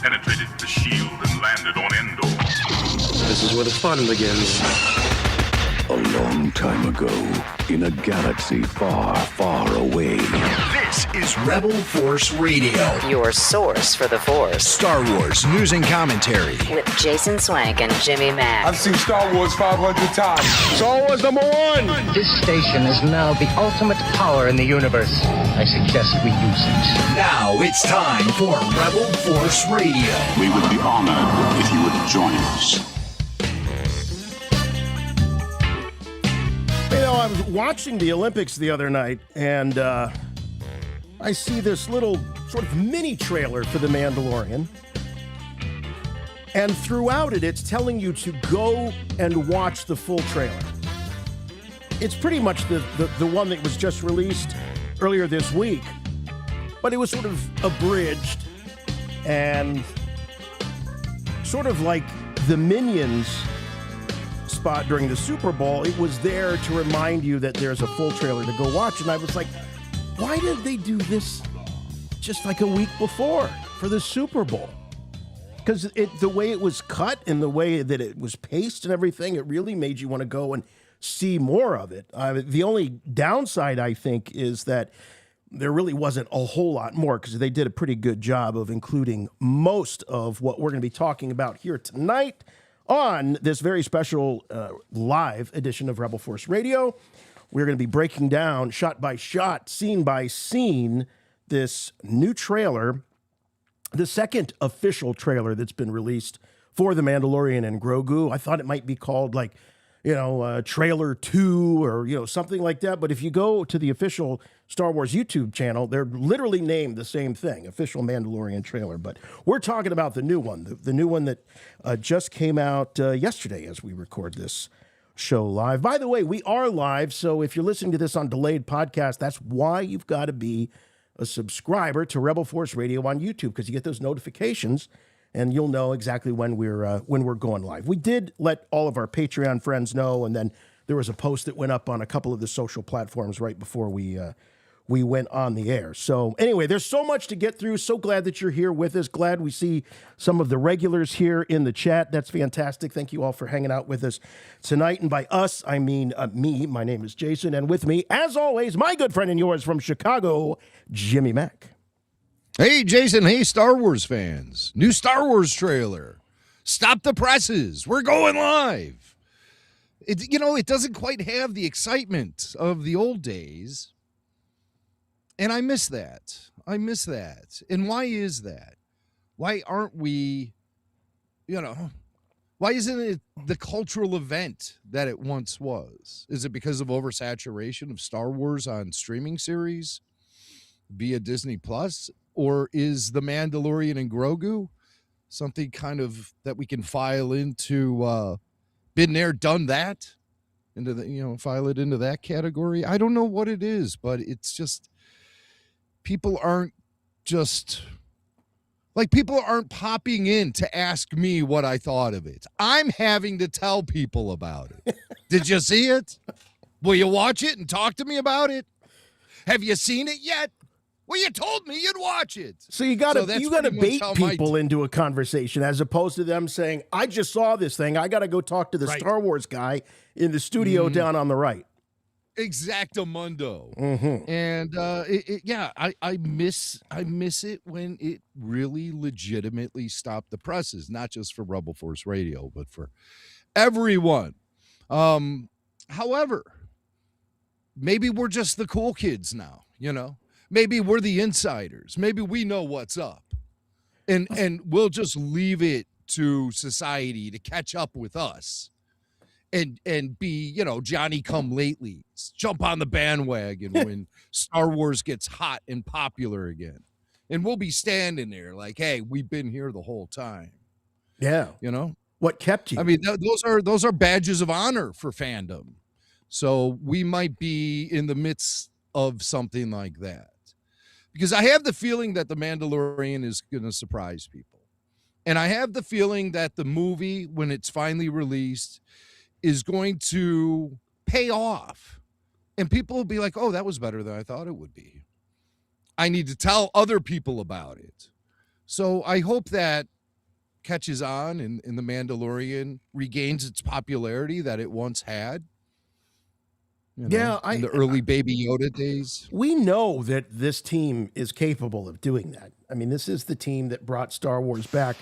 penetrated the shield and landed on Endor. This is where the fun begins. A long time ago, in a galaxy far, far away. This is Rebel Force Radio. Your source for the Force. Star Wars news and commentary. With Jason Swank and Jimmy Mack. I've seen Star Wars 500 times. Star Wars #1! This station is now the ultimate power in the universe. I suggest we use it. Now it's time for Rebel Force Radio. We would be honored if you would join us. You know, I was watching the Olympics the other night, and I see this little sort of mini trailer for The Mandalorian. And throughout it, it's telling you to go and watch the full trailer. It's pretty much the one that was just released earlier this week, but it was sort of abridged and sort of like the Minions spot during the Super Bowl. It was there to remind you that there's a full trailer to go watch. And I was like, why did they do this just like a week before for the Super Bowl? Because the way it was cut and the way that it was paced and everything, it really made you want to go and see more of it. The only downside, I think, is that there really wasn't a whole lot more, because they did a pretty good job of including most of what we're going to be talking about here tonight on this very special live edition of Rebel Force Radio. We're going to be breaking down shot by shot, scene by scene, this new trailer, the second official trailer that's been released for The Mandalorian and Grogu. I thought it might be called Trailer 2 or, something like that. But if you go to the official Star Wars YouTube channel, they're literally named the same thing, official Mandalorian trailer. But we're talking about the new one, the new one that just came out yesterday as we record this show live. By the way, we are live, so if you're listening to this on delayed podcast, that's why you've got to be a subscriber to Rebel Force Radio on YouTube, because you get those notifications and you'll know exactly when we're going live. We did let all of our Patreon friends know, and then there was a post that went up on a couple of the social platforms right before we went on the air. So anyway, there's so much to get through. So glad that you're here with us. Glad we see some of the regulars here in the chat. That's fantastic. Thank you all for hanging out with us tonight. And by us, I mean me. My name is Jason. And with me, as always, my good friend and yours from Chicago, Jimmy Mack. Hey, Jason. Hey, Star Wars fans. New Star Wars trailer. Stop the presses. We're going live. It doesn't quite have the excitement of the old days. And I miss that. And why is that? Why aren't we, why isn't it the cultural event that it once was? Is it because of oversaturation of Star Wars on streaming series via Disney Plus? Or is The Mandalorian and Grogu something kind of that we can file into been there, done that? Into the, file it into that category? I don't know what it is, but it's just, people aren't popping in to ask me what I thought of it. I'm having to tell people about it. Did you see it? Will you watch it and talk to me about it? Have you seen it yet? Well, you told me you'd watch it. So you got to bait people into a conversation, as opposed to them saying, I just saw this thing. I got to go talk to the Star Wars guy in the studio down on the right. Exactamundo. And I miss it when it really legitimately stopped the presses, not just for Rebel Force Radio, but for everyone. However, maybe we're just the cool kids now, maybe we're the insiders, maybe we know what's up, and we'll just leave it to society to catch up with us. And be, Johnny come lately, jump on the bandwagon when Star Wars gets hot and popular again. And we'll be standing there like, hey, we've been here the whole time. Yeah. What kept you? I mean, those are badges of honor for fandom. So we might be in the midst of something like that. Because I have the feeling that The Mandalorian is going to surprise people. And I have the feeling that the movie, when it's finally released, is going to pay off. And people will be like, oh, that was better than I thought it would be. I need to tell other people about it. So I hope that catches on and The Mandalorian regains its popularity that it once had. You know, in the early Baby Yoda days. We know that this team is capable of doing that. I mean, this is the team that brought Star Wars back,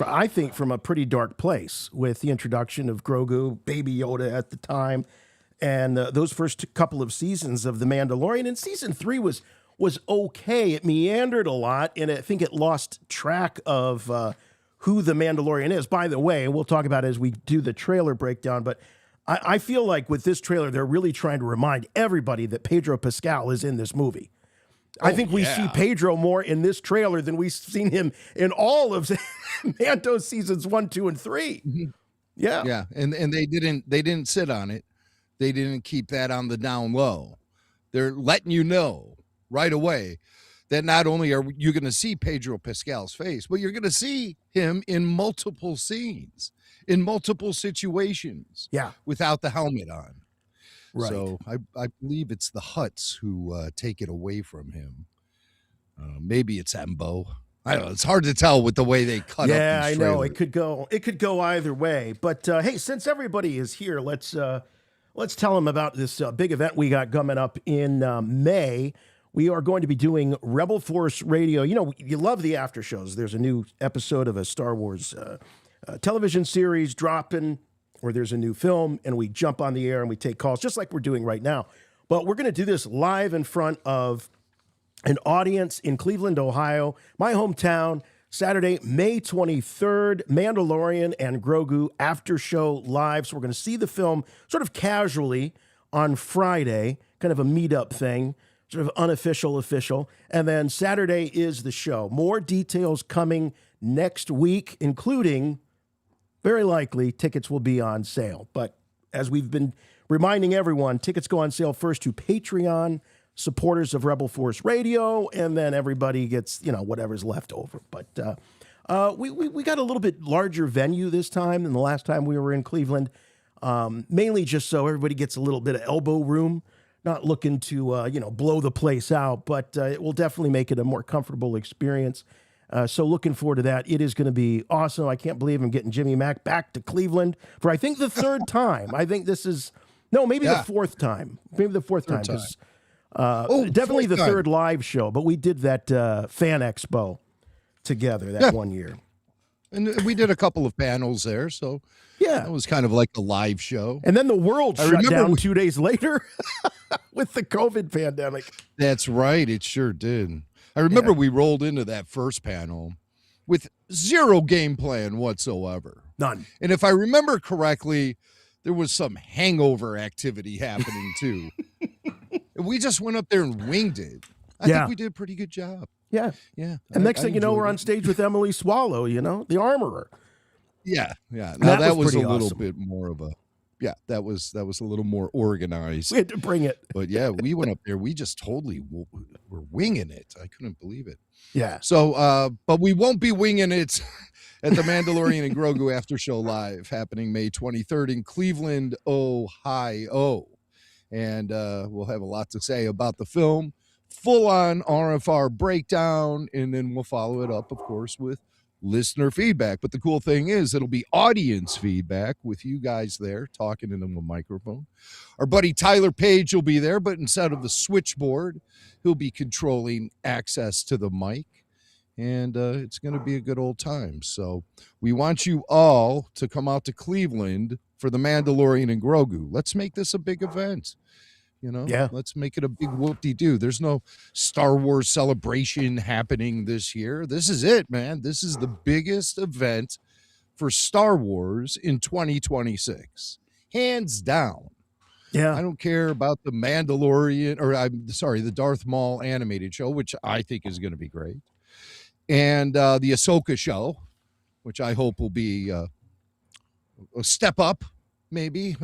I think, from a pretty dark place with the introduction of Grogu, Baby Yoda at the time, and those first couple of seasons of The Mandalorian. And season 3 was okay. It meandered a lot, and I think it lost track of who The Mandalorian is. By the way, we'll talk about it as we do the trailer breakdown, but I feel like with this trailer, they're really trying to remind everybody that Pedro Pascal is in this movie. I think we see Pedro more in this trailer than we've seen him in all of Mando seasons 1, 2, and 3. Mm-hmm. Yeah. Yeah. And they didn't sit on it. They didn't keep that on the down low. They're letting you know right away that not only are you going to see Pedro Pascal's face, but you're going to see him in multiple scenes, in multiple situations. Yeah. Without the helmet on. Right. So I believe it's the Hutts who take it away from him. Maybe it's Embo. I don't know. It's hard to tell with the way they cut up. Yeah, these I know. trailers. It could go either way. But hey, since everybody is here, let's tell them about this big event we got coming up in May. We are going to be doing Rebel Force Radio. You know, you love the after shows. There's a new episode of a Star Wars television series dropping, or there's a new film, and we jump on the air and we take calls, just like we're doing right now. But we're going to do this live in front of an audience in Cleveland, Ohio, my hometown, Saturday, May 23rd, Mandalorian and Grogu after show live. So we're going to see the film sort of casually on Friday, kind of a meetup thing, sort of unofficial, official. And then Saturday is the show. More details coming next week, including, very likely, tickets will be on sale. But as we've been reminding everyone, tickets go on sale first to Patreon supporters of Rebel Force Radio, and then everybody gets, whatever's left over. But we got a little bit larger venue this time than the last time we were in Cleveland, mainly just so everybody gets a little bit of elbow room. Not looking to, blow the place out, but it will definitely make it a more comfortable experience. So looking forward to that. It is going to be awesome. I can't believe I'm getting Jimmy Mack back to Cleveland for, I think, the third time. I think this is, the fourth time. Maybe the fourth time. Definitely the third live show, but we did that Fan Expo together that one year. And we did a couple of panels there, so it was kind of like a live show. And then the world shut down 2 days later with the COVID pandemic. That's right. It sure did. I remember we rolled into that first panel with zero game plan whatsoever. None. And if I remember correctly, there was some hangover activity happening too. We just went up there and winged it. I think we did a pretty good job. Yeah. Yeah. And next thing you know, we're on stage with Emily Swallow, the armorer. Yeah. Yeah. Now that was a little awesome. bit more of a, that was a little more organized. We had to bring it. But yeah, we went up there. We just totally were winging it. I couldn't believe it. Yeah. So, but we won't be winging it at the Mandalorian and Grogu After Show Live happening May 23rd in Cleveland, Ohio. And we'll have a lot to say about the film, full-on RFR breakdown, and then we'll follow it up, of course, with listener feedback. But the cool thing is it'll be audience feedback with you guys there talking into a microphone. Our buddy Tyler Page will be there, but instead of the switchboard, he'll be controlling access to the mic. And it's going to be a good old time. So we want you all to come out to Cleveland for the Mandalorian and Grogu. Let's make this a big event. Let's make it a big whoop-de-doo. There's no Star Wars celebration happening this year. This is it, man. This is the biggest event for Star Wars in 2026. Hands down. Yeah. I don't care about the Mandalorian, the Darth Maul animated show, which I think is going to be great. And the Ahsoka show, which I hope will be a step up, maybe,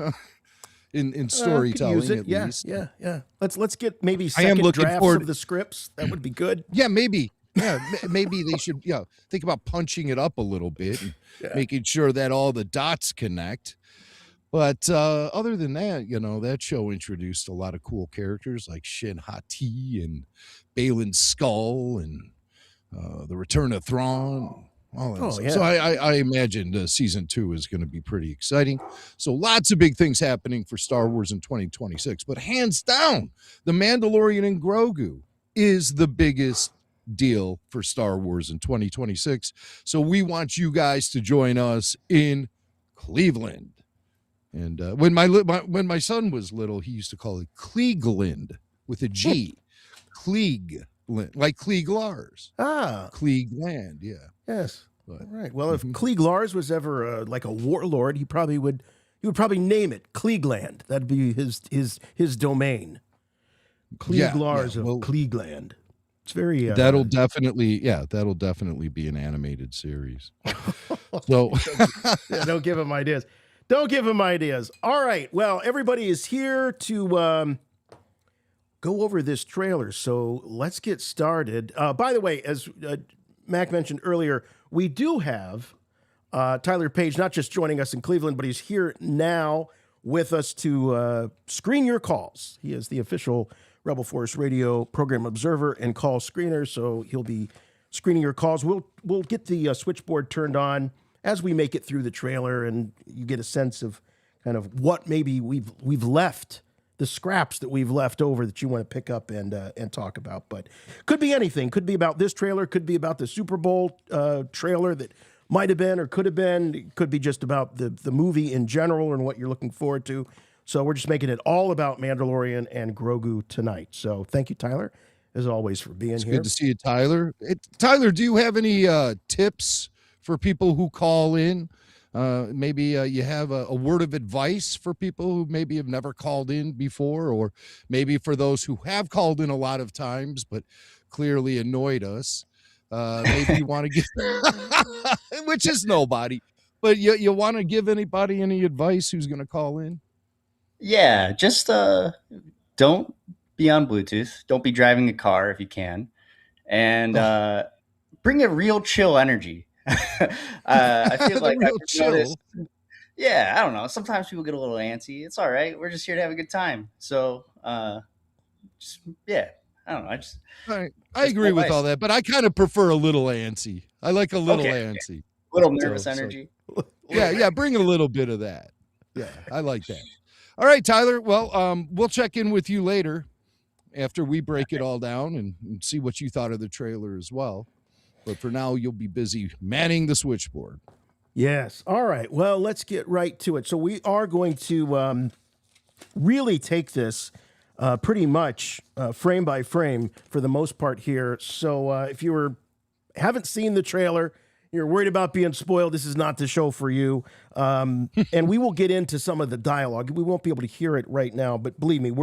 in storytelling at least. Yeah. Let's get maybe second drafts of the scripts. That would be good. Yeah, maybe. Yeah, maybe they should think about punching it up a little bit and making sure that all the dots connect. But other than that, that show introduced a lot of cool characters like Shin Hati and Balin Skull and the Return of Thrawn. all that Oh, stuff. yeah. So I imagine season 2 is going to be pretty exciting. So lots of big things happening for Star Wars in 2026. But hands down, The Mandalorian and Grogu is the biggest deal for Star Wars in 2026. So we want you guys to join us in Cleveland. And when my son was little, he used to call it Cleveland with a G. Cleveland, like Klieg Lars. Cleveland, yeah. Yes. But, all right. Well, if Klieg Lars was ever like a warlord, he would probably name it Cleveland. That'd be his domain. Klieg Lars of Cleveland. It's very that'll definitely be an animated series. So yeah, don't give him ideas. Don't give him ideas. All right. Well, everybody is here to go over this trailer. So let's get started. By the way, as Mac mentioned earlier, we do have Tyler Page not just joining us in Cleveland, but he's here now with us to screen your calls. He is the official Rebel Force Radio program observer and call screener, so he'll be screening your calls. We'll get the switchboard turned on as we make it through the trailer, and you get a sense of kind of what maybe we've left, the scraps that we've left over that you want to pick up and talk about. But could be anything. Could be about this trailer. Could be about the Super Bowl trailer that might have been or could have been. It could be just about the movie in general and what you're looking forward to. So we're just making it all about Mandalorian and Grogu tonight. So thank you, Tyler, as always, for being here. Good to see you, Tyler. Tyler, do you have any tips for people who call in? Maybe you have a word of advice for people who maybe have never called in before, or maybe for those who have called in a lot of times but clearly annoyed us. Maybe you want to give, which is nobody, but you want to give anybody any advice who's going to call in? Yeah, just don't be on Bluetooth. Don't be driving a car if you can. And bring a real chill energy. I feel like real chill. Yeah, I don't know. Sometimes people get a little antsy. It's all right. We're just here to have a good time. So, I don't know. I agree with all that, but I kind of prefer a little antsy. I like a little antsy. A little nervous energy. Yeah, bring a little bit of that. Yeah, I like that. All right, Tyler. Well, we'll check in with you later after we break it all down and see what you thought of the trailer as well. But for now, you'll be busy manning the switchboard. Yes. All right. Well, let's get right to it. So we are going to really take this pretty much frame by frame for the most part here. So if you haven't seen the trailer, you're worried about being spoiled, this is not the show for you. And we will get into some of the dialogue. We won't be able to hear it right now, but believe me,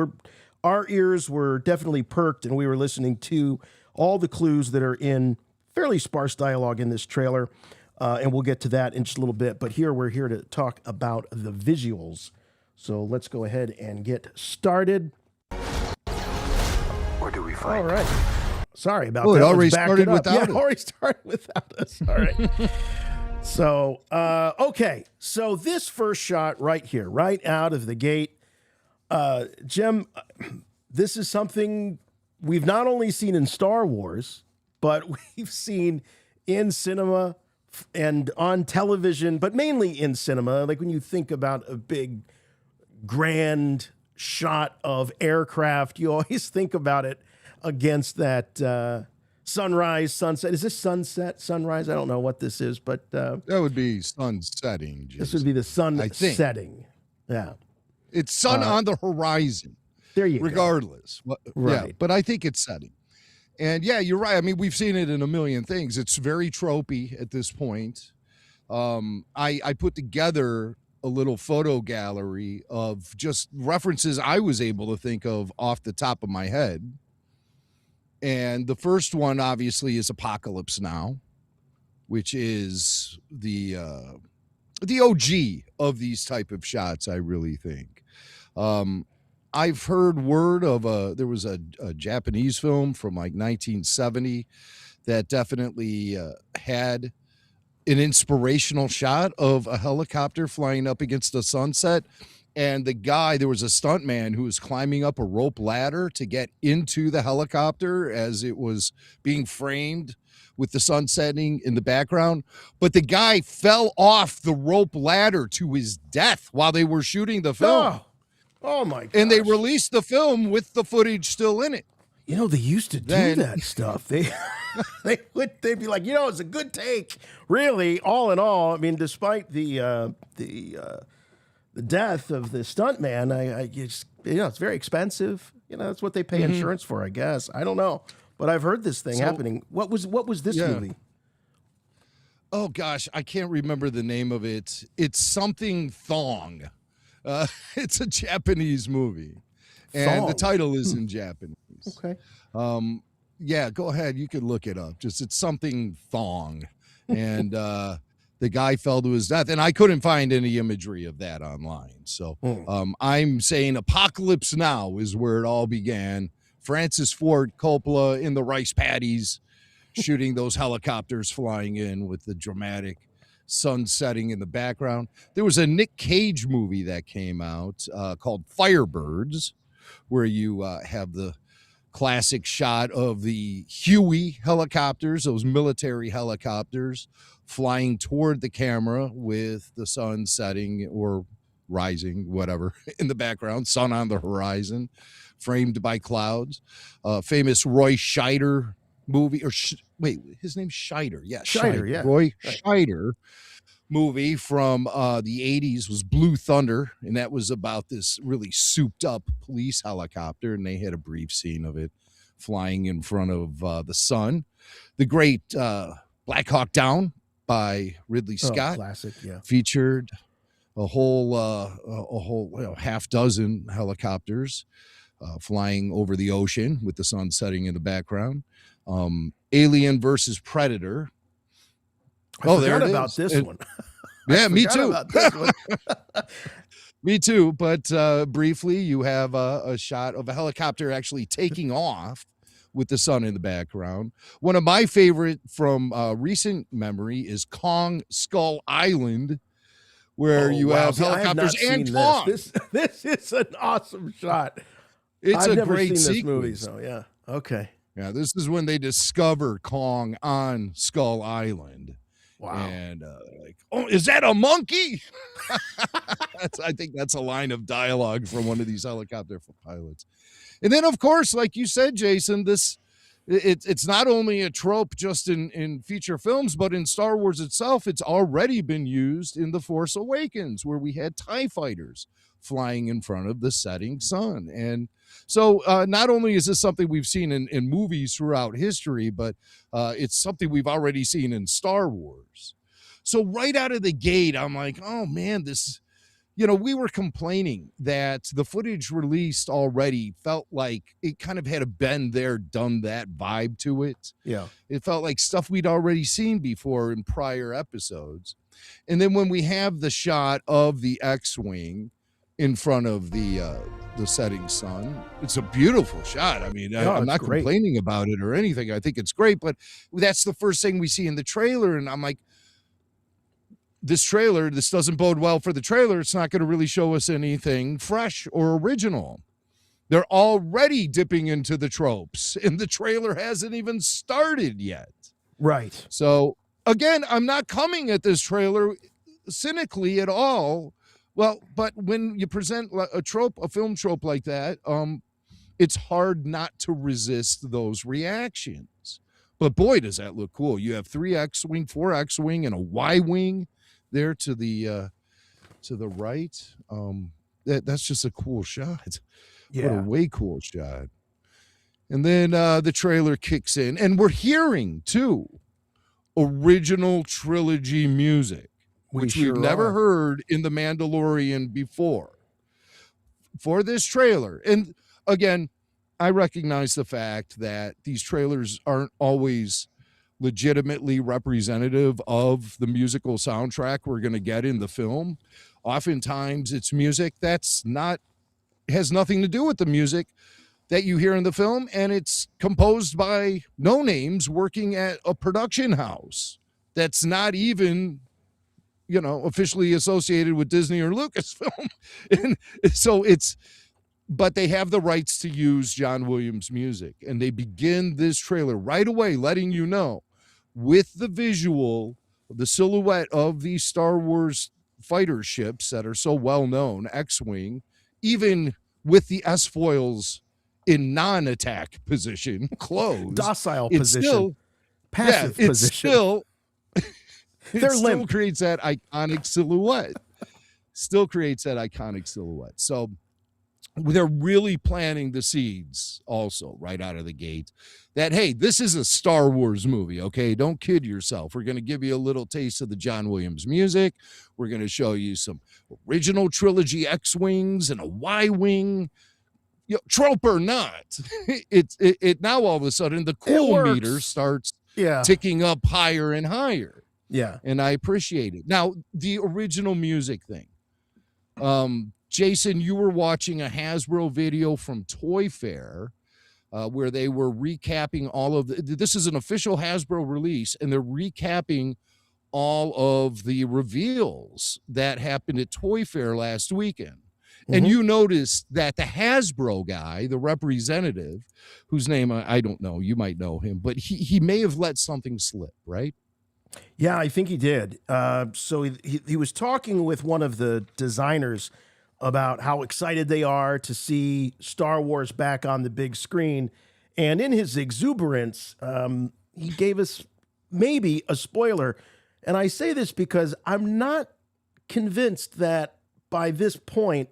our ears were definitely perked, and we were listening to all the clues that are in fairly sparse dialogue in this trailer. And we'll get to that in just a little bit. But here, we're here to talk about the visuals. So let's go ahead and get started. Or do we fight? All right. Sorry about that. It already started without it already started without us. All right. So, okay. So this first shot right here, right out of the gate, Jim, this is something we've not only seen in Star Wars, but we've seen in cinema and on television, but mainly in cinema. Like when you think about a big, grand shot of aircraft, you always think about it against that sunrise, sunset. Is this sunset, sunrise? I don't know what this is, but that would be sun setting. Jason. This would be the sun setting. Yeah, it's sun on the horizon. There you regardless. go. Right. Yeah, but I think it's setting. And yeah, you're right. I mean, we've seen it in a million things. It's very tropey at this point. I put together a little photo gallery of just references I was able to think of off the top of my head. And the first one, obviously, is Apocalypse Now, which is the OG of these type of shots, I really think. I've heard word of there was a Japanese film from like 1970 that definitely had an inspirational shot of a helicopter flying up against the sunset. And there was a stuntman who was climbing up a rope ladder to get into the helicopter as it was being framed with the sun setting in the background. But the guy fell off the rope ladder to his death while they were shooting the film. Oh my gosh. And they released the film with the footage still in it. You know, they used to do that stuff. They'd be like, it's a good take. Really, all in all, I mean, despite the death of the stuntman, it's very expensive. That's what they pay insurance for, I guess. I don't know, but I've heard this thing happening. What was this movie? Oh gosh, I can't remember the name of it. It's something Thong. It's a Japanese movie, and the title is in Japanese. Okay. Yeah, go ahead. You could look it up. It's something Thong, and the guy fell to his death, and I couldn't find any imagery of that online. So I'm saying Apocalypse Now is where it all began. Francis Ford Coppola in the rice paddies, shooting those helicopters flying in with the dramatic sun setting in the background. There was a Nick Cage movie that came out called Firebirds, where you have the classic shot of the Huey helicopters, those military helicopters, flying toward the camera with the sun setting or rising, whatever, in the background, sun on the horizon, framed by clouds. Famous Roy Scheider movie, his name's Scheider. Yeah, Scheider, yeah. Roy Scheider movie from the 80s was Blue Thunder, and that was about this really souped up police helicopter, and they had a brief scene of it flying in front of the sun. The great Black Hawk Down by Ridley Scott, classic, yeah, featured a whole half dozen helicopters flying over the ocean with the sun setting in the background. Alien versus Predator. I forgot about this one. Yeah, me too. About this one. Me too. But briefly, you have a shot of a helicopter actually taking off with the sun in the background. One of my favorite from recent memory is Kong Skull Island, where you have helicopters and Kong. This is an awesome shot. It's I've a never great seen sequence. this movie, so yeah. Okay. Yeah, this is when they discover Kong on Skull Island. Wow. And is that a monkey? I think that's a line of dialogue from one of these helicopter pilots. And then, of course, like you said, Jason, it's not only a trope just in feature films, but in Star Wars itself, it's already been used in The Force Awakens, where we had TIE fighters flying in front of the setting sun. And so not only is this something we've seen in movies throughout history, but it's something we've already seen in Star Wars. So right out of the gate, I'm like, oh man, we were complaining that the footage released already felt like it kind of had a been there, done that vibe to it. Yeah. It felt like stuff we'd already seen before in prior episodes. And then when we have the shot of the X-Wing in front of the setting sun, it's a beautiful shot. I mean, I'm not complaining about it or anything. I think it's great, but that's the first thing we see in the trailer. And I'm like, this doesn't bode well for the trailer. It's not going to really show us anything fresh or original. They're already dipping into the tropes, and the trailer hasn't even started yet. Right. So again, I'm not coming at this trailer cynically at all. Well, but when you present a film trope like that, it's hard not to resist those reactions. But boy, does that look cool. You have 3 X-Wing, 4 X-Wing, and a Y-Wing there to the right. That's just a cool shot. Yeah. What a way cool shot. And then the trailer kicks in, and we're hearing too original trilogy music, which we've never heard in The Mandalorian before. For this trailer. And again, I recognize the fact that these trailers aren't always legitimately representative of the musical soundtrack we're going to get in the film. Oftentimes it's music has nothing to do with the music that you hear in the film, and it's composed by no names working at a production house that's not even officially associated with Disney or Lucasfilm. And so but they have the rights to use John Williams music, and they begin this trailer right away letting you know with the visual, the silhouette of these Star Wars fighter ships that are so well known, X-Wing, even with the S-foils in non-attack position, closed, docile position, still, passive position. It still creates that iconic silhouette. So they're really planting the seeds also right out of the gate that, hey, this is a Star Wars movie, okay? Don't kid yourself. We're going to give you a little taste of the John Williams music. We're going to show you some original trilogy X-Wings and a Y-Wing. Trope or not, it now all of a sudden the cool meter starts ticking up higher and higher. Yeah. And I appreciate it. Now, the original music thing. Jason, you were watching a Hasbro video from Toy Fair where they were recapping all of this is an official Hasbro release, and they're recapping all of the reveals that happened at Toy Fair last weekend. And you noticed that the Hasbro guy, the representative, whose name I don't know, you might know him, but he may have let something slip, right? Yeah, I think he did. So he was talking with one of the designers about how excited they are to see Star Wars back on the big screen. And in his exuberance, he gave us maybe a spoiler. And I say this because I'm not convinced that by this point,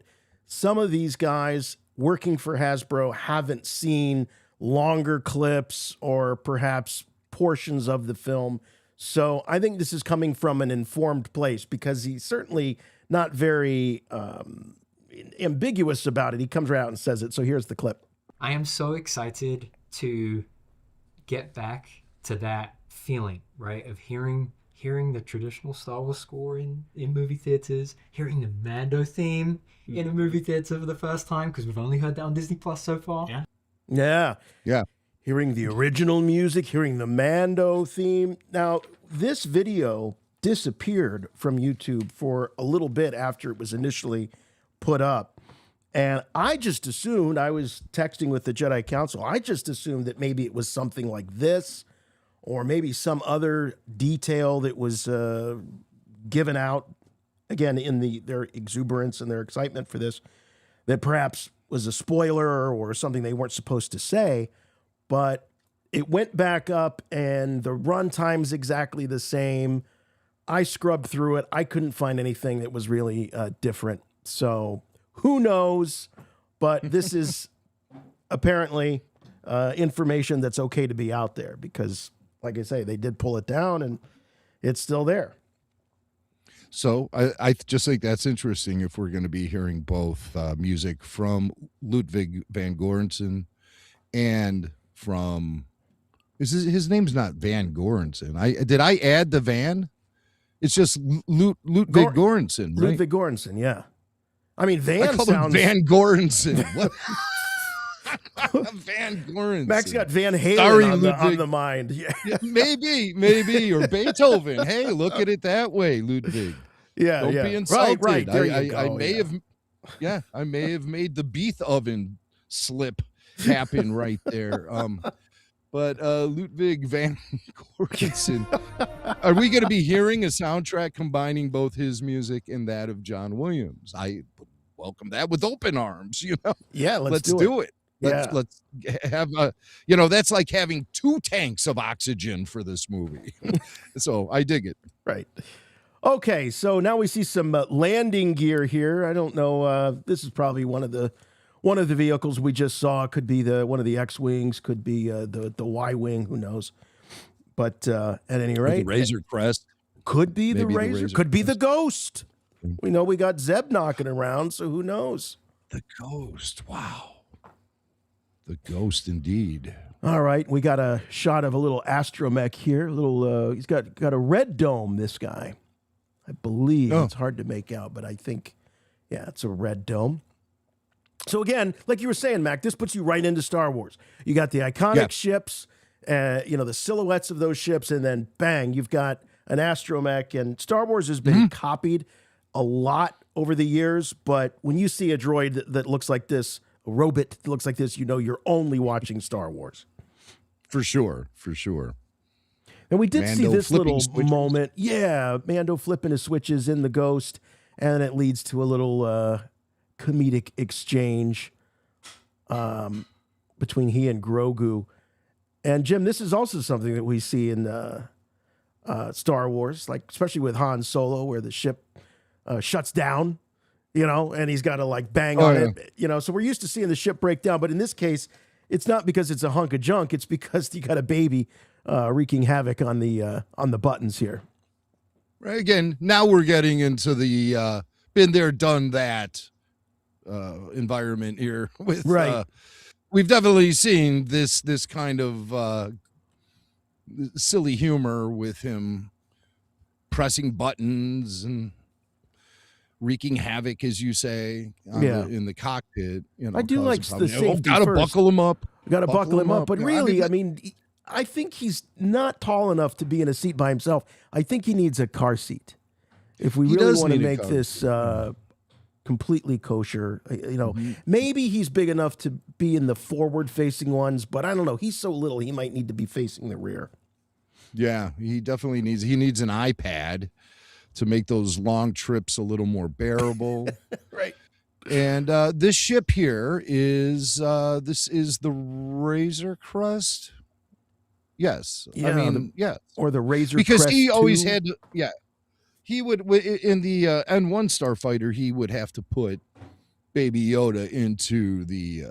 some of these guys working for Hasbro haven't seen longer clips or perhaps portions of the film. So I think this is coming from an informed place because he's certainly not very ambiguous about it. He comes right out and says it. So here's the clip. I am so excited to get back to that feeling, right, of hearing the traditional Star Wars score in movie theaters, hearing the Mando theme in a movie theater for the first time, because we've only heard that on Disney Plus so far. Yeah. Hearing the original music, hearing the Mando theme. Now, this video disappeared from YouTube for a little bit after it was initially put up. And I just assumed, I was texting with the Jedi Council, I just assumed that maybe it was something like this, or maybe some other detail that was given out, again, in their exuberance and their excitement for this, that perhaps was a spoiler or something they weren't supposed to say. But it went back up, and the run time's exactly the same. I scrubbed through it. I couldn't find anything that was really different. So who knows? But this is apparently information that's okay to be out there because, like I say, they did pull it down, and it's still there. So I just think that's interesting if we're going to be hearing both music from Ludwig van Göransson and from his name's not Van Göransson. Did I add the Van? It's just Ludwig Göransson, right? Ludwig Göransson, yeah. I mean, Van I call sounds... him Van Göransson. What? Van Göransson. Max got Van Halen on the mind. Yeah. Maybe, or Beethoven. Hey, look at it that way, Ludwig. Yeah, Don't be insulted. Right. There you go. I may have made the Beeth oven slip happen right there. But Ludwig van Göransson, are we going to be hearing a soundtrack combining both his music and that of John Williams? I welcome that with open arms. Yeah, let's do it. Let's have that's like having 2 tanks of oxygen for this movie. So I dig it. Right. Okay, so now we see some landing gear here. I don't know. This is probably one of the vehicles we just saw. Could be one of the X-Wings. Could be the Y-wing. Who knows? But at any rate, the Razor Crest. Could be the Razor. Could be the Ghost. We know we got Zeb knocking around, so who knows? The Ghost. Wow. The Ghost, indeed. All right, we got a shot of a little astromech here. He's got a red dome. This guy, I believe. It's hard to make out, but I think, it's a red dome. So again, like you were saying, Mac, this puts you right into Star Wars. You got the iconic ships, the silhouettes of those ships, and then bang, you've got an astromech, and Star Wars has been copied a lot over the years, but when you see a droid that looks like this, a robot that looks like this, you know you're only watching Star Wars. For sure, for sure. And we did Mando see this little switches. moment. Yeah, Mando flipping his switches in the Ghost, and it leads to a little comedic exchange between he and Grogu. And Jim, this is also something that we see in Star Wars, like especially with Han Solo, where the ship shuts down, and he's got to like bang on it, So we're used to seeing the ship break down, but in this case, it's not because it's a hunk of junk. It's because you got a baby wreaking havoc on the buttons here. Right, again, now we're getting into the been there, done that environment here. With we've definitely seen this kind of silly humor with him pressing buttons and wreaking havoc, as you say, in the cockpit. I do like the safety gotta first. buckle him up. Gotta buckle him up. But really, I mean, I think he's not tall enough to be in a seat by himself. I think he needs a car seat. If we really want to make this completely kosher, maybe he's big enough to be in the forward-facing ones, but I don't know. He's so little, he might need to be facing the rear. Yeah, he definitely needs an iPad to make those long trips a little more bearable. Right. And this ship here is this is the Razor Crest. Yes, Yeah, I mean, yes, or the Razor because Crest he always 2. had to, he would in the N1 Starfighter, he would have to put Baby Yoda into the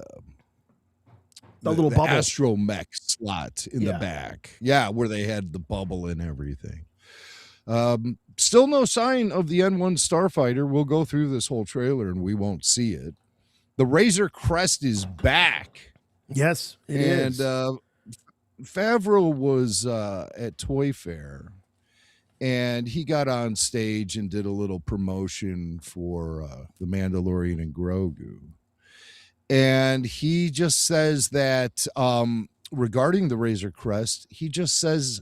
little bubble astromech slot in the back. Yeah, where they had the bubble and everything. Still no sign of the N1 Starfighter. We'll go through this whole trailer and we won't see it. The Razor Crest is back. Yes, it is. And Favreau was at Toy Fair, and he got on stage and did a little promotion for the Mandalorian and Grogu. And he just says that regarding the Razor Crest, he just says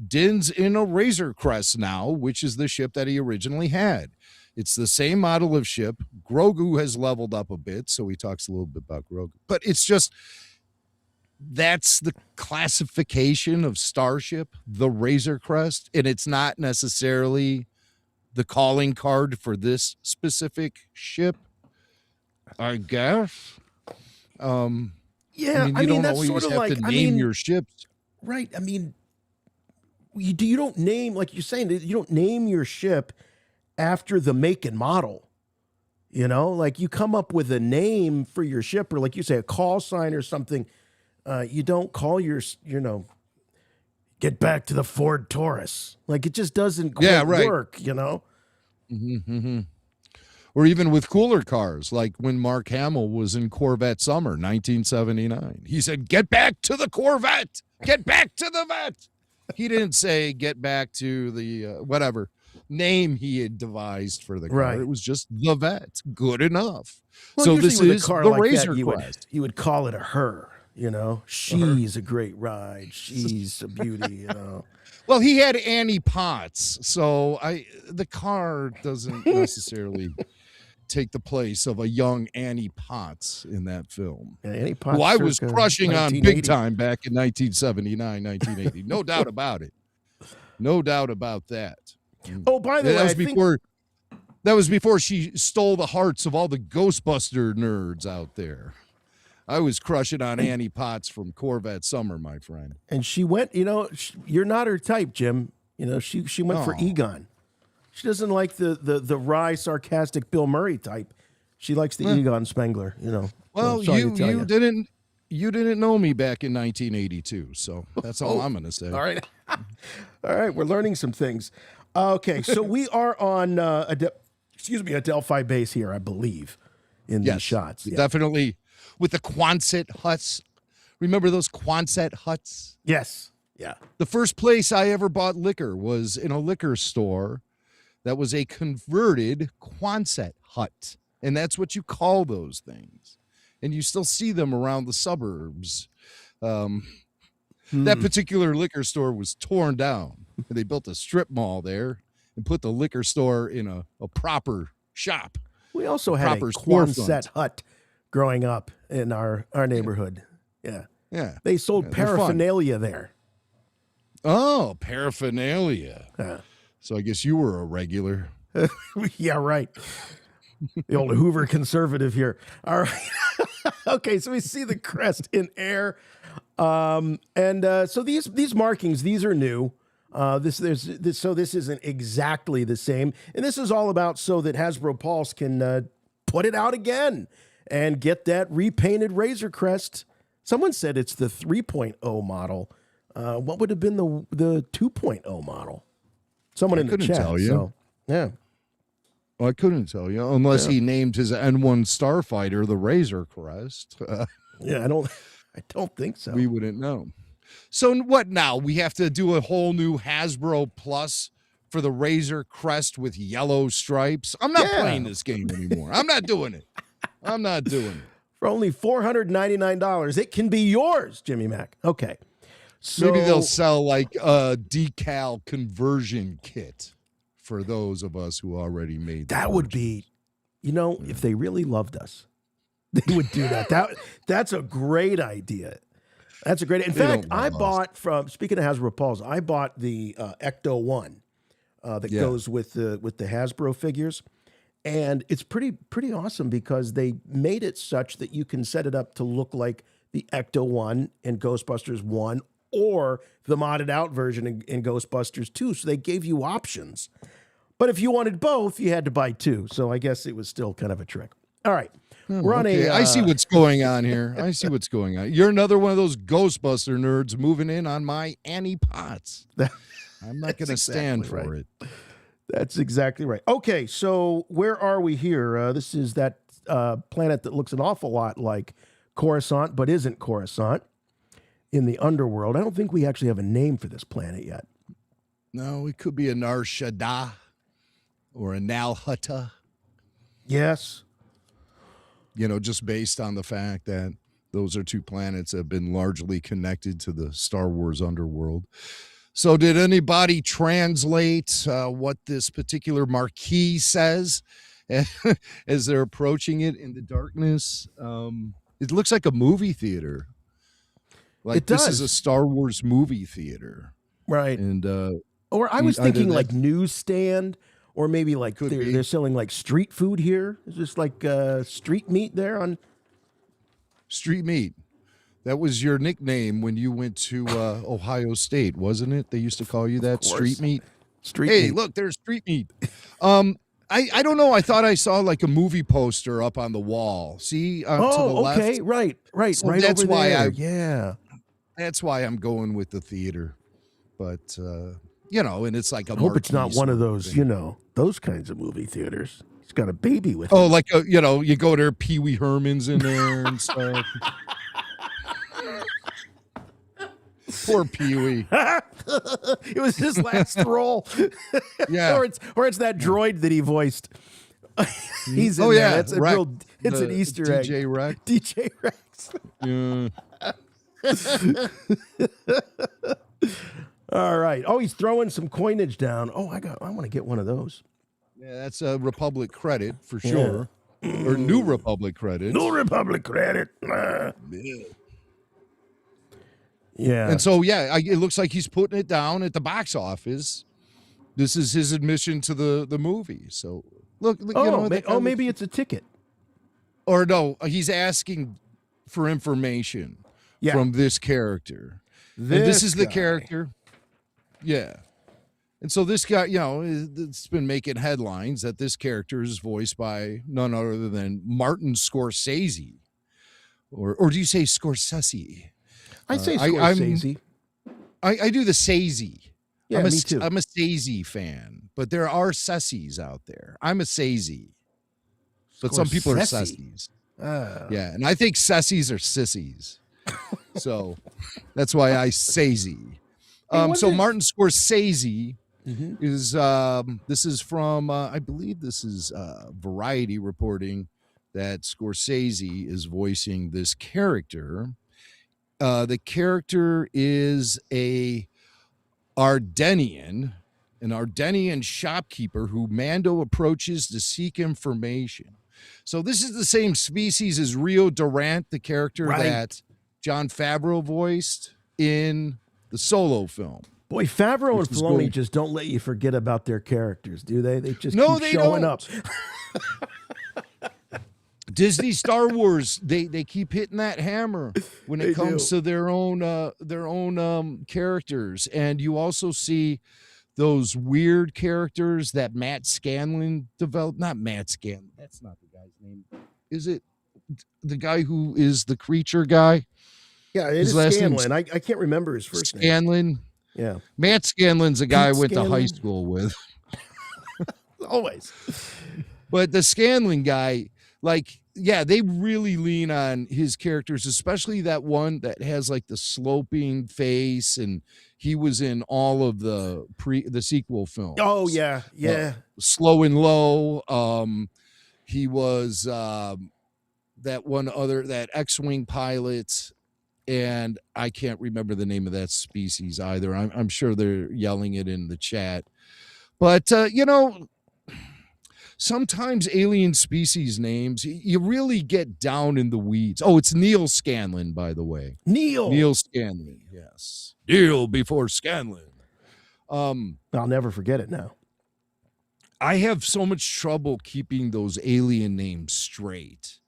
Din's in a Razor Crest now, which is the ship that he originally had. It's the same model of ship. Grogu has leveled up a bit, so he talks a little bit about Grogu. But it's just, that's the classification of Starship, the Razor Crest, and it's not necessarily the calling card for this specific ship, I guess. Yeah, you don't that's always sort of have like, to name your ships. Right. I mean, you don't name, like you're saying, you don't name your ship after the make and model. Like you come up with a name for your ship, or like you say, a call sign or something. You don't call your, get back to the Ford Taurus. Like it just doesn't quite work, Mm-hmm. Or even with cooler cars, like when Mark Hamill was in Corvette Summer, 1979. He said, get back to the Corvette. Get back to the vet. He didn't say get back to the whatever name he had devised for the car. Right. It was just the vet. Good enough. Well, so usually this with is a car the like Razor that, Crest. you would call it a her. She's a great ride. She's a beauty. Well, he had Annie Potts, so the car doesn't necessarily take the place of a young Annie Potts in that film. Yeah, Annie Potts, who I was circa crushing on 1980. big time back in 1979, 1980. No doubt about it. No doubt about that. Oh, by the way, that was before she stole the hearts of all the Ghostbuster nerds out there. I was crushing on Annie Potts from Corvette Summer, my friend. And she went, you're not her type, Jim. She went for Egon. She doesn't like the wry, sarcastic Bill Murray type. She likes the Egon Spengler, Well, you didn't know me back in 1982, so that's all I'm going to say. All right. All right, we're learning some things. Okay, so we are on a Delphi base here, I believe, in these shots. Yeah. Definitely. With the Quonset huts. Remember those Quonset huts? Yes. Yeah. The first place I ever bought liquor was in a liquor store that was a converted Quonset hut. And that's what you call those things. And you still see them around the suburbs. That particular liquor store was torn down They built a strip mall there and put the liquor store in a proper shop. We also had a Quonset hut growing up in our neighborhood. Yeah. Yeah. They sold paraphernalia there. Oh, paraphernalia. So I guess you were a regular. Yeah, right. The old Hoover conservative here. All right. Okay, so we see the crest in air. So these markings, these are new. This isn't exactly the same. And this is all about so that Hasbro Pulse can put it out again and get that repainted Razor crest. Someone said it's the 3.0 model. What would have been the 2.0 model? Someone in the chat. Tell you. So, yeah. Well, I couldn't tell you unless he named his N1 Starfighter the Razor crest. Yeah, I don't think so. We wouldn't know. So what now? We have to do a whole new Hasbro Plus for the Razor crest with yellow stripes. I'm not playing this game anymore. I'm not doing it. I'm not doing it. For only $499, it can be yours, Jimmy Mac. Okay. So maybe they'll sell like a decal conversion kit for those of us who already made that. Would be, if they really loved us, they would do that. That's a great idea. That's a great. In fact, I bought speaking of Hasbro Pulse, I bought the Ecto One that goes with the Hasbro figures. And it's pretty awesome because they made it such that you can set it up to look like the Ecto 1 in Ghostbusters 1 or the modded out version in Ghostbusters 2. So they gave you options. But if you wanted both, you had to buy two. So I guess it was still kind of a trick. All right. We're on I see what's going on here. I see what's going on. You're another one of those Ghostbuster nerds moving in on my Annie Potts. I'm not going to stand for it. That's exactly right. Okay, so where are we here? This is that planet that looks an awful lot like Coruscant, but isn't Coruscant, in the underworld. I don't think we actually have a name for this planet yet. No, it could be a Nar Shaddaa or a Nalhutta. Yes. Just based on the fact that those are two planets that have been largely connected to the Star Wars underworld. So did anybody translate what this particular marquee says as they're approaching it in the darkness? It looks like a movie theater. Like this is a Star Wars movie theater. Right. And or I was thinking like newsstand, or maybe like they're selling like street food here. Is this like street meat there on street meat? That was your nickname when you went to Ohio State, wasn't it? They used to call you that, street meat. Street meat. Look, there's street meat. I don't know. I thought I saw like a movie poster up on the wall. See, to the left. Okay, right, so right. That's over why there. That's why I'm going with the theater. But and it's like a. I hope it's not one of those, those kinds of movie theaters. He's got a baby with him. Oh, like you go there, Pee Wee Herman's in there and stuff. Poor Pee Wee. It was his last role. Yeah. or it's that droid that he voiced. He's in there. It's Rex, it's an Easter egg. DJ Rex. DJ Rex. Yeah. All right. Oh, he's throwing some coinage down. Oh, I want to get one of those. Yeah, that's a Republic credit for sure. Or New Republic credit. New Republic credit. Yeah. And so, it looks like he's putting it down at the box office. This is his admission to the movie. So, look maybe it's a ticket. Or no, he's asking for information from this character. This is the character. Yeah. And so this guy, it's been making headlines that this character is voiced by none other than Martin Scorsese. Or do you say Scorsese? I say Scorsese. I do the Sazy. Yeah, me too. I'm a Sazy fan, but there are Sessies out there. I'm a Sazy. But some people are Sessies. Yeah, and I think Sessies are sissies. So that's why I Sazy. So Martin Scorsese is this is from I believe this is Variety reporting that Scorsese is voicing this character. The character is a Ardenian, an Ardenian shopkeeper who Mando approaches to seek information. So this is the same species as Rio Durant, the character that Jon Favreau voiced in the Solo film. Boy, Favreau and Filoni just don't let you forget about their characters, do they? They just keep showing up. Disney Star Wars, they keep hitting that hammer when it comes to their own characters. And you also see those weird characters that Matt Scanlon developed. Not Matt Scanlon. That's not the guy's name. Is it the guy who is the creature guy? Yeah, it is Scanlon. I can't remember his first name. Scanlon. Yeah. Matt Scanlon's a guy I went to high school with. Always. But the Scanlon guy, like, yeah, they really lean on his characters, especially that one that has like the sloping face, and he was in all of the sequel films. Oh yeah, yeah. Slow and Low. He was that X-Wing pilot, and I can't remember the name of that species either. I'm sure they're yelling it in the chat, but sometimes alien species names, you really get down in the weeds. Oh, it's Neil Scanlon, by the way. Neil Scanlon, yes. Neil before Scanlon. I'll never forget it now. I have so much trouble keeping those alien names straight.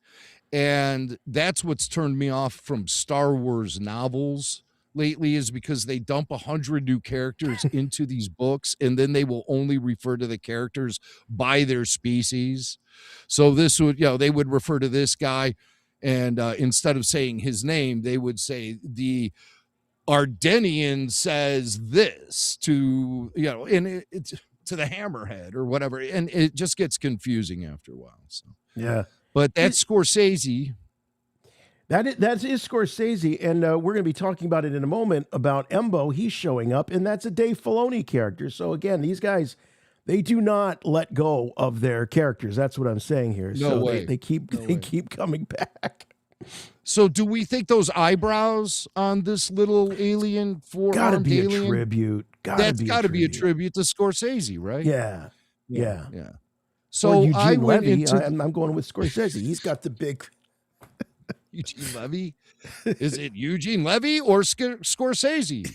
And that's what's turned me off from Star Wars novels lately, is because they dump 100 new characters into these books, and then they will only refer to the characters by their species. So this would, they would refer to this guy, and instead of saying his name, they would say the Ardenian says this to, and it's to the hammerhead or whatever. And it just gets confusing after a while. So, yeah. But that's Scorsese. That is Scorsese, and we're going to be talking about it in a moment about Embo. He's showing up, and that's a Dave Filoni character. So again, these guys, they do not let go of their characters. That's what I'm saying here. No way. They keep coming back. So do we think those eyebrows on this little alien four-armed alien? Gotta be a tribute. That's got to be a tribute to Scorsese, right? Yeah. So Eugene Levy, I'm going with Scorsese. He's got the big... Eugene Levy? Is it Eugene Levy or Scorsese?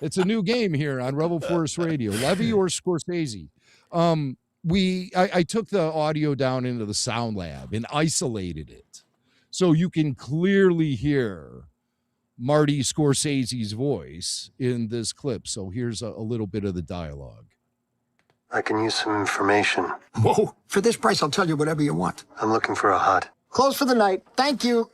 It's a new game here on Rebel Force Radio. Levy or Scorsese? I took the audio down into the sound lab and isolated it, so you can clearly hear Marty Scorsese's voice in this clip. So here's a little bit of the dialogue. I can use some information. Whoa, for this price, I'll tell you whatever you want. I'm looking for a hut. Close for the night. Thank you.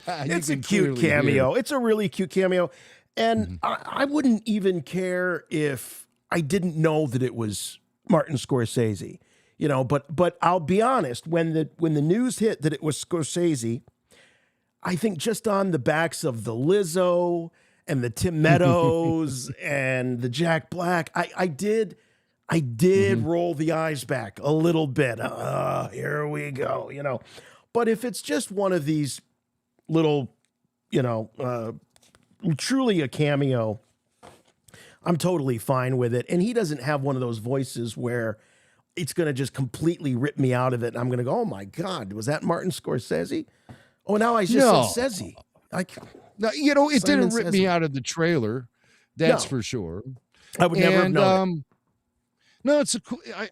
It's a cute cameo. It's a really cute cameo. And I wouldn't even care if I didn't know that it was Martin Scorsese, but I'll be honest, when the news hit that it was Scorsese, I think just on the backs of the Lizzo and the Tim Meadows and the Jack Black, I did roll the eyes back a little bit. Here we go, But if it's just one of these little, truly a cameo, I'm totally fine with it. And he doesn't have one of those voices where it's going to just completely rip me out of it. And I'm going to go, oh my God, was that Martin Scorsese? Oh, now I just said Sezi. No, it didn't rip me out of the trailer. That's for sure. I would never have known. No, it's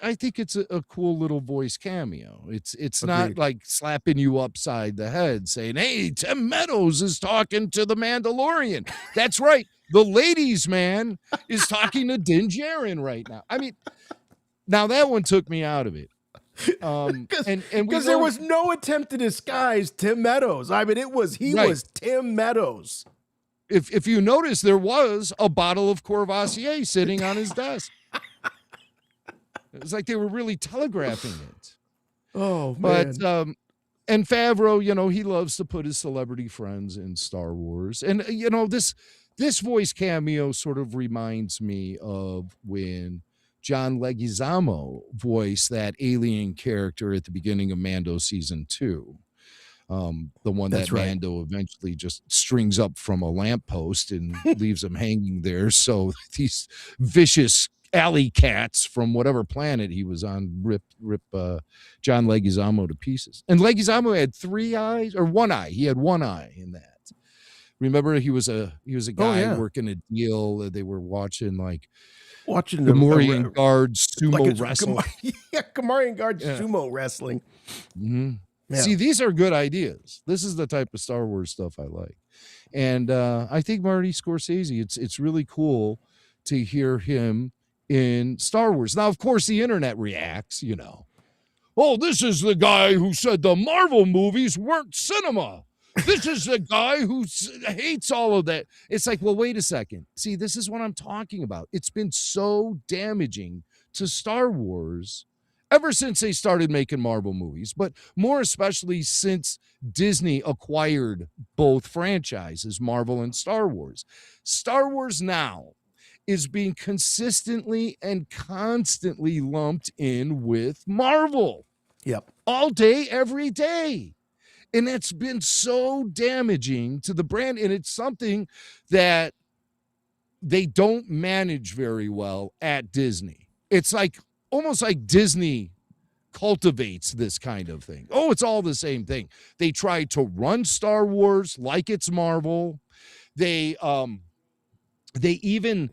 I think it's a cool little voice cameo. It's not like slapping you upside the head saying, "Hey, Tim Meadows is talking to the Mandalorian." That's right. The ladies' man is talking to Din Djarin right now. I mean, now that one took me out of it. Because there was no attempt to disguise Tim Meadows. I mean, he was Tim Meadows. If you notice, there was a bottle of Courvoisier sitting on his desk. It was like they were really telegraphing it. Oh, man. But and Favreau, he loves to put his celebrity friends in Star Wars. And this voice cameo sort of reminds me of when John Leguizamo voiced that alien character at the beginning of Mando season 2. The one That's that right. Mando eventually just strings up from a lamppost and leaves him hanging there. So these vicious alley cats from whatever planet he was on rip John Leguizamo to pieces. And Leguizamo had 3 eyes or 1 eye. He had 1 eye in that. Remember, he was a guy working a deal. They were watching the Gamorrean guards sumo wrestling. Gamorrean guards sumo wrestling. Mm-hmm. Yeah. See, these are good ideas. This is the type of Star Wars stuff I like. And I think Marty Scorsese, it's really cool to hear him in Star Wars. Now, of course, the internet reacts, Oh, this is the guy who said the Marvel movies weren't cinema. This is the guy who hates all of that. It's like, well, wait a second. See, this is what I'm talking about. It's been so damaging to Star Wars ever since they started making Marvel movies, but more especially since Disney acquired both franchises, Marvel and Star Wars. Star Wars now is being consistently and constantly lumped in with Marvel. Yep. All day, every day. And that's been so damaging to the brand. And it's something that they don't manage very well at Disney. It's like almost like Disney cultivates this kind of thing. Oh, it's all the same thing. They try to run Star Wars like it's Marvel. They even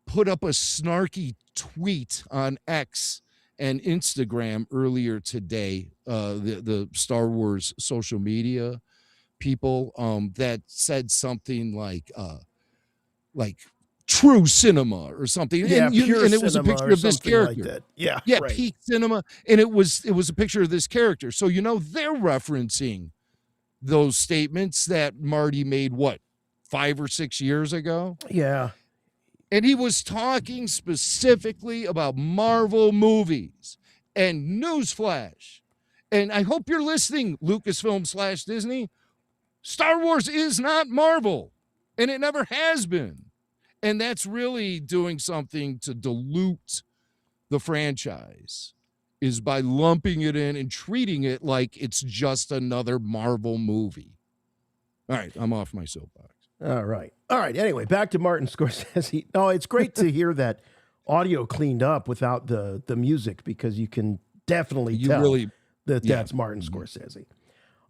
put up a snarky tweet on X and Instagram earlier today, the Star Wars social media people, that said something like true cinema or something. Yeah, and it was a picture of this character. Like that. Yeah, right. Peak cinema. And it was a picture of this character. So, they're referencing those statements that Marty made, 5 or 6 years ago? Yeah. And he was talking specifically about Marvel movies. And newsflash, and I hope you're listening, Lucasfilm / Disney, Star Wars is not Marvel, and it never has been. And that's really doing something to dilute the franchise, is by lumping it in and treating it like it's just another Marvel movie. All right, I'm off my soapbox. All right. Anyway, back to Martin Scorsese. No, it's great to hear that audio cleaned up without the music, because you can definitely tell that's Martin Scorsese.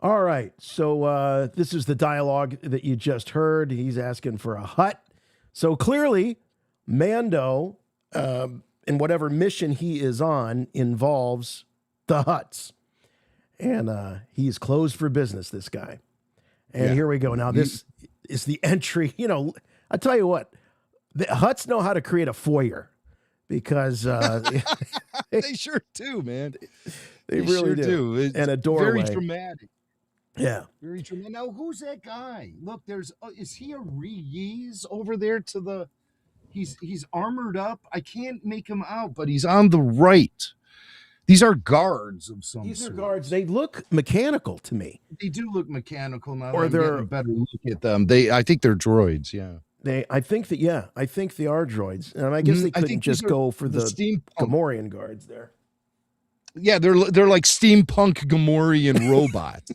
All right. So this is the dialogue that you just heard. He's asking for a hut. So clearly, Mando, and whatever mission he is on, involves the huts. And he's closed for business, this guy. And here we go. Now, this is the entry. I tell you what, the huts know how to create a foyer, because they sure do, man. They really sure do. It's and a doorway. Very dramatic. Yeah. Very dramatic. Now, who's that guy? Look, is he a Reese over there to the, he's armored up. I can't make him out, but he's on the right. These are guards of some These sort. are guards. They look mechanical to me. They do look mechanical now. Or they're a better look at them. I think they're droids. Yeah. I think they are droids, and I guess they couldn't just go for the Gamorrean guards there. Yeah, they're like steampunk Gamorrean robots.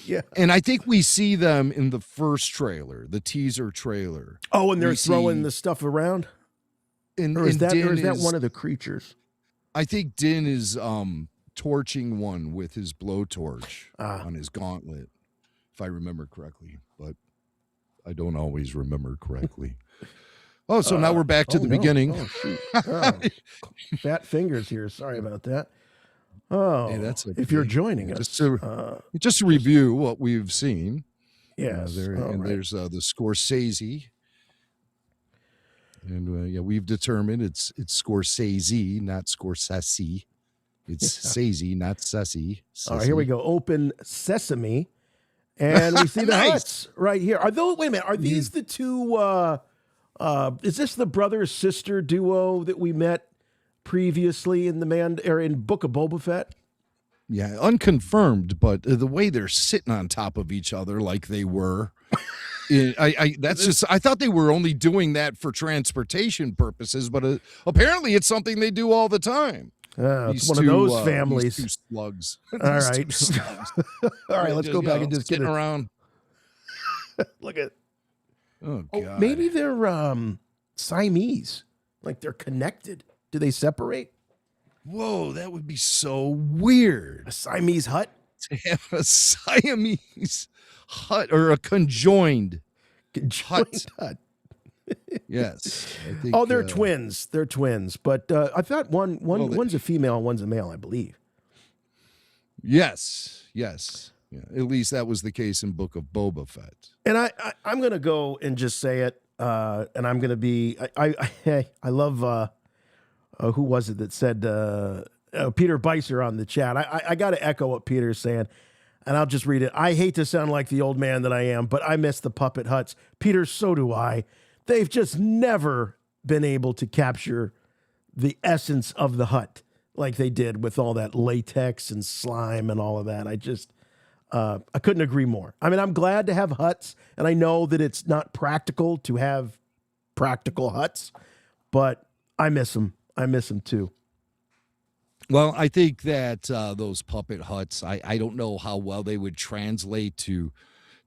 Yeah, and I think we see them in the first trailer, the teaser trailer. Oh, and they're throwing the stuff around. Or is that one of the creatures? I think Din is torching one with his blowtorch on his gauntlet, if I remember correctly, but I don't always remember correctly. Oh, so now we're back to the beginning. Oh, shoot. Oh, fat fingers here. Sorry about that. Oh, hey, that's okay. If you're joining us. Just to review what we've seen. Yes. There's the Scorsese. And we've determined it's Scorsese, not Scorsese. It's Sese, not Sessie. All right, here we go. Open sesame. And we see the huts right here. Wait a minute. Are these the two? Is this the brother-sister duo that we met previously in in Book of Boba Fett? Yeah, unconfirmed, but the way they're sitting on top of each other like they were. I thought they were only doing that for transportation purposes, but apparently it's something they do all the time. It's one of those families. These two slugs. All right. All right, let's go back and just get sitting around. Look at. Oh, God. Maybe they're Siamese. Like they're connected. Do they separate? Whoa, that would be so weird. A Siamese hut? To have a Siamese hut or a conjoined hut. Yes. I think, they're twins. They're twins. But I thought one's a female and one's a male, I believe. Yes. Yeah, at least that was the case in Book of Boba Fett. And I'm going to go and just say it. And I'm going to be. I love. Who was it that said Peter Beiser on the chat? I got to echo what Peter's saying, and I'll just read it. I hate to sound like the old man that I am, but I miss the puppet huts. Peter, so do I. They've just never been able to capture the essence of the hut like they did with all that latex and slime and all of that. I couldn't agree more. I mean, I'm glad to have huts, and I know that it's not practical to have practical huts, but I miss them. I miss them too. Well, I think that those puppet huts, I don't know how well they would translate to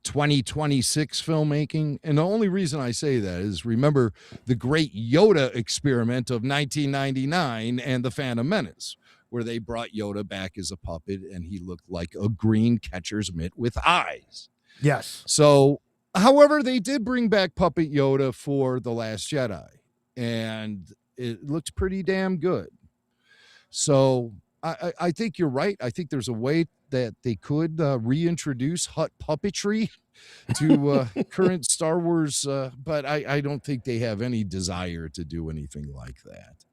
2026 filmmaking. And the only reason I say that is remember the great Yoda experiment of 1999 and the Phantom Menace, where they brought Yoda back as a puppet and he looked like a green catcher's mitt with eyes. Yes. So, however, they did bring back Puppet Yoda for The Last Jedi, and it looked pretty damn good. So I think you're right. I think there's a way that they could reintroduce hut puppetry to current Star Wars, but I don't think they have any desire to do anything like that.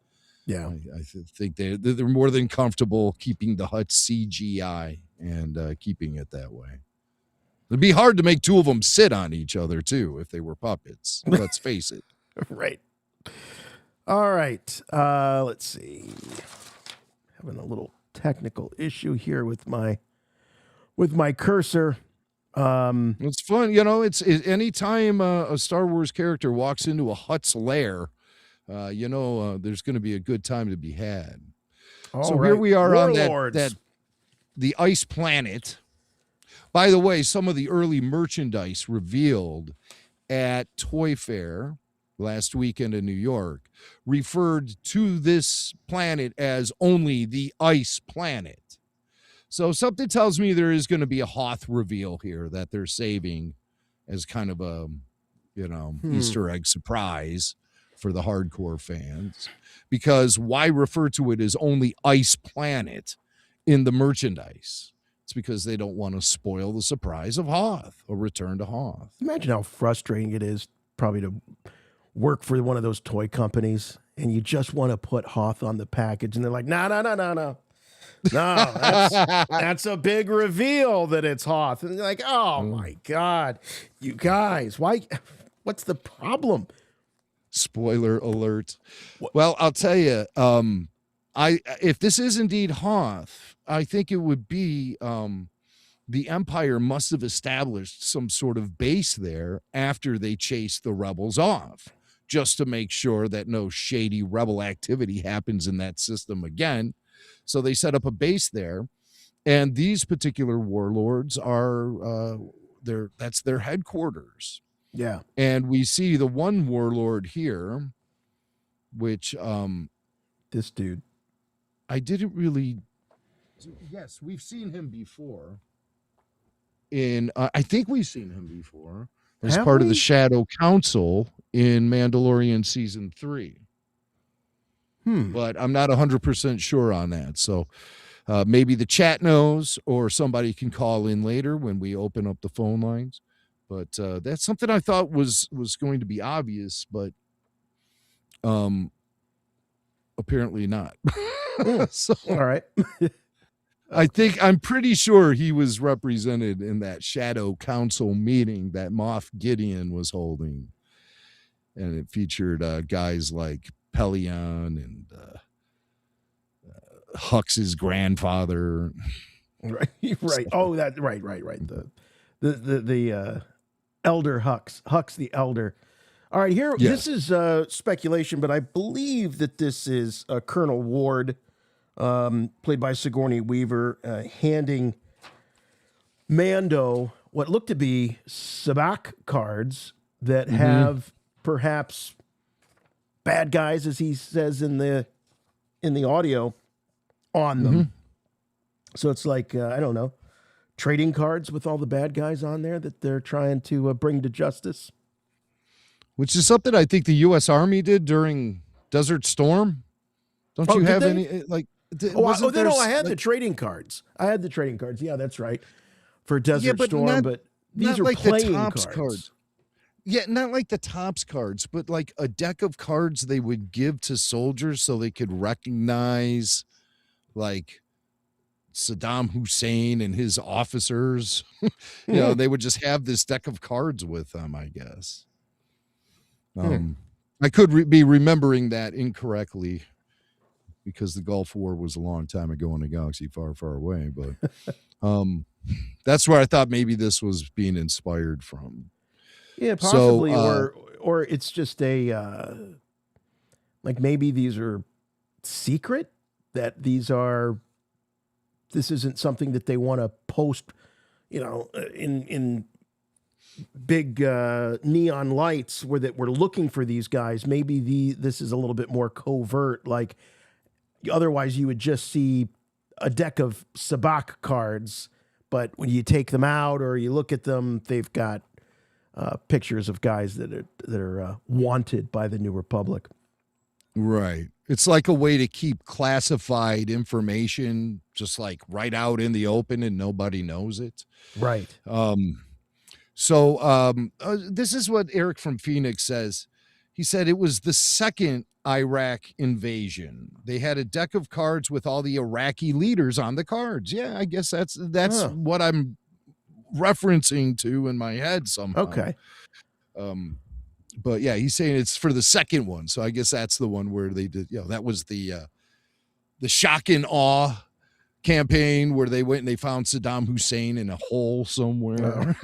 Yeah, I think they're more than comfortable keeping the hut CGI and keeping it that way. It'd be hard to make two of them sit on each other too if they were puppets. Let's face it. Right. All right. Let's see. Having a little technical issue here with my cursor. It's fun, It's anytime a Star Wars character walks into a hut's lair, there's going to be a good time to be had. So here we are on that the ice planet. By the way, some of the early merchandise revealed at Toy Fair last weekend in New York referred to this planet as only the ice planet. So something tells me there is going to be a Hoth reveal here that they're saving as kind of a, Easter egg surprise for the hardcore fans. Because why refer to it as only ice planet in the merchandise? It's because they don't want to spoil the surprise of Hoth, a return to Hoth. Imagine how frustrating it is probably to work for one of those toy companies and you just want to put Hoth on the package and they're like, no, that's a big reveal that it's Hoth. And they're like, oh my God, you guys, what's the problem? Spoiler alert. Well, I'll tell you, if this is indeed Hoth, I think it would be the Empire must have established some sort of base there after they chased the rebels off, just to make sure that no shady rebel activity happens in that system again. So they set up a base there, and these particular warlords are that's their headquarters. Yeah. And we see the one warlord here, which this dude. I didn't really. Yes, we've seen him before. I think we've seen him before as part of the Shadow Council in Mandalorian season 3. But I'm not 100% sure on that. So maybe the chat knows, or somebody can call in later when we open up the phone lines. But that's something I thought was going to be obvious, but apparently not. So, all right. I'm pretty sure he was represented in that Shadow Council meeting that Moff Gideon was holding. And it featured guys like Pelion and Hux's grandfather. Right. Oh, that right. The Elder Hux the Elder. All right, here. Yes. This is speculation, but I believe that this is Colonel Ward played by Sigourney Weaver, handing Mando what looked to be sabacc cards that have perhaps bad guys, as he says in the audio, on them. So it's like, I don't know, trading cards with all the bad guys on there that they're trying to bring to justice. Which is something I think the U.S. Army did during Desert Storm. Don't you have any, like... I had the trading cards. Yeah, that's right. For Desert Storm, but these are like playing cards. Yeah, not like the Topps cards, but like a deck of cards they would give to soldiers so they could recognize, like, Saddam Hussein and his officers. They would just have this deck of cards with them, I guess. I could be remembering that incorrectly because the Gulf War was a long time ago in a galaxy far, far away. But that's where I thought maybe this was being inspired from. Yeah, possibly, or it's just a like maybe these are secret, that this isn't something that they want to post, in big neon lights that we're looking for these guys. Maybe this is a little bit more covert. Like otherwise, you would just see a deck of sabacc cards, but when you take them out or you look at them, they've got pictures of guys that are wanted by the New Republic. Right. It's like a way to keep classified information just like right out in the open and nobody knows it. Right. So this is what Eric from Phoenix says. He said it was the second Iraq invasion. They had a deck of cards with all the Iraqi leaders on the cards. Yeah, I guess that's what I'm referencing to in my head somehow. Okay. But yeah, he's saying it's for the second one. So I guess that's the one where they did, that was the shock and awe campaign where they went and they found Saddam Hussein in a hole somewhere.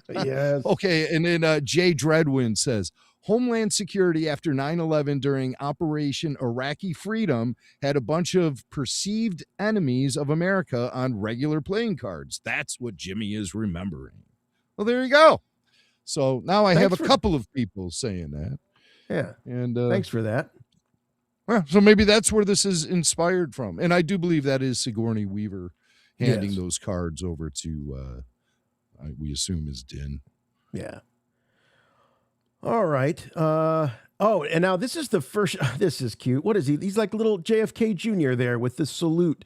Yes. Okay. And then Jay Dreadwind says, Homeland Security after 9/11 during Operation Iraqi Freedom had a bunch of perceived enemies of America on regular playing cards. That's what Jimmy is remembering. Well, there you go. So now I have a couple of people saying that. Yeah. And thanks for that. Well, so maybe that's where this is inspired from. And I do believe that is Sigourney Weaver handing those cards over to, we assume, is Din. Yeah. All right. And now this is the first. This is cute. What is he? He's like little JFK Jr. there with the salute.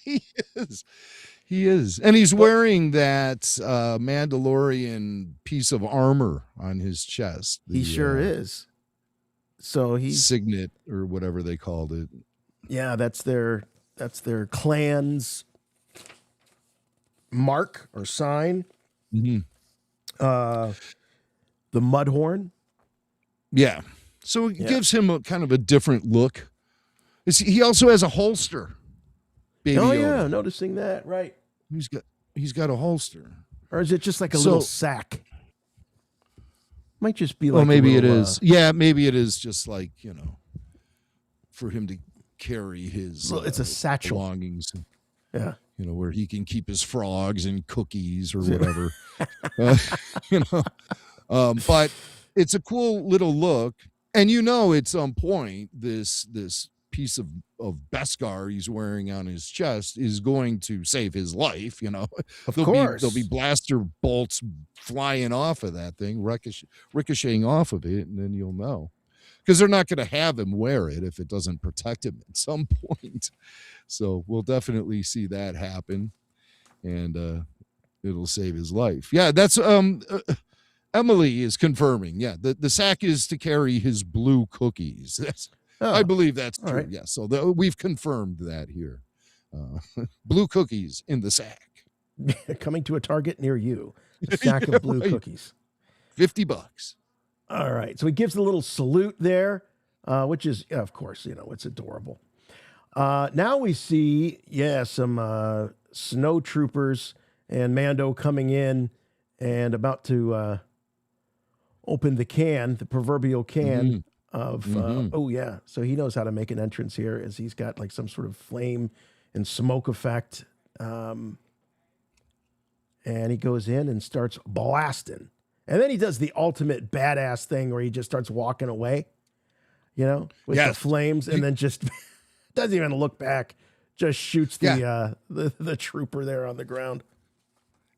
He is. And he's wearing that Mandalorian piece of armor on his chest. He sure is. So he's signet or whatever they called it. Yeah, that's their clan's mark or sign. Mm-hmm. The Mudhorn. Yeah. So it gives him a kind of a different look. He also has a holster. Baby Yoda. Noticing that, right. He's got a holster. Or is it just like a little sack? Might just be like well, maybe it is. Yeah, maybe it is just like, for him to carry his it's a satchel belongings. Yeah. Where he can keep his frogs and cookies or whatever. But it's a cool little look. And it's on point. This piece of Beskar he's wearing on his chest is going to save his life. Of course. There'll be blaster bolts flying off of that thing, ricocheting off of it, and then you'll know. Because they're not going to have him wear it if it doesn't protect him at some point. So we'll definitely see that happen, and it'll save his life. Yeah, that's Emily is confirming. Yeah, the sack is to carry his blue cookies. I believe that's true. Right. Yeah, so we've confirmed that here. Blue cookies in the sack. Coming to a Target near you. A sack of blue cookies. $50. All right. So he gives a little salute there, which is, of course, it's adorable. Now we see, some snow troopers and Mando coming in and about to open the proverbial can. of oh yeah, so he knows how to make an entrance here, as he's got like some sort of flame and smoke effect, and he goes in and starts blasting, and then he does the ultimate badass thing where he just starts walking away, with the flames, and then just doesn't even look back, just shoots the trooper there on the ground.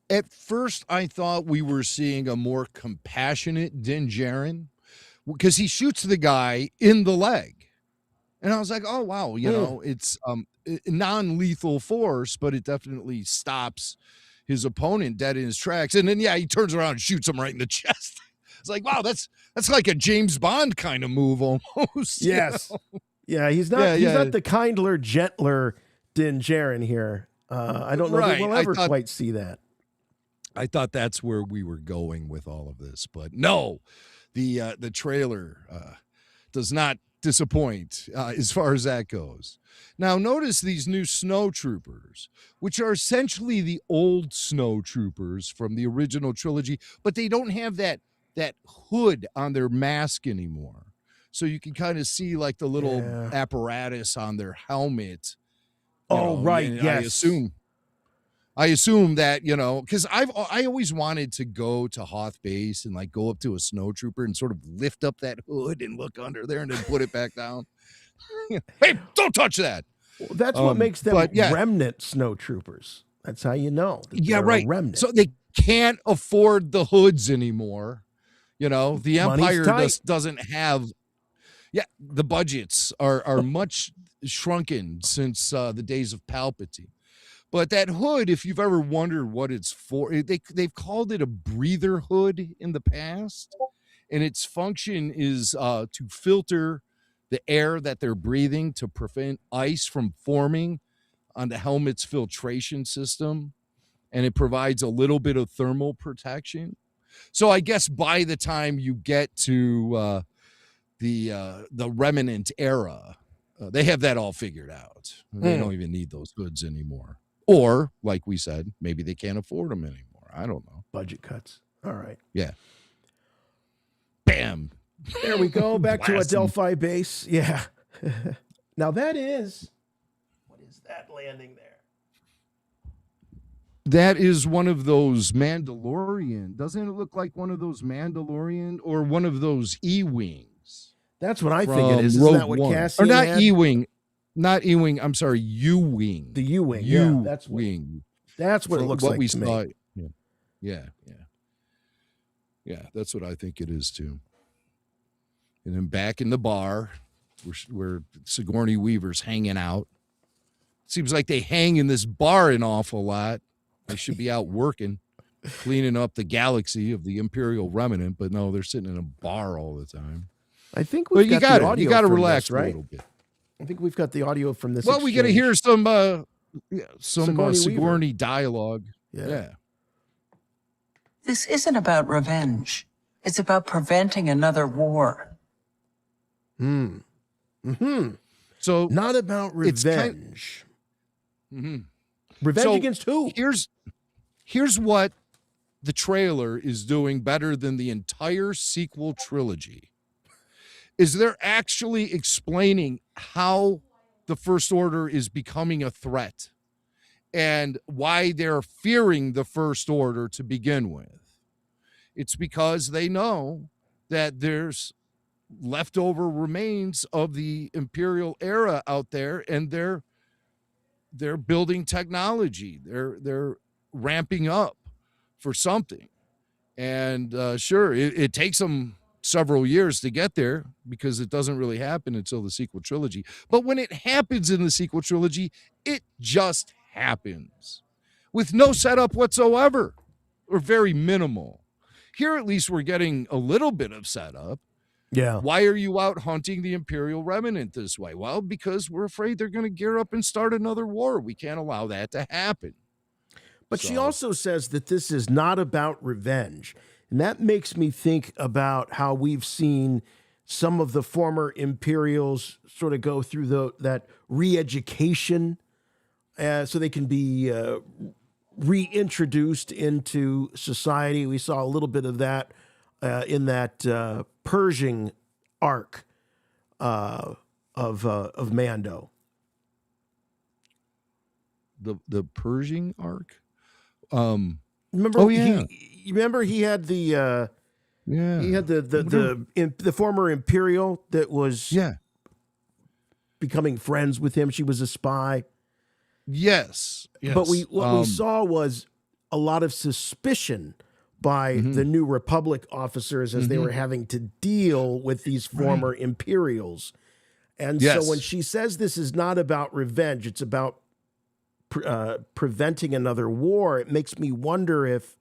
At first, I thought we were seeing a more compassionate Din Djarin, because he shoots the guy in the leg. And I was like, oh, wow, it's non-lethal force, but it definitely stops his opponent dead in his tracks. And then, he turns around and shoots him right in the chest. It's like, wow, that's like a James Bond kind of move almost. Yes. Yeah, he's not the kindler, gentler Din Djarin here. I don't know that we'll ever quite see that. I thought that's where we were going with all of this, but no. The trailer does not disappoint as far as that goes. Now, notice these new snow troopers, which are essentially the old snow troopers from the original trilogy, but they don't have that hood on their mask anymore. So you can kind of see like the little apparatus on their helmet. Right. Yes. I assume that, because I always wanted to go to Hoth Base and like go up to a snow trooper and sort of lift up that hood and look under there and then put it back down. Hey, don't touch that. Well, that's what makes them remnant snow troopers. That's how you know. Right. Remnant. So they can't afford the hoods anymore. The Empire doesn't have. Yeah, the budgets are much shrunken since the days of Palpatine. But that hood, if you've ever wondered what it's for, they've called it a breather hood in the past. And its function is to filter the air that they're breathing to prevent ice from forming on the helmet's filtration system. And it provides a little bit of thermal protection. So I guess by the time you get to the Remnant era, they have that all figured out. They don't even need those hoods anymore. Or, like we said, maybe they can't afford them anymore. I don't know. Budget cuts. All right. Yeah. Bam. There we go. Back to a Delphi base. Yeah. Now what is that landing there? That is one of those Mandalorian. Doesn't it look like one of those Mandalorian or one of those E-Wings? That's what I think it is. Isn't that what Cassian Or not had? E-Wing. Not E-Wing. I'm sorry, U-Wing. The U-Wing. U-Wing. That's what it looks like we to saw. me. Yeah, that's what I think it is too. And then back in the bar where Sigourney Weaver's hanging out. Seems like they hang in this bar an awful lot. They should be out working, cleaning up the galaxy of the Imperial Remnant, but no, they're sitting in a bar all the time. I think we've got the audio. You got to from relax this, right? a little bit. I think we've got the audio from this. Well, we got to hear some Sigourney Sigourney dialogue. Yeah. This isn't about revenge. It's about preventing another war. So not about revenge. Revenge against who? Here's what the trailer is doing better than the entire sequel trilogy. Is they're actually explaining how the First Order is becoming a threat and why they're fearing the First Order to begin with. It's because they know that there's leftover remains of the Imperial era out there, and they're building technology. They're ramping up for something. And sure, it takes them several years to get there because it doesn't really happen until the sequel trilogy. But when it happens in the sequel trilogy, it just happens with no setup whatsoever or very minimal. Here, at least, we're getting a little bit of setup. Yeah. Why are you out hunting the Imperial Remnant this way? Well, because we're afraid they're going to gear up and start another war. We can't allow that to happen. But she also says that this is not about revenge. And that makes me think about how we've seen some of the former Imperials sort of go through that re-education so they can be reintroduced into society. We saw a little bit of that in that Pershing arc of Mando. The Pershing arc. Remember? Oh yeah. He had the he had the former Imperial that was becoming friends with him. She was a spy. Yes. But what we saw was a lot of suspicion by the New Republic officers as they were having to deal with these former Imperials. And so when she says this is not about revenge, it's about preventing another war, it makes me wonder if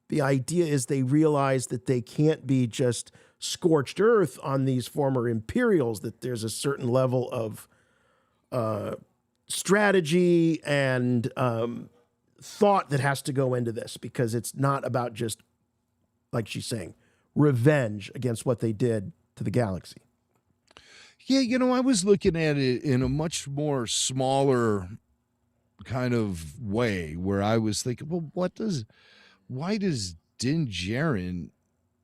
the idea is they realize that they can't be just scorched earth on these former Imperials, that there's a certain level of strategy and thought that has to go into this, because it's not about just, like she's saying, revenge against what they did to the galaxy. Yeah, I was looking at it in a much more smaller kind of way, where I was thinking, well, why does Din Djarin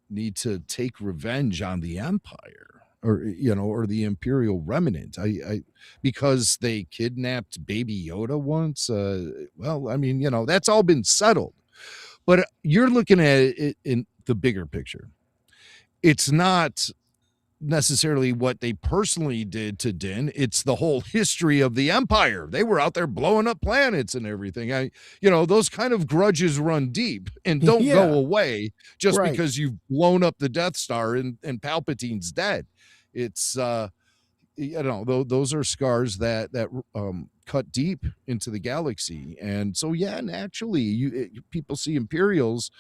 need to take revenge on the Empire or the Imperial remnant? Because they kidnapped Baby Yoda once. Well, I mean, that's all been settled. But you're looking at it in the bigger picture. It's not necessarily what they personally did to Din. It's the whole history of the Empire. They were out there blowing up planets and everything. Those kind of grudges run deep and don't go away just because you've blown up the Death Star and Palpatine's dead. It's those are scars that cut deep into the galaxy. And so naturally people see Imperials.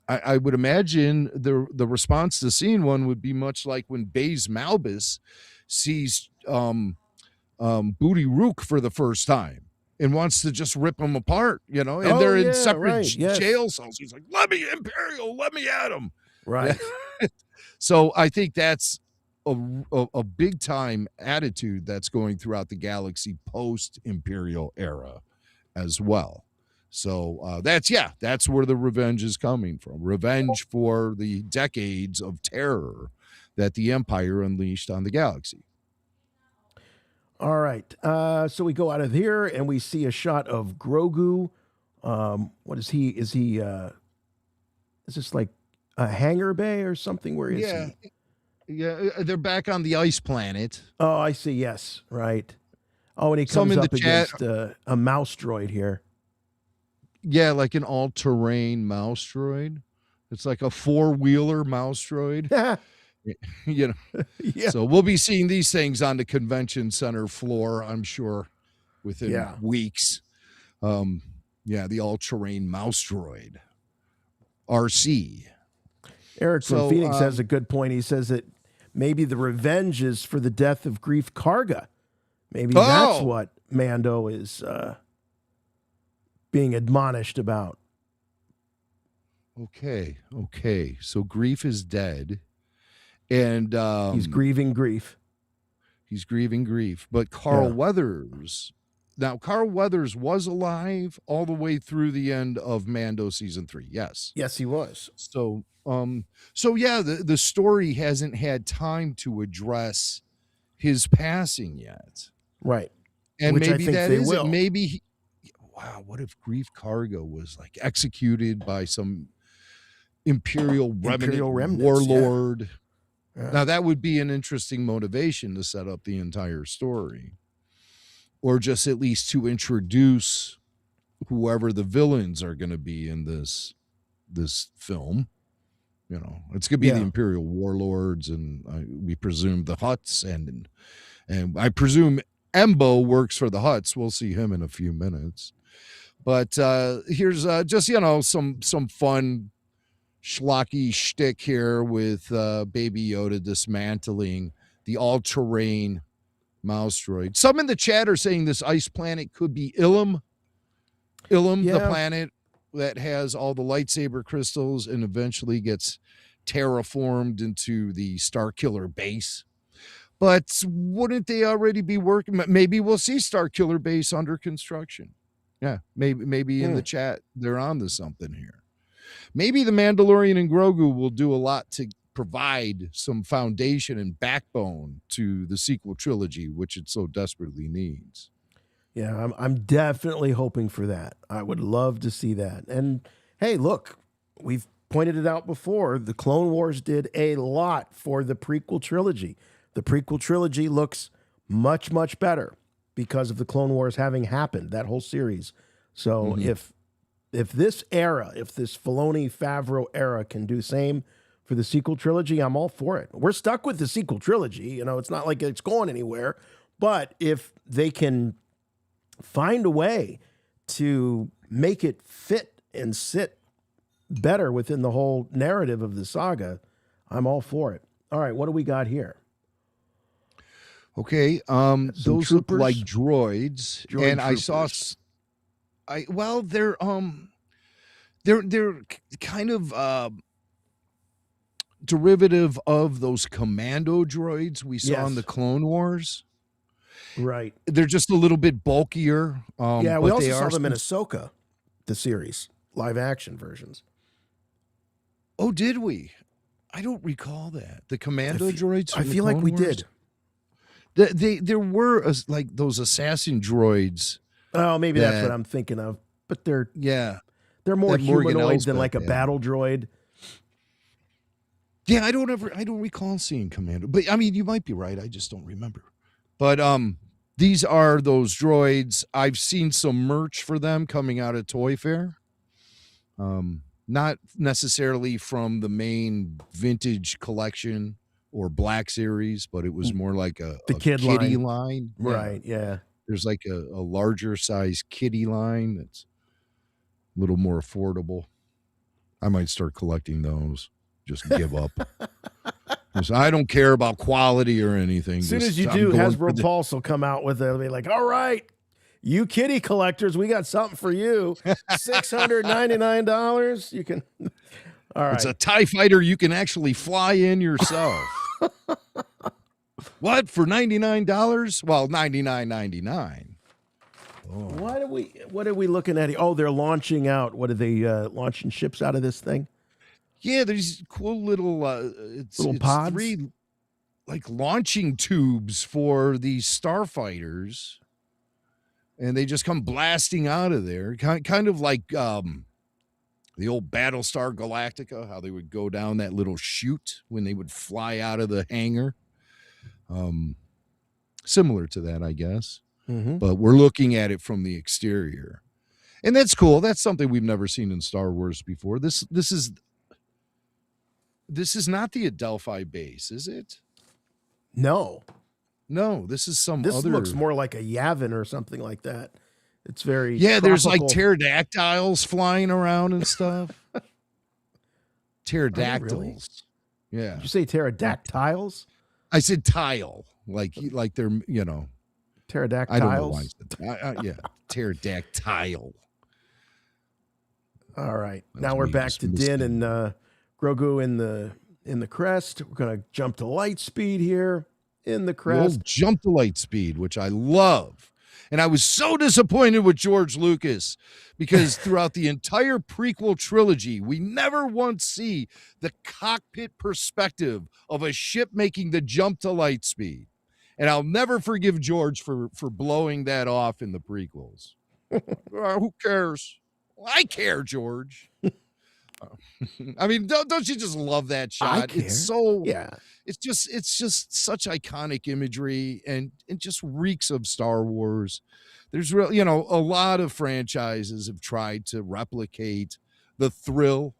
I would imagine the response to seeing one would be much like when Baze Malbus sees Booty Rook for the first time and wants to just rip them apart, and they're in separate jail cells. He's like, let me at him. Right. So I think that's a big time attitude that's going throughout the galaxy post Imperial era as well. So that's where the revenge is coming from. Revenge for the decades of terror that the Empire unleashed on the galaxy. All right. So we go out of here and we see a shot of Grogu. What is he? Is this like a hangar bay or something? Where is he? Yeah, they're back on the ice planet. Oh, I see. Yes, right. Oh, and he comes up against a mouse droid here. Yeah, like an all-terrain mouse droid. It's like a four-wheeler mouse droid. So we'll be seeing these things on the convention center floor, I'm sure, within weeks. The all-terrain mouse droid. RC. Eric from Phoenix has a good point. He says that maybe the revenge is for the death of Greef Karga. Maybe that's what Mando is being admonished about. Okay. So Greef is dead, and he's grieving Greef. He's grieving Greef, but Carl Weathers. Now, Carl Weathers was alive all the way through the end of Mando season 3. Yes, he was. So, the story hasn't had time to address his passing yet, right? And which maybe I think that they is will. it. Maybe. Wow, what if Greef Karga was like executed by some Imperial remnant warlord? Yeah. Now that would be an interesting motivation to set up the entire story, or just at least to introduce whoever the villains are going to be in this film. It's going to be the Imperial warlords, and we presume the Hutts, and I presume Embo works for the Hutts. We'll see him in a few minutes. But here's just some fun schlocky shtick here with Baby Yoda dismantling the all-terrain mouse droid. Some in the chat are saying this ice planet could be Ilum, the planet that has all the lightsaber crystals and eventually gets terraformed into the Starkiller base. But wouldn't they already be working? Maybe we'll see Starkiller base under construction. Yeah, maybe in the chat they're on to something here. Maybe the Mandalorian and Grogu will do a lot to provide some foundation and backbone to the sequel trilogy, which it so desperately needs. Yeah, I'm definitely hoping for that. I would love to see that. And hey, look, we've pointed it out before. The Clone Wars did a lot for the prequel trilogy. The prequel trilogy looks much, much better because of the Clone Wars having happened, that whole series. So if this era, if this Filoni Favreau era can do the same for the sequel trilogy, I'm all for it. We're stuck with the sequel trilogy. You know, it's not like it's going anywhere. But if they can find a way to make it fit and sit better within the whole narrative of the saga, I'm all for it. All right, what do we got here? Okay, those look like droids, and I saw. They're kind of derivative of those commando droids we saw in the Clone Wars. Right. They're just a little bit bulkier. Yeah, we also saw them in Ahsoka, the series, live action versions. Oh, did we? I don't recall that. The commando droids. I feel like we did. There were like those assassin droids. Oh, maybe that's what I'm thinking of. But they're more humanoid than like a battle droid. Yeah, I don't recall seeing commando. But I mean, you might be right. I just don't remember. But these are those droids. I've seen some merch for them coming out of Toy Fair. Not necessarily from the main vintage collection or Black Series, but it was more like a kiddie line. Right, yeah. There's like a larger size kiddie line that's a little more affordable. I might start collecting those. Just give up. I don't care about quality or anything. As soon as you do, Hasbro Pulse will come out with it. It'll be like, all right, you kitty collectors, we got something for you. $699. You can. All right. It's a TIE fighter you can actually fly in yourself. What, for $99? Well, $99.99. What are we looking at here? Oh, they're launching out. What are they launching ships out of this thing? Yeah, there's cool little pods, 3 like launching tubes for these starfighters, and they just come blasting out of there, kind of like the old Battlestar Galactica, how they would go down that little chute when they would fly out of the hangar. Similar to that, I guess. But we're looking at it from the exterior, and that's cool. That's something we've never seen in Star Wars before. This is not the Adelphi base, is it? No, this is some this other. Looks more like a Yavin or something like that. It's very there's like tropical. pterodactyls flying around and stuff. Pterodactyls. Yeah. Did you say pterodactyls? I said tile, like they're pterodactyls. I don't know why I said pterodactyl. All right, now we're back to Din and Grogu in the crest. We're gonna jump to light speed here in the crest. Jump to light speed, which I love. And I was so disappointed with George Lucas because throughout the entire prequel trilogy, we never once see the cockpit perspective of a ship making the jump to light speed. And I'll never forgive George for blowing that off in the prequels. Who cares? Well, I care, George. I mean, don't you just love that shot? It's so It's just such iconic imagery, and it just reeks of Star Wars. There's a lot of franchises have tried to replicate the thrill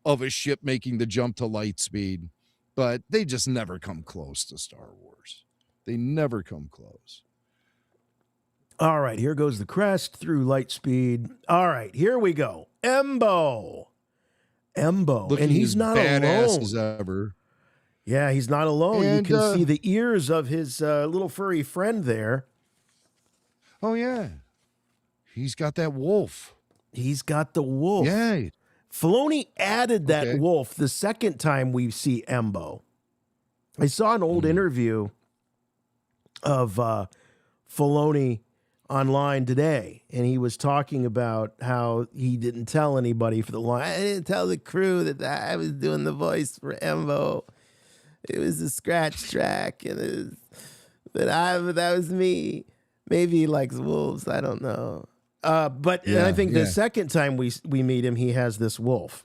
of a ship making the jump to light speed, but they just never come close to Star Wars. They never come close. All right, here goes the crest through light speed. All right, here we go. Embo, looking and he's not alone as ever. Yeah, he's not alone. And, you can see the ears of his little furry friend there. Oh yeah, he's got that wolf. He's got the wolf. Yeah, Filoni added that wolf the second time we see Embo. I saw an old interview of Filoni online today, and he was talking about how he didn't tell anybody for the long. I didn't tell the crew that I was doing the voice for Embo. it was a scratch track, and that was me. Maybe he likes wolves. I don't know. But I think the second time we meet him, he has this wolf.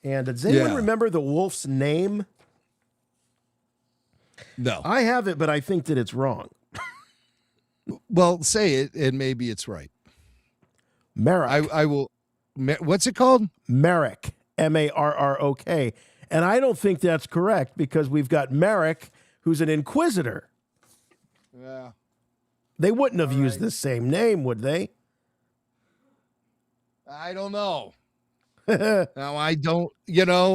And does anyone remember the wolf's name? No. I have it, but I think that it's wrong. Well, say it, and maybe it's right. Merrick. I will. What's it called? Merrick. Marrok. And I don't think that's correct because we've got Merrick, who's an inquisitor. Yeah. They wouldn't have used the same name, would they? I don't know. Now, I don't,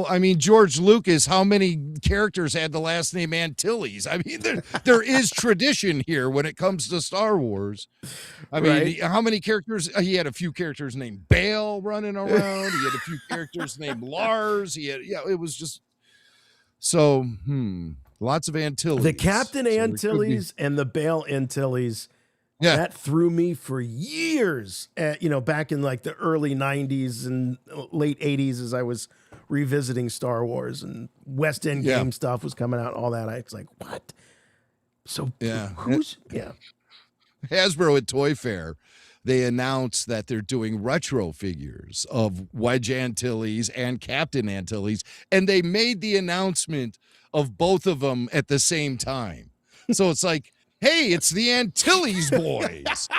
I mean, George Lucas, how many characters had the last name Antilles? I mean, there is tradition here when it comes to Star Wars. I mean, how many characters? He had a few characters named Bale running around. He had a few characters named Lars. It was just so, lots of Antilles. The Captain Antilles and the Bale Antilles. Yeah. That threw me for years, back in like the early 90s and late 80s as I was revisiting Star Wars and West End game stuff was coming out, all that. I was like, what? So who's. Hasbro at Toy Fair, they announced that they're doing retro figures of Wedge Antilles and Captain Antilles, and they made the announcement of both of them at the same time. So it's like, hey, it's the Antilles boys.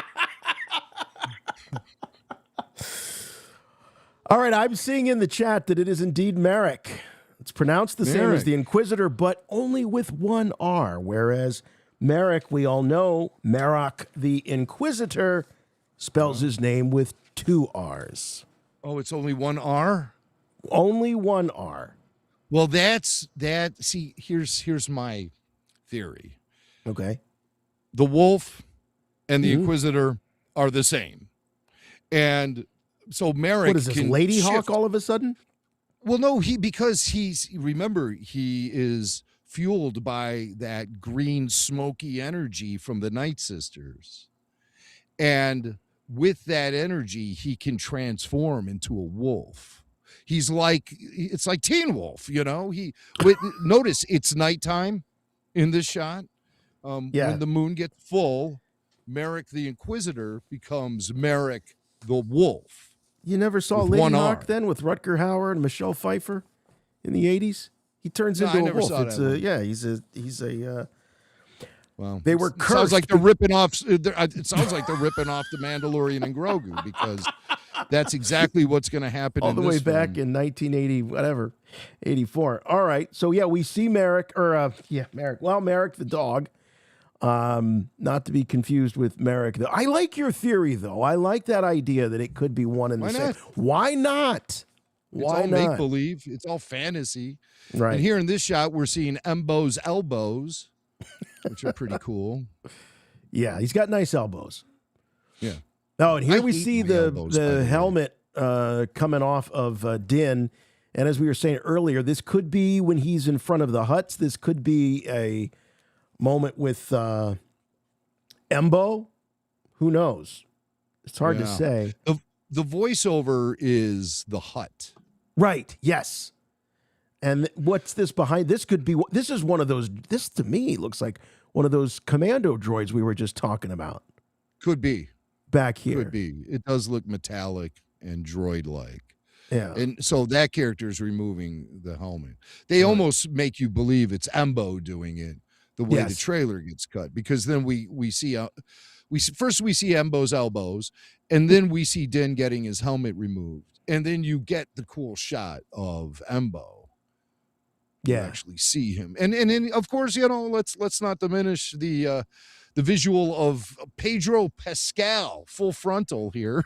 All right, I'm seeing in the chat that it is indeed Merrick. It's pronounced the same as the Inquisitor, but only with one R, whereas Merrick, we all know, Merrick the Inquisitor, spells his name with two R's. Oh, it's only one R? Only one R. Well, see, here's my theory. Okay. The wolf and the Inquisitor are the same. And so Merrick. What is this, Lady Hawk all of a sudden? Well, no, because he is fueled by that green smoky energy from the Night Sisters. And with that energy, he can transform into a wolf. It's like Teen Wolf, notice it's nighttime in this shot. When the moon gets full, Merrick the Inquisitor becomes Merrick the Wolf. You never saw Lady Hawk then with Rutger Hauer and Michelle Pfeiffer in the 80s? He turns into a wolf. He's a well, they were cursed. Sounds like they're ripping off. It sounds like they're ripping off the Mandalorian and Grogu because that's exactly what's going to happen all the way back in 1980, 84. All right, so we see Merrick, Merrick. Well, Merrick the dog. Not to be confused with Merrick. I like your theory, though. I like that idea that it could be one and the same. Why not? Why not? Make believe. It's all fantasy. Right. And here in this shot, we're seeing Embo's elbows, which are pretty cool. Yeah, he's got nice elbows. Yeah. Oh, and here we see the helmet coming off of Din. And as we were saying earlier, this could be when he's in front of the huts. This could be a moment with Embo. Who knows? It's hard to say. The voiceover is the hut. Right. Yes. And what's this behind? This could be. This is one of those. This to me looks like one of those commando droids we were just talking about. Could be. Back here. Could be. It does look metallic and droid-like. Yeah. And so that character is removing the helmet. They almost make you believe it's Embo doing it the way the trailer gets cut, because then we see first we see Embo's elbows, and then we see Din getting his helmet removed, and then you get the cool shot of Embo. You actually see him, and of course, let's not diminish the visual of Pedro Pascal full frontal here.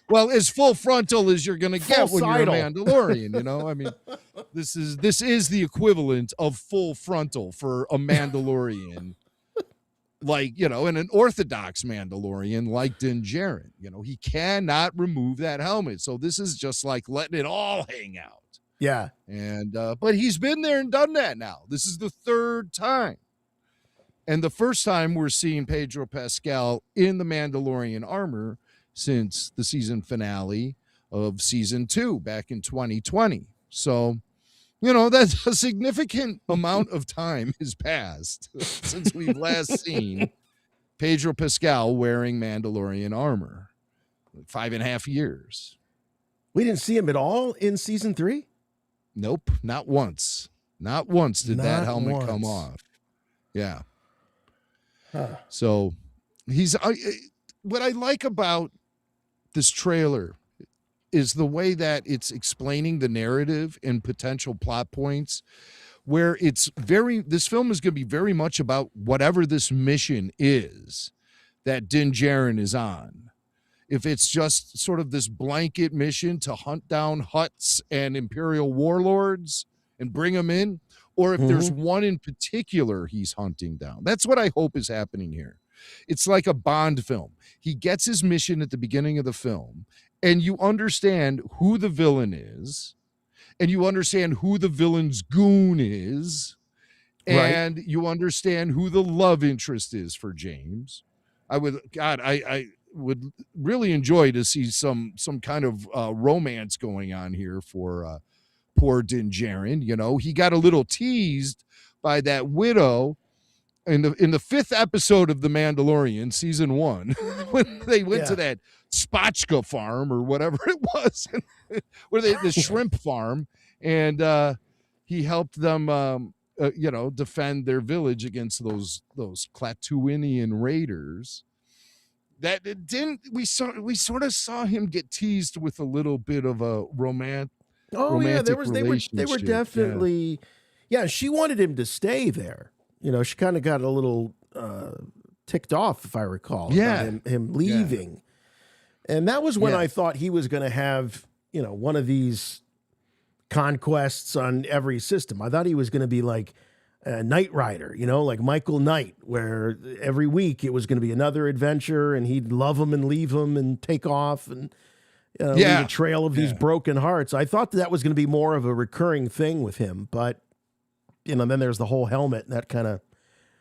Well, as full frontal as you're going to get when you're a Mandalorian, I mean, this is the equivalent of full frontal for a Mandalorian, like, and an orthodox Mandalorian like Din Djarin. He cannot remove that helmet, so this is just like letting it all hang out. Yeah, and but he's been there and done that now. This is the third time, and the first time we're seeing Pedro Pascal in the Mandalorian armor since the season finale of season 2 back in 2020. So, You know, that's a significant amount of time has passed since we've last seen Pedro Pascal wearing Mandalorian armor. 5.5 years. We didn't see him at all in season 3? Nope, not once. Not once did that helmet come once. off. Yeah. Huh. So he's what I like about this trailer is the way that it's explaining the narrative and potential plot points, where this film is going to be very much about whatever this mission is that Din Djarin is on. If it's just sort of this blanket mission to hunt down Hutts and Imperial warlords and bring them in, or if there's one in particular he's hunting down. That's what I hope is happening here. It's like a Bond film. He gets his mission at the beginning of the film, and you understand who the villain is, and you understand who the villain's goon is, and you understand who the love interest is for James. I would really enjoy to see some kind of romance going on here for poor Din Djarin. You know, he got a little teased by that widow in the 5th episode of The Mandalorian, season 1, when they went to that spatchka farm or whatever it was, where the shrimp farm, and he helped them, defend their village against those Klatooinian raiders. That it didn't. We sort of saw him get teased with a little bit of a romantic. Oh yeah, they were definitely. Yeah, she wanted him to stay there. You know, she kind of got a little ticked off, if I recall. About him leaving, and that was when I thought he was going to have one of these conquests on every system. I thought he was going to be like Knight Rider, like Michael Knight, where every week it was going to be another adventure, and he'd love them and leave them and take off and leave a trail of these broken hearts. I thought that was going to be more of a recurring thing with him, but then there's the whole helmet, and that kind of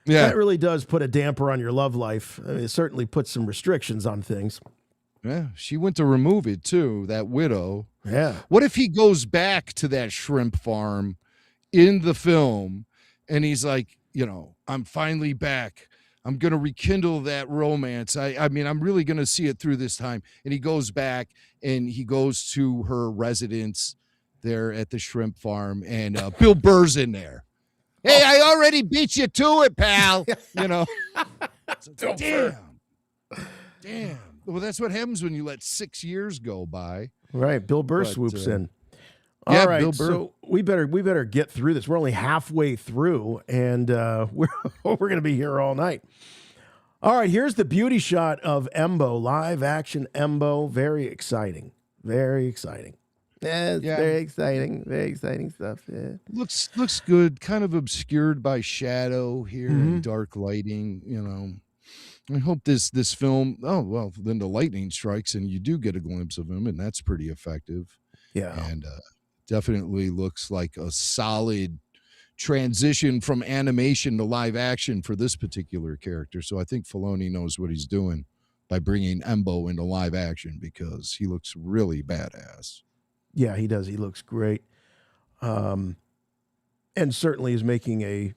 that really does put a damper on your love life. I mean, it certainly puts some restrictions on things. Yeah, she went to remove it too, that widow. Yeah. What if he goes back to that shrimp farm in the film and he's like, I'm finally back. I'm going to rekindle that romance. I mean, I'm really going to see it through this time. And he goes back and he goes to her residence there at the shrimp farm, and Bill Burr's in there. Hey, I already beat you to it, pal. So, damn. Well, that's what happens when you let 6 years go by. Right. Bill Burr swoops in. All right, Bill Burr. So we better get through this. We're only halfway through, and we're going to be here all night. All right, here's the beauty shot of Embo, live action Embo. Very exciting. Very exciting. Yeah, it's very exciting. Very exciting stuff. Yeah. Looks good. Kind of obscured by shadow here and dark lighting. I hope this film. Oh well, then the lightning strikes and you do get a glimpse of him, and that's pretty effective. Yeah, and definitely looks like a solid transition from animation to live action for this particular character. So I think Filoni knows what he's doing by bringing Embo into live action, because he looks really badass. Yeah, he does. He looks great. And certainly is making a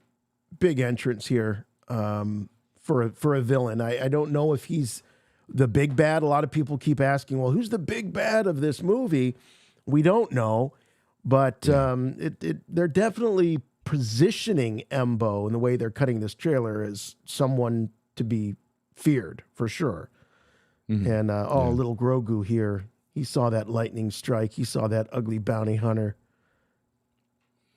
big entrance here for a villain. I don't know if he's the big bad. A lot of people keep asking, well, who's the big bad of this movie? We don't know, but they're definitely positioning Embo in the way they're cutting this trailer as someone to be feared for sure. And little Grogu here. He saw that lightning strike. He saw that ugly bounty hunter.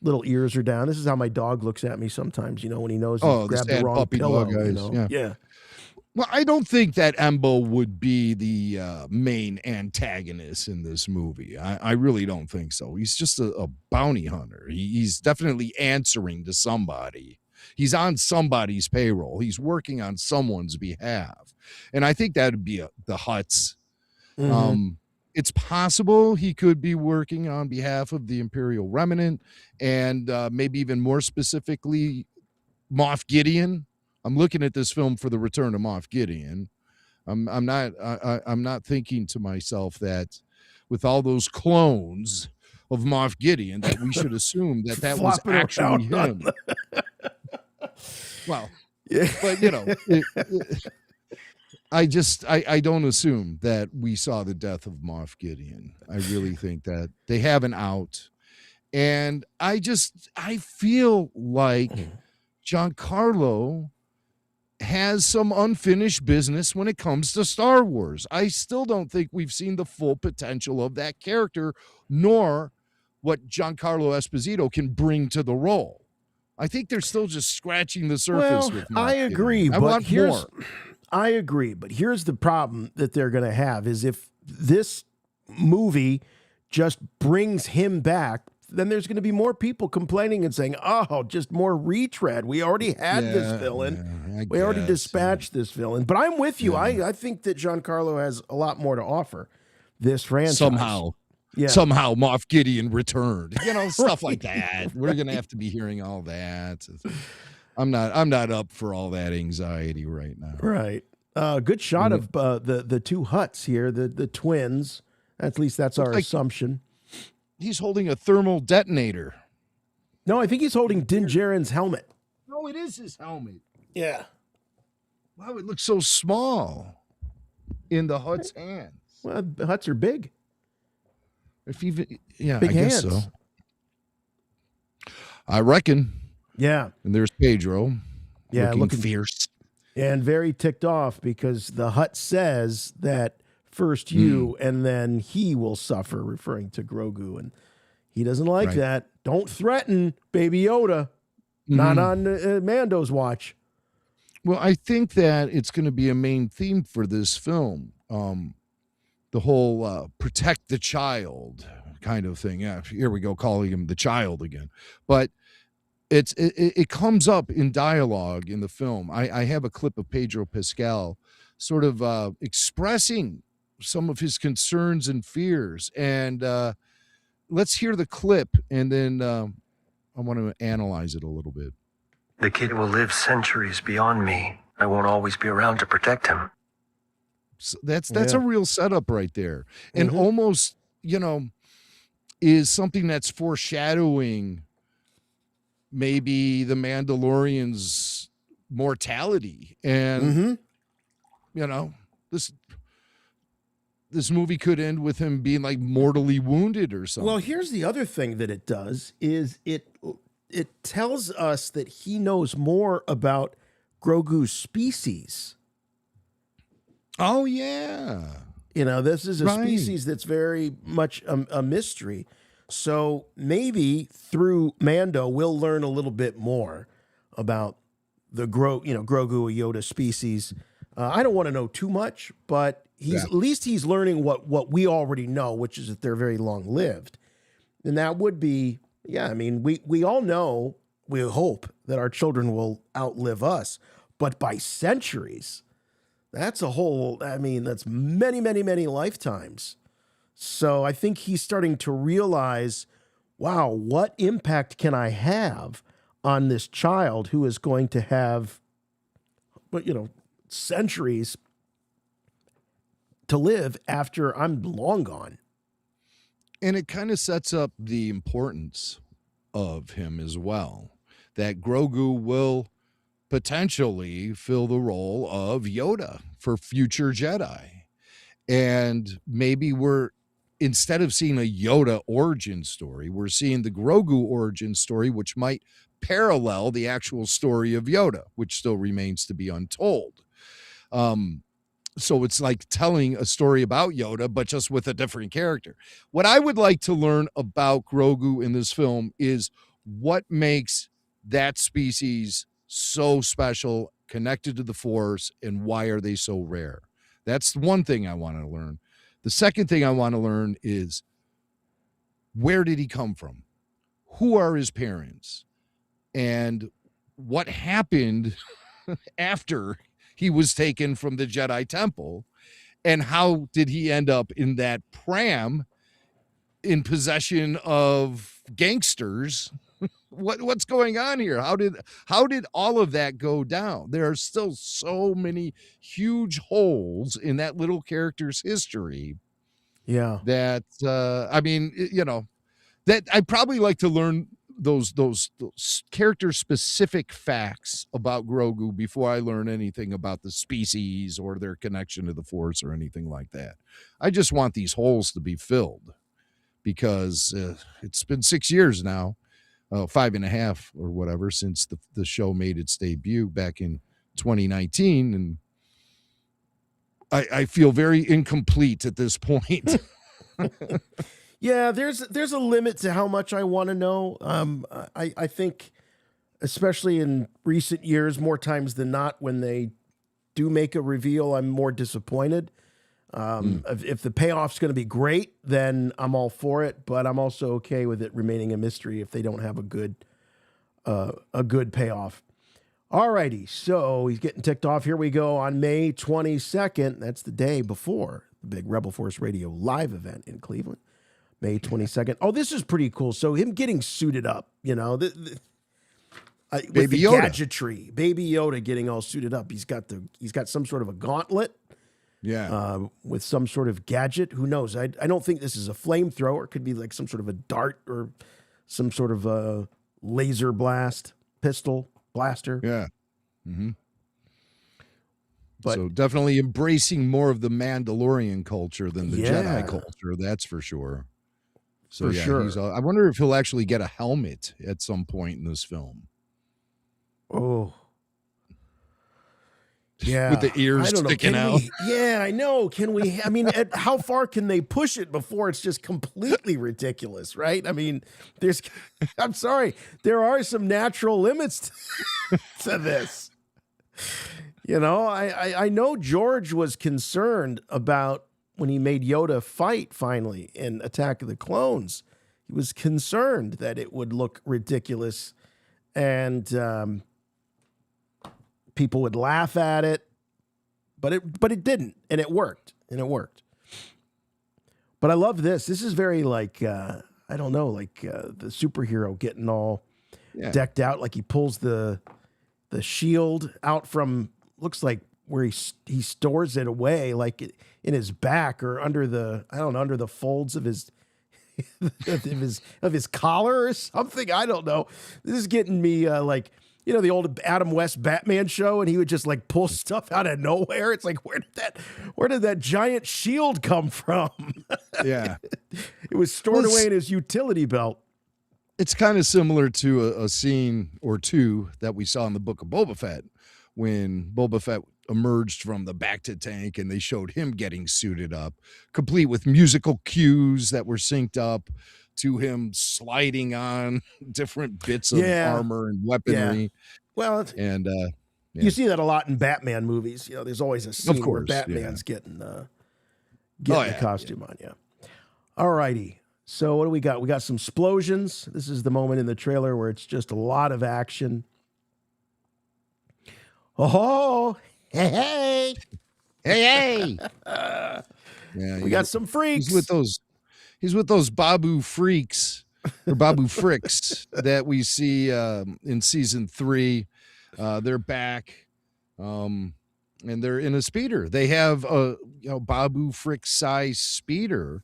Little ears are down. This is how my dog looks at me sometimes, when he knows he grabbed the wrong pillow. Yeah. Well, I don't think that Embo would be the main antagonist in this movie. I really don't think so. He's just a bounty hunter. He's definitely answering to somebody. He's on somebody's payroll. He's working on someone's behalf. And I think that would be the Hutts. It's possible he could be working on behalf of the Imperial Remnant, and maybe even more specifically, Moff Gideon. I'm looking at this film for the return of Moff Gideon. I'm not thinking to myself that with all those clones of Moff Gideon that we should assume that was Flopping actually around him. Well, Yeah. but you know, I don't assume that we saw the death of Moff Gideon. I really think that they have an out. And I feel like Giancarlo has some unfinished business when it comes to Star Wars. I still don't think we've seen the full potential of that character, nor what Giancarlo Esposito can bring to the role. I think they're still just scratching the surface with Moff I agree, Gideon. I but want more. I agree, but here's the problem that they're going to have is if this movie just brings him back, then there's going to be more people complaining and saying, oh, just more retread. We already had this villain. We already dispatched this villain. But I'm with you. I think that Giancarlo has a lot more to offer this franchise. Somehow Moff Gideon returned. You know, stuff like that. We're going to have to be hearing all that. I'm not up for all that anxiety right now. Right. Good shot of the two Hutts here, the twins. At least that's our assumption. He's holding a thermal detonator. No, I think he's holding Din Djarin's helmet. No, it is his helmet. Yeah. Wow, it looks so small in the Hutt's hands. Well, the Hutts are big. If even, yeah, Big I guess hands. so. I reckon. Yeah. And there's Pedro. Yeah, looking fierce. And very ticked off because the Hutt says that first you and then he will suffer, referring to Grogu. And he doesn't like that. Don't threaten Baby Yoda. Not on Mando's watch. Well, I think that it's going to be a main theme for this film. The whole protect the child kind of thing. Yeah, here we go, calling him the child again. But it comes up in dialogue in the film. I have a clip of Pedro Pascal sort of expressing some of his concerns and fears. And let's hear the clip, and then I want to analyze it a little bit. The kid will live centuries beyond me. I won't always be around to protect him. So that's a real setup right there. And almost, is something that's foreshadowing maybe the Mandalorian's mortality. And, this movie could end with him being like mortally wounded or something. Well, here's the other thing that it does is it tells us that he knows more about Grogu's species. Oh, yeah. This is a species that's very much a mystery. So maybe through Mando, we'll learn a little bit more about the Grogu, a Yoda species. I don't want to know too much, but at least he's learning what we already know, which is that they're very long-lived. And that would be, we all know, we hope that our children will outlive us, but by centuries, that's that's many, many, many lifetimes. So I think he's starting to realize, wow, what impact can I have on this child who is going to have, centuries to live after I'm long gone. And it kind of sets up the importance of him as well, that Grogu will potentially fill the role of Yoda for future Jedi. And maybe instead of seeing a Yoda origin story, we're seeing the Grogu origin story, which might parallel the actual story of Yoda, which still remains to be untold. So it's like telling a story about Yoda, but just with a different character. What I would like to learn about Grogu in this film is what makes that species so special, connected to the Force, and why are they so rare? That's one thing I want to learn. The second thing I want to learn is, where did he come from? Who are his parents? And what happened after he was taken from the Jedi Temple? And how did he end up in that pram in possession of gangsters? What's going on here? How did all of that go down? There are still so many huge holes in that little character's history. Yeah. That That I'd probably like to learn those character specific facts about Grogu before I learn anything about the species or their connection to the Force or anything like that. I just want these holes to be filled because it's been 6 years now, 5.5 or whatever, since the show made its debut back in 2019, and I feel very incomplete at this point. Yeah, there's a limit to how much I want to know. I think, especially in recent years, more times than not, when they do make a reveal, I'm more disappointed. If the payoff's going to be great, then I'm all for it. But I'm also okay with it remaining a mystery if they don't have a good payoff. All righty, so he's getting ticked off. Here we go on May 22nd. That's the day before the big Rebel Force Radio live event in Cleveland. May 22nd. Oh, this is pretty cool. So him getting suited up, you know, with Baby the Yoda. gadgetry, Baby Yoda getting all suited up. He's got some sort of a gauntlet, with some sort of gadget. Who knows? I don't think this is a flamethrower. It could be like some sort of a dart or some sort of a laser pistol blaster. Yeah. Mm-hmm. But, so definitely embracing more of the Mandalorian culture than the Yeah. Jedi culture. That's for sure. So For sure. I wonder if he'll actually get a helmet at some point in this film. Oh, yeah. With the ears I don't know. sticking Can out. Yeah, I know. Can we? I mean, how far can they push it before it's just completely ridiculous, right? I mean, I'm sorry, there are some natural limits to this. You know, I know George was concerned about when he made Yoda fight finally in Attack of the Clones. He was concerned that it would look ridiculous and people would laugh at it, but it didn't, and it worked. But I love this. This is very like I don't know, like the superhero getting all decked out, like he pulls the shield out from, looks like where he stores it away, like in his back or under the folds of his of his collar or something. I don't know. This is getting me like, you know, the old Adam West Batman show, and he would just like pull stuff out of nowhere. It's like, where did that giant shield come from? Yeah. It was stored away in his utility belt. It's kind of similar to a scene or two that we saw in the Book of Boba Fett when Boba Fett emerged from the Bacta tank and they showed him getting suited up, complete with musical cues that were synced up to him sliding on different bits of armor and weaponry. Yeah. Well, and you see that a lot in Batman movies. You know, there's always a scene where Batman's getting the costume on. Yeah. All righty. So what do we got? We got some explosions. This is the moment in the trailer where it's just a lot of action. Oh, hey. Yeah, We got some freaks. He's with those Babu freaks or Babu fricks that we see in season 3. They're back, and they're in a speeder. They have a Babu frick size speeder,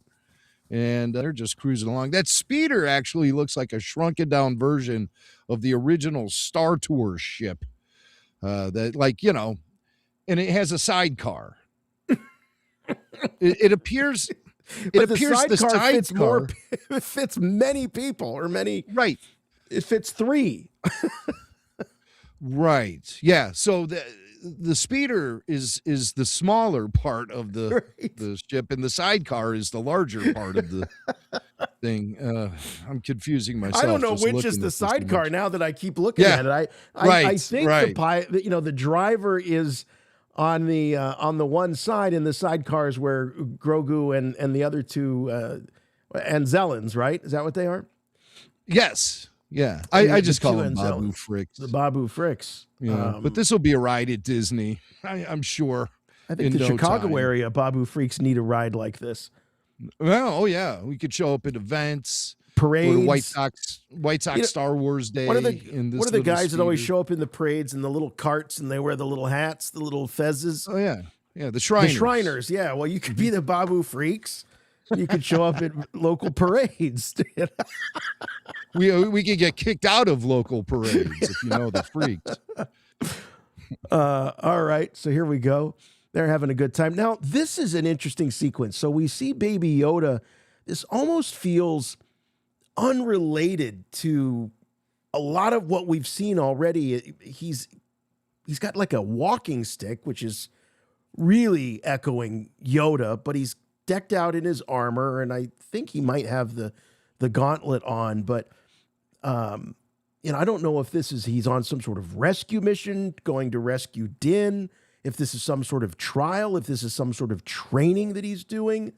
and they're just cruising along. That speeder actually looks like a shrunken down version of the original Star Tours ship. That, like, you know, and it has a sidecar. It appears. But the sidecar fits more. It fits many people or many. Right. It fits 3. Right. Yeah. So the speeder is the smaller part of the ship, and the sidecar is the larger part of the thing. I'm confusing myself. I don't know which is the sidecar now that I keep looking at it. I think the driver is on the one side, and the sidecar is where Grogu and the other two Anzellans, right? Is that what they are? Yes. Yeah. I just call them Babu fricks. The Babu fricks. Yeah. But this will be a ride at Disney, I'm sure. I think the Chicago area Babu freaks need a ride like this. Well, oh yeah, we could show up at events, parades, go to White Sox Star Wars Day. What are the guys that always show up in the parades in the little carts and they wear the little hats, the little fezzes? Oh yeah, the Shriners. The Shriners, yeah. Well, you could be the Babu freaks, You could show up at local parades. We could get kicked out of local parades if you know the freaks. All right, so here we go. They're having a good time. Now, this is an interesting sequence. So we see Baby Yoda. This almost feels unrelated to a lot of what we've seen already. He's got like a walking stick, which is really echoing Yoda, but he's decked out in his armor, and I think he might have the gauntlet on, but I don't know if he's on some sort of rescue mission, going to rescue Din, if this is some sort of trial, if this is some sort of training that he's doing.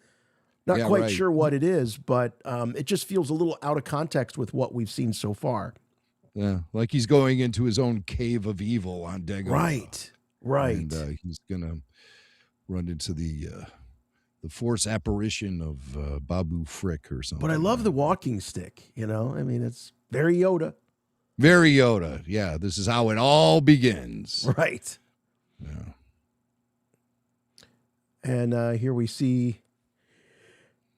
Not quite sure what it is, but it just feels a little out of context with what we've seen so far. Yeah, like he's going into his own cave of evil on Dagobah. Right. And he's gonna run into the force apparition of Babu Frick or something. But I love the walking stick. I mean, it's very Yoda. Very Yoda. Yeah, this is how it all begins. Right. Yeah. And here we see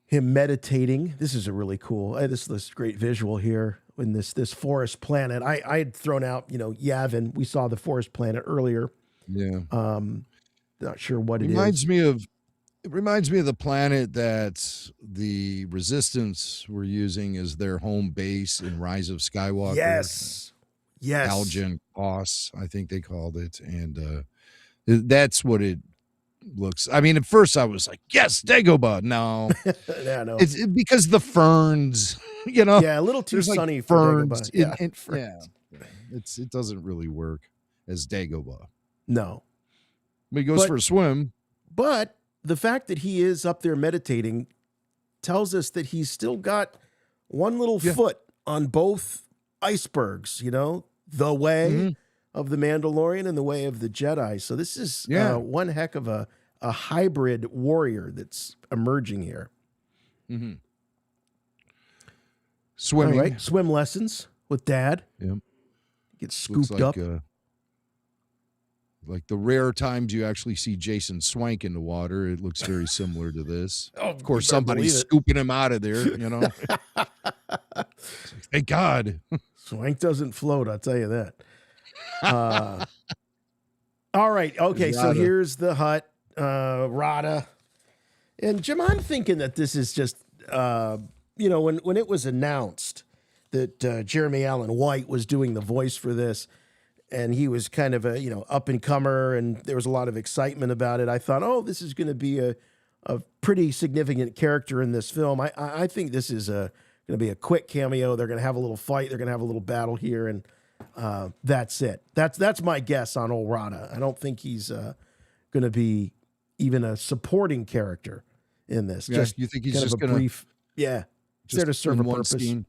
him meditating. This is a really cool. This great visual here in this forest planet. I had thrown out, Yavin. We saw the forest planet earlier. Yeah. Not sure what it reminds is. It reminds me of the planet that the Resistance were using as their home base in Rise of Skywalker. Yes. Algen Boss, I think they called it. And that's what it looks. I mean, at first I was like, yes, Dagobah. No. Yeah, no. It's because the ferns, Yeah, a little too sunny for ferns. Dagobah. It doesn't really work as Dagobah. No. But he goes for a swim. But the fact that he is up there meditating tells us that he's still got one little foot on both icebergs, the way of the Mandalorian and the way of the Jedi. So this is one heck of a hybrid warrior that's emerging here. Mm-hmm. Swimming. All right. Swim lessons with Dad. Yep. Gets scooped up. Like the rare times you actually see Jason Swank in the water, it looks very similar to this. Of course, somebody's scooping him out of there, Thank God. Swank doesn't float, I'll tell you that. All right. Okay, so here's the hut, Rada. And Jim, I'm thinking that this is just, when it was announced that Jeremy Allen White was doing the voice for this, and he was kind of a, up and comer, and there was a lot of excitement about it. I thought, oh, this is going to be a pretty significant character in this film. I think this is going to be a quick cameo. They're going to have a little fight. They're going to have a little battle here, and that's it. That's my guess on old Rada. I don't think he's going to be even a supporting character in this. Yeah, you think he's just going to brief? Yeah, just there to serve a purpose. Scene.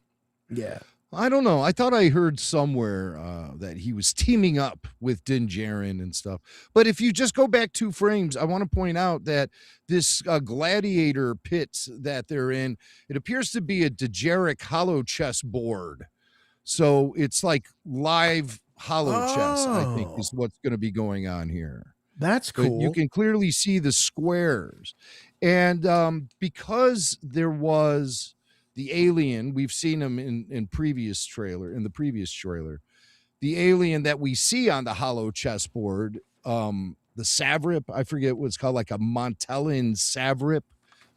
Yeah. I don't know. I thought I heard somewhere that he was teaming up with Din Djarin and stuff. But if you just go back 2 frames, I want to point out that this Gladiator pit that they're in, it appears to be a Djarik hollow chess board. So it's like live hollow chess, I think, is what's going to be going on here. That's cool. But you can clearly see the squares. And because there was the alien, we've seen him in the previous trailer, the alien that we see on the hollow chessboard, the Savrip, I forget what it's called, like a Montellan Savrip,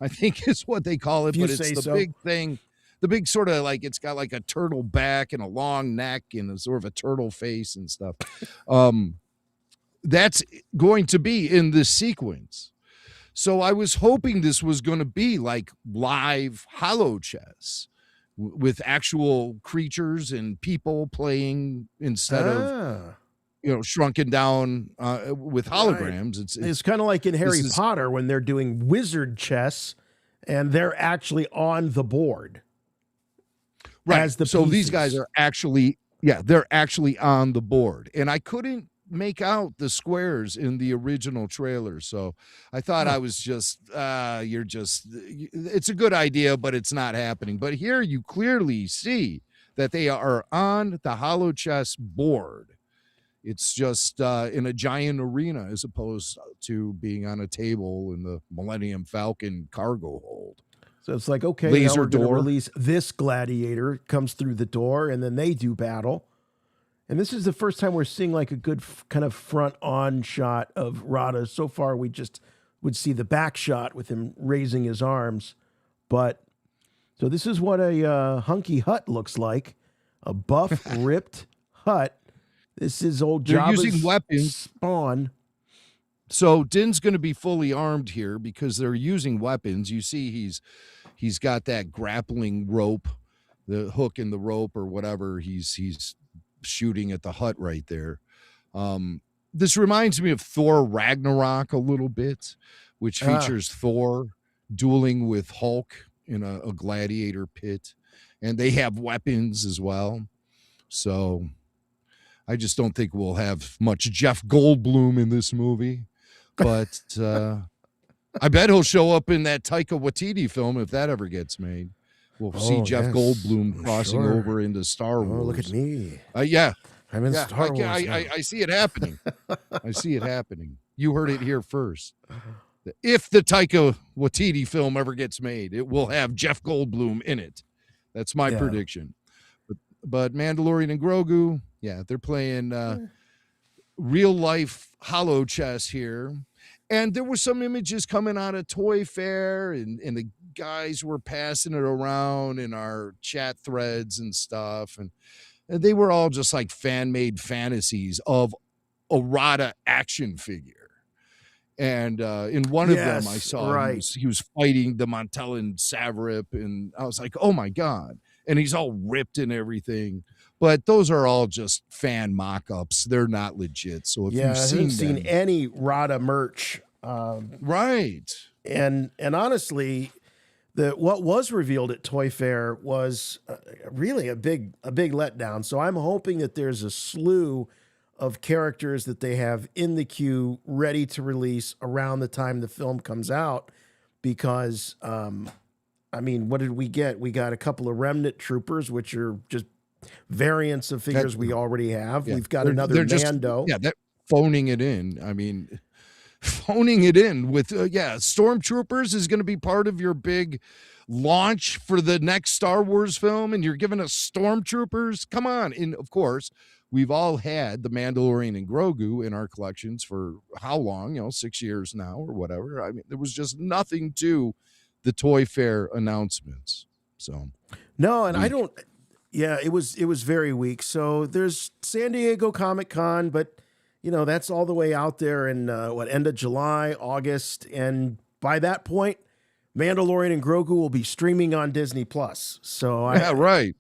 I think is what they call it, but it's the big thing, the big sort of like, it's got like a turtle back and a long neck and a sort of a turtle face and stuff. That's going to be in this sequence. So I was hoping this was going to be like live hollow chess with actual creatures and people playing instead of, shrunken down with holograms. Right. It's kind of like in Harry Potter when they're doing wizard chess and they're actually on the board. Right. So these guys are actually, they're actually on the board. And I couldn't make out the squares in the original trailer, so I thought I was just it's a good idea, but it's not happening. But here you clearly see that they are on the hollow chess board. It's just in a giant arena as opposed to being on a table in the Millennium Falcon cargo hold. So it's like, okay, Laser now we're going to door. release this Gladiator, comes through the door, and then they do battle. And this is the first time we're seeing like a good kind of front-on shot of Rada. So far, we just would see the back shot with him raising his arms. But, so this is what a hunky hut looks like. A buff, ripped hut. This is old They're Jabba's using weapons. spawn. So Din's going to be fully armed here because they're using weapons. You see he's got that grappling rope, the hook in the rope or whatever. He's shooting at the hut right there. This reminds me of Thor Ragnarok a little bit, which features Thor dueling with Hulk in a gladiator pit, and they have weapons as well. So I just don't think we'll have much Jeff Goldblum in this movie, but I bet he'll show up in that Taika Waititi film if that ever gets made. We'll see Jeff Goldblum crossing over into Star Wars. Oh, look at me. Yeah. I'm in Star Wars. I see it happening. I see it happening. You heard it here first. If the Taika Waititi film ever gets made, it will have Jeff Goldblum in it. That's my prediction. But Mandalorian and Grogu, they're playing real life hollow chess here. And there were some images coming out of Toy Fair, and the guys were passing it around in our chat threads and stuff. And they were all just like fan-made fantasies of a Rada action figure. And in one of them, I saw he was fighting the Montellan Savrip, and I was like, oh my God. And he's all ripped and everything. But those are all just fan mock-ups. They're not legit. So if you've seen any Rada merch. Right. And honestly, what was revealed at Toy Fair was really a big letdown. So I'm hoping that there's a slew of characters that they have in the queue ready to release around the time the film comes out. Because, I mean, what did we get? We got a couple of Remnant Troopers, which are just variants of figures we already have. We've got another Mando. They're phoning it in. I mean, phoning it in with, Stormtroopers is going to be part of your big launch for the next Star Wars film, and you're giving us Stormtroopers? Come on. And, of course, we've all had the Mandalorian and Grogu in our collections for how long? 6 years now or whatever. I mean, there was just nothing to the Toy Fair announcements. So no, and I don't. Yeah, it was very weak. So there's San Diego Comic-Con, but that's all the way out there in end of July, August, and by that point, Mandalorian and Grogu will be streaming on Disney Plus. So right.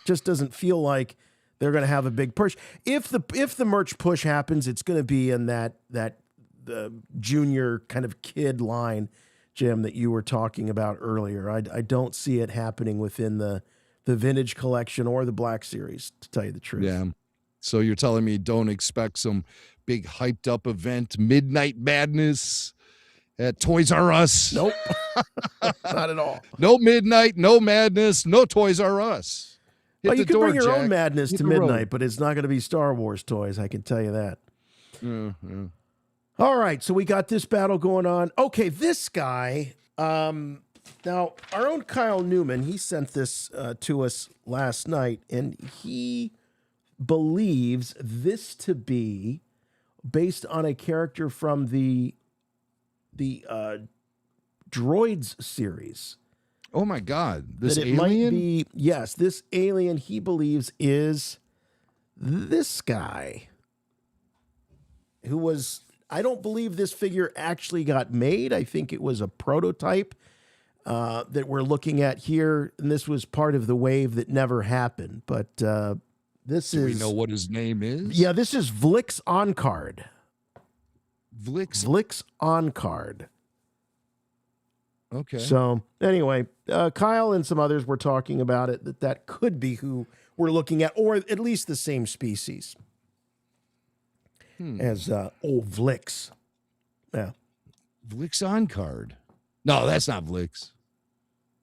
Just doesn't feel like they're going to have a big push. If the merch push happens, it's going to be in that the junior kind of kid line, Jim, that you were talking about earlier. I don't see it happening within the vintage collection or the Black Series, to tell you the truth. Yeah. So you're telling me don't expect some big hyped up event, Midnight Madness at Toys R Us? Nope. Not at all. No midnight, no madness, no Toys R Us. Well, you can bring your own madness to midnight, but it's not going to be Star Wars toys, I can tell you that. Mm-hmm. All right, so we got this battle going on. Okay, this guy, now our own Kyle Newman, he sent this to us last night, and he believes this to be based on a character from the Droids series. Oh my God, this that it alien? Might be, yes, this alien he believes is this guy who was, I don't believe this figure actually got made. I think it was a prototype that we're looking at here, and this was part of the wave that never happened. But this Do is... we know what his name is? Yeah, this is Vlix On-Card. Vlix On-Card. Okay. So anyway, Kyle and some others were talking about it, that could be who we're looking at, or at least the same species as old Vlix. Yeah. Vlix On-Card. No, that's not Vlix.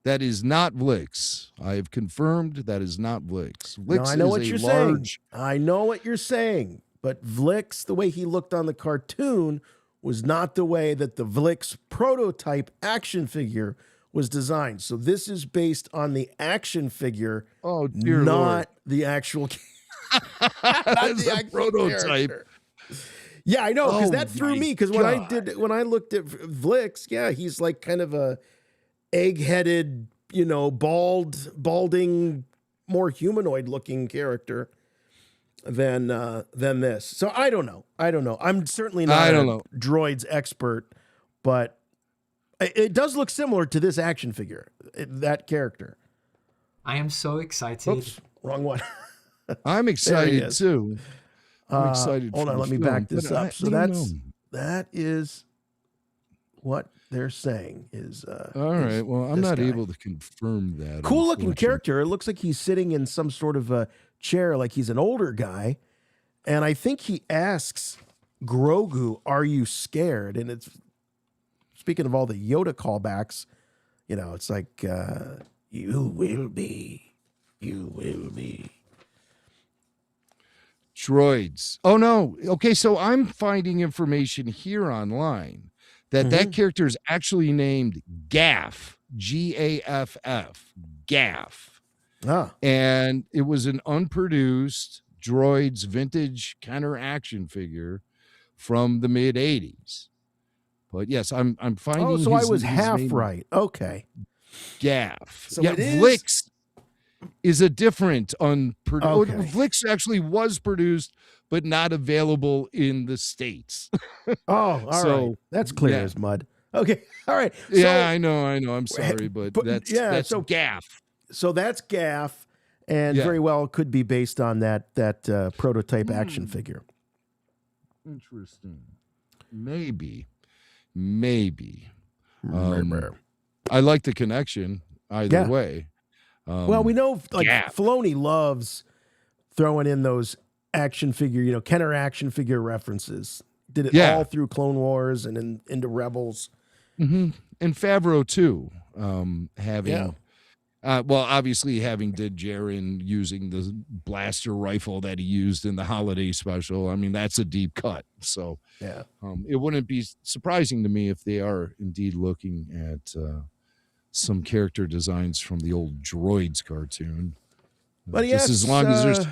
That is not Vlix. I have confirmed that is not Vlix. Vlix No, I know is what a you're large... saying. I know what you're saying. But Vlix, the way he looked on the cartoon, was not the way that the Vlix prototype action figure was designed. So this is based on the action figure, oh, dear not Lord. the actual That's a prototype. character. Yeah, I know, because Oh that threw my me. Because when I looked at Vlix, yeah, he's like kind of a egg-headed, balding, more humanoid-looking character than this. So I don't know. I'm certainly not a droids expert, but it does look similar to this action figure, that character. I am so excited. Oops, wrong one. I'm excited too. I'm excited. Hold on, let me back this up. So that is what they're saying is. All right. Well, I'm not able to confirm that. Cool looking character. It looks like he's sitting in some sort of a chair, like he's an older guy, and I think he asks Grogu, "Are you scared?" And it's speaking of all the Yoda callbacks. It's like you will be. You will be. Droids. Oh no. Okay, so I'm finding information here online that character is actually named Gaff, Gaff, Gaff. Ah. And it was an unproduced Droids vintage counter action figure from the mid 80s. But yes, I'm finding. Oh, so I was half right. Okay. Gaff. So yeah, it is. Vlix is a different unproduced. Okay. Vlix actually was produced, but not available in the States. Oh, all right. That's clear as mud. Okay. All right. Yeah, I know. I'm sorry, but that's Gaff. So that's Gaff, and very well could be based on that prototype action figure. Interesting. Maybe. I like the connection either way. Well, we know Filoni loves throwing in those action figure, Kenner action figure references. Did it all through Clone Wars and into Rebels. Mm-hmm. And Favreau too, obviously having Din Djarin using the blaster rifle that he used in the holiday special. I mean, that's a deep cut. So it wouldn't be surprising to me if they are indeed looking at some character designs from the old Droids cartoon. But just as long as there's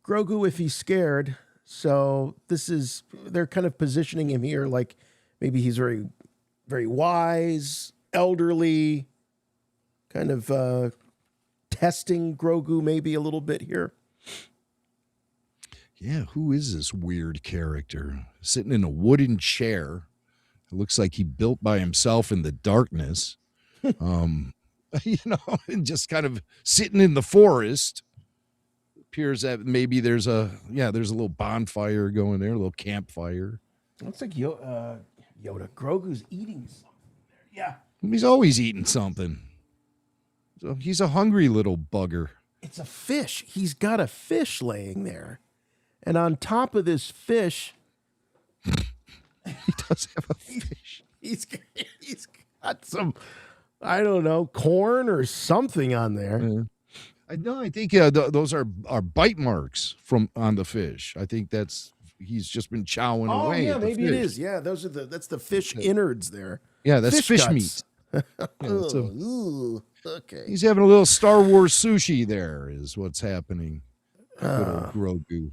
Grogu if he's scared. So they're kind of positioning him here like maybe he's very, very wise, elderly, kind of testing Grogu maybe a little bit here. Yeah, who is this weird character sitting in a wooden chair? It looks like he built by himself in the darkness. And just kind of sitting in the forest. Appears that maybe there's a little bonfire going there, a little campfire. Looks like Yoda. Grogu's eating something there. Yeah. He's always eating something. So he's a hungry little bugger. It's a fish. He's got a fish laying there. And on top of this fish, he does have a fish. He's got some, I don't know, corn or something on there. I think those are bite marks on the fish. I think he's just been chowing away. Oh yeah, at the maybe fish. it is. Yeah, that's the fish innards there. Yeah, that's fish guts. meat. Okay. He's having a little Star Wars sushi there is what's happening. Good old Grogu.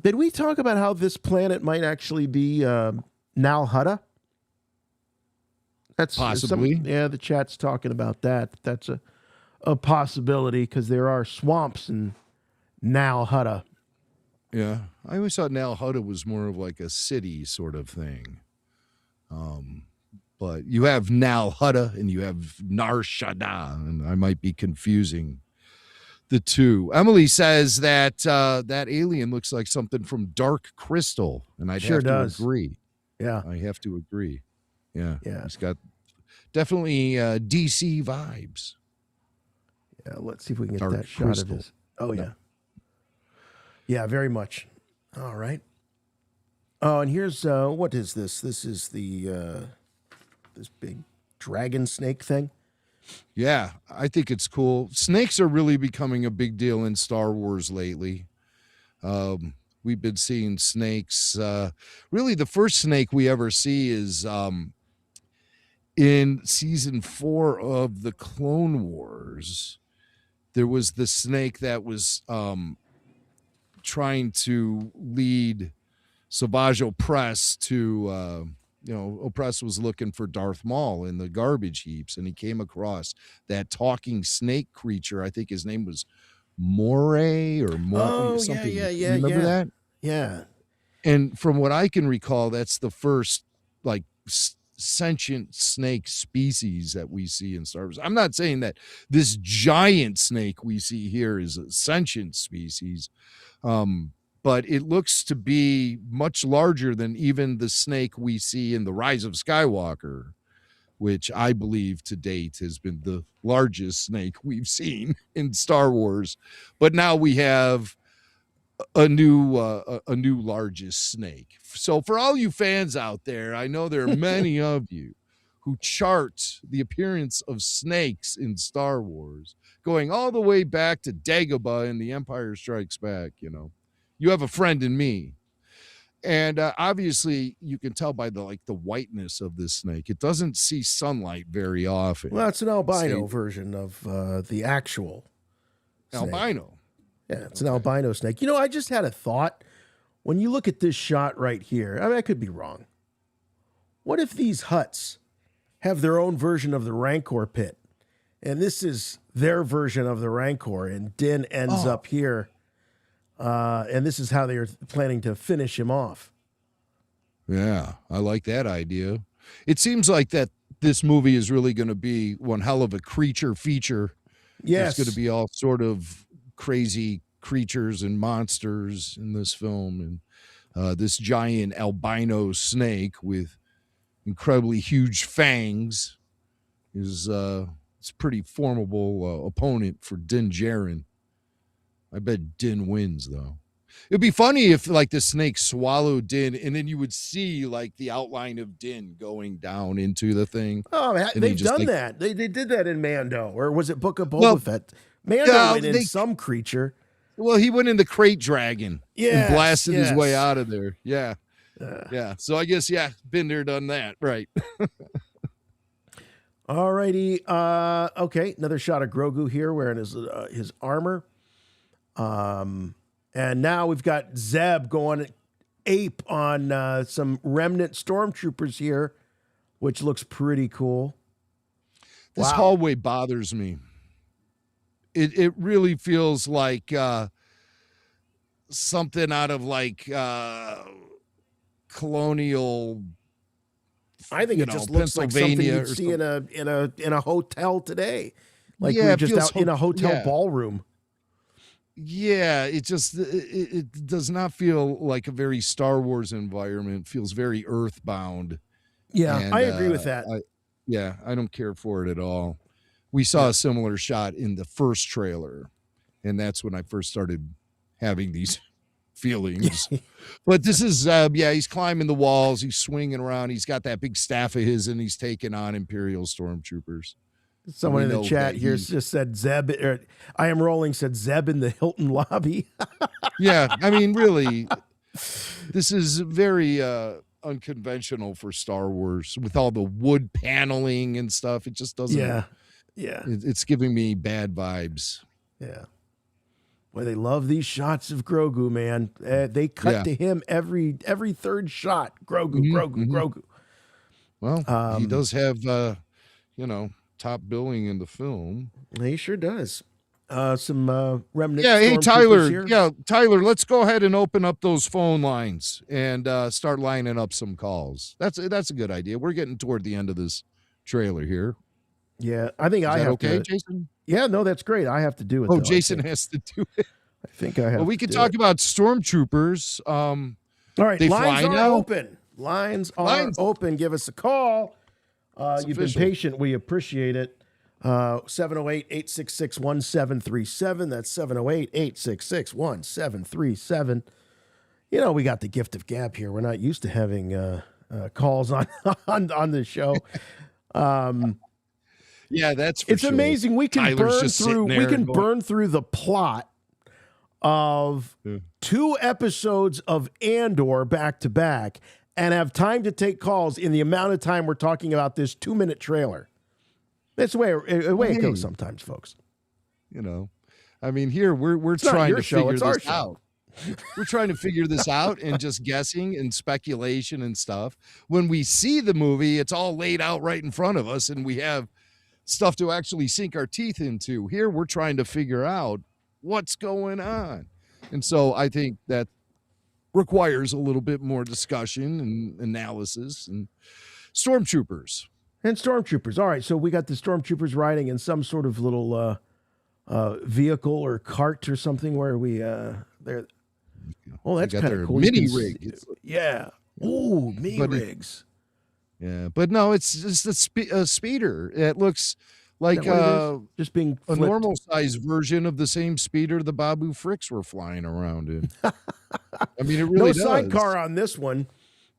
Did we talk about how this planet might actually be Nal Hutta? That's possibly. The chat's talking about that. That's a possibility because there are swamps in Nal Hutta. Yeah, I always thought Nal Hutta was more of like a city sort of thing. But you have Nal Hutta and you have Nar Shaddaa, and I might be confusing the two. Emily says that that alien looks like something from Dark Crystal, and I'd have to agree. Yeah, I have to agree. Yeah, he's got definitely DC vibes. Yeah, let's see if we can get Dark that shot Crystal. of his. Oh yeah, yeah, very much. All right. Oh, and here's what is this? This is the this big dragon snake thing. Yeah, I think it's cool. Snakes are really becoming a big deal in Star Wars lately. We've been seeing snakes. Really, the first snake we ever see is in season 4 of the Clone Wars, there was the snake that was trying to lead Savage Opress to, Opress was looking for Darth Maul in the garbage heaps, and he came across that talking snake creature. I think his name was Moray or something. Yeah. Remember that? Yeah. And from what I can recall, that's the first like sentient snake species that we see in Star Wars. I'm not saying that this giant snake we see here is a sentient species, but it looks to be much larger than even the snake we see in The Rise of Skywalker, which I believe to date has been the largest snake we've seen in Star Wars. But now we have a new largest snake. So for all you fans out there, I know there are many of you who chart the appearance of snakes in Star Wars, going all the way back to Dagobah in The Empire Strikes Back. You have a friend in me. And obviously you can tell by the whiteness of this snake. It doesn't see sunlight very often. Well, it's an albino version of the actual snake. Albino. Yeah, it's an albino snake. I just had a thought. When you look at this shot right here, I mean, I could be wrong. What if these huts have their own version of the Rancor pit? And this is their version of the Rancor, and Din ends up here. And this is how they are planning to finish him off. Yeah, I like that idea. It seems like that this movie is really going to be one hell of a creature feature. Yes. It's going to be all sort of crazy creatures and monsters in this film. And this giant albino snake with incredibly huge fangs is it's a pretty formidable opponent for Din Djarin. I bet Din wins, though. It'd be funny if the snake swallowed Din, and then you would see the outline of Din going down into the thing. Oh, they've done that. They did that in Mando, or was it Book of Boba Fett? Mando went in some creature. Well, he went in the crate dragon and blasted his way out of there. Yeah. Yeah. So I guess, been there, done that. Right. All righty. Okay. Another shot of Grogu here wearing his armor. And now we've got Zeb going ape on some remnant stormtroopers here, which looks pretty cool. This hallway bothers me. It really feels like something out of colonial. I think it just looks like something you'd see in a hotel today, we're just out in a hotel ballroom. Yeah, it just it does not feel like a very Star Wars environment. It feels very earthbound. Yeah, and, I agree with that. I don't care for it at all. We saw a similar shot in the first trailer, and that's when I first started having these feelings. But this is he's climbing the walls, he's swinging around, he's got that big staff of his, and he's taking on Imperial stormtroopers. Someone in the chat here just said Zeb, I am rolling, said Zeb in the Hilton lobby. Yeah, I mean, really, this is very unconventional for Star Wars with all the wood paneling and stuff. It just doesn't. Yeah. It's giving me bad vibes. Yeah. Well, they love these shots of Grogu, man. They cut to him every third shot. Grogu. Well, he does have, top billing in the film. He sure does. Some remnant. Yeah, hey Tyler. Here. Yeah, Tyler. Let's go ahead and open up those phone lines and start lining up some calls. That's a good idea. We're getting toward the end of this trailer here. Yeah, I think I have to. Jason? Yeah, no, that's great. I have to do it. Oh, Jason has to do it. I think I have. Well, we can talk about stormtroopers. All right, lines are open. Lines are open. Give us a call. You've been patient. We appreciate it. 708-866-1737. That's 708-866-1737. We got the gift of gab here. We're not used to having calls on the show. Yeah, that's for it's amazing. We can burn through the plot of 2 episodes of Andor back to back and have time to take calls in the amount of time we're talking about this 2-minute trailer. That's the way it goes sometimes, folks. You know, I mean, here we're It's not trying your to show, figure it's our this show. out. We're trying to figure this out and just guessing and speculation and stuff. When we see the movie, it's all laid out right in front of us, and we have stuff to actually sink our teeth into. Here, we're trying to figure out what's going on. And so I think that requires a little bit more discussion and analysis. And stormtroopers. All right, so we got the stormtroopers riding in some sort of little vehicle or cart or something where they're. Oh, that's kind of cool. Mini rig. Yeah. Ooh, mini rigs. Yeah, but no, it's just a speeder. It looks like just being a flipped. normal size version of the same speeder the Babu Fricks were flying around in. I mean, it really no does. sidecar on this one,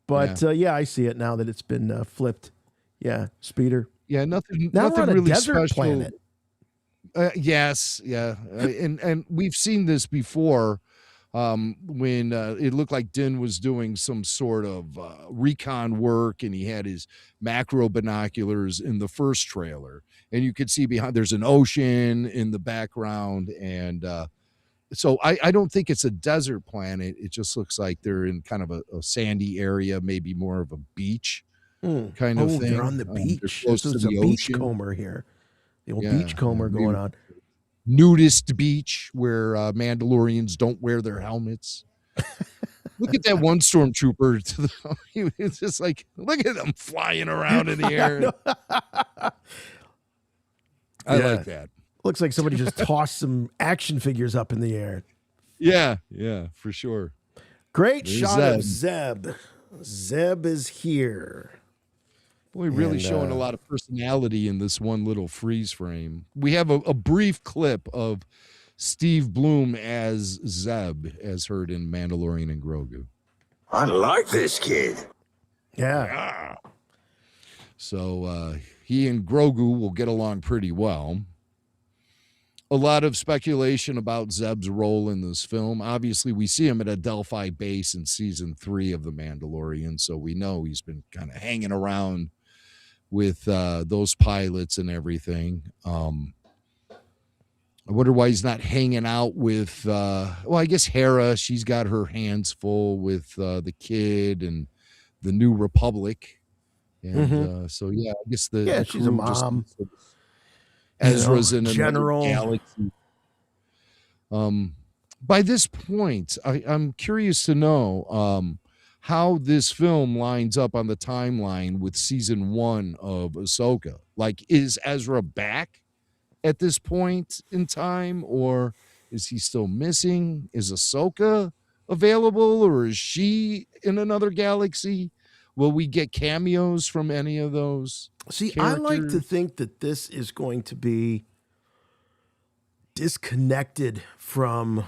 but yeah, I see it now that it's been flipped. Yeah, speeder. Yeah, nothing. Now nothing we're on a really desert special. planet. Yes, yeah, and we've seen this before. When it looked like Din was doing some sort of recon work, and he had his macro binoculars in the first trailer, and you could see behind there's an ocean in the background, and so I don't think it's a desert planet. It just looks like they're in kind of a sandy area, maybe more of a beach kind of thing. They're on the beach. Close There's to a the ocean. beachcomber here. The old beachcomber going on. Nudist beach where Mandalorians don't wear their helmets. Look at that one stormtrooper. It's just like, look at them flying around in the air. I like that. Looks like somebody just tossed some action figures up in the air. Yeah, for sure. Great There's shot of Zeb. Zeb is here. Boy, really showing a lot of personality in this one little freeze frame. We have a brief clip of Steve Bloom as Zeb, as heard in Mandalorian and Grogu. I like this kid. Yeah. So he and Grogu will get along pretty well. A lot of speculation about Zeb's role in this film. Obviously, we see him at a Delphi base in season 3 of The Mandalorian, so we know he's been kind of hanging around with those pilots and everything. I wonder why he's not hanging out with, I guess Hera, she's got her hands full with the kid and the New Republic. And so, I guess she's a mom. Ezra's in general another galaxy. By this point, I'm curious to know how this film lines up on the timeline with season 1 of Ahsoka. Like, is Ezra back at this point in time, or is he still missing? Is Ahsoka available, or is she in another galaxy? Will we get cameos from any of those? See, characters? I like to think that this is going to be disconnected from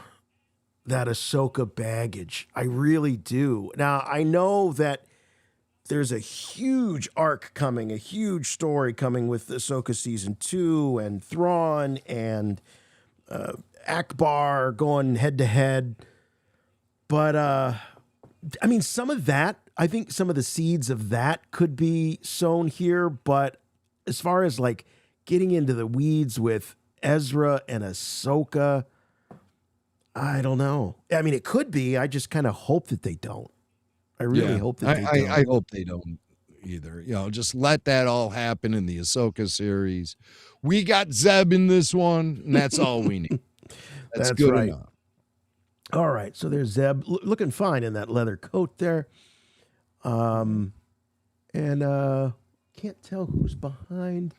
that Ahsoka baggage. I really do. Now, I know that there's a huge arc coming, a huge story coming with Ahsoka season 2 and Thrawn and Akbar going head to head. But, I mean, some of that, I think some of the seeds of that could be sown here. But as far as like getting into the weeds with Ezra and Ahsoka, I don't know. I mean, it could be. I just kind of hope that they don't. I really hope that they don't. I hope they don't either. Just let that all happen in the Ahsoka series. We got Zeb in this one, and that's all we need. That's good right. enough. All right. So there's Zeb looking fine in that leather coat there. And can't tell who's behind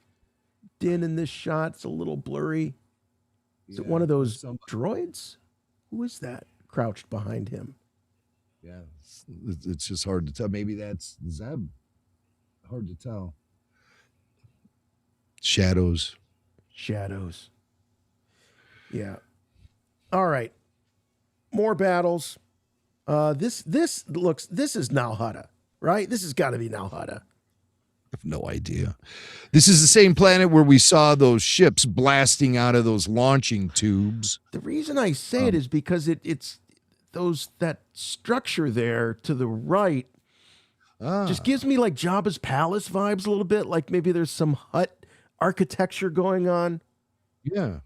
Din in this shot. It's a little blurry. Is it one of those droids? Who is that crouched behind him? Yeah, it's just hard to tell. Maybe that's Zeb. Hard to tell. Shadows. Yeah. All right. More battles. This is Nalhada, right? This has got to be Nalhada. I have no idea. This is the same planet where we saw those ships blasting out of those launching tubes. The reason I say it is because it's that structure there to the right Just gives me like Jabba's palace vibes a little bit. Like maybe there's some hut architecture going on. Yeah.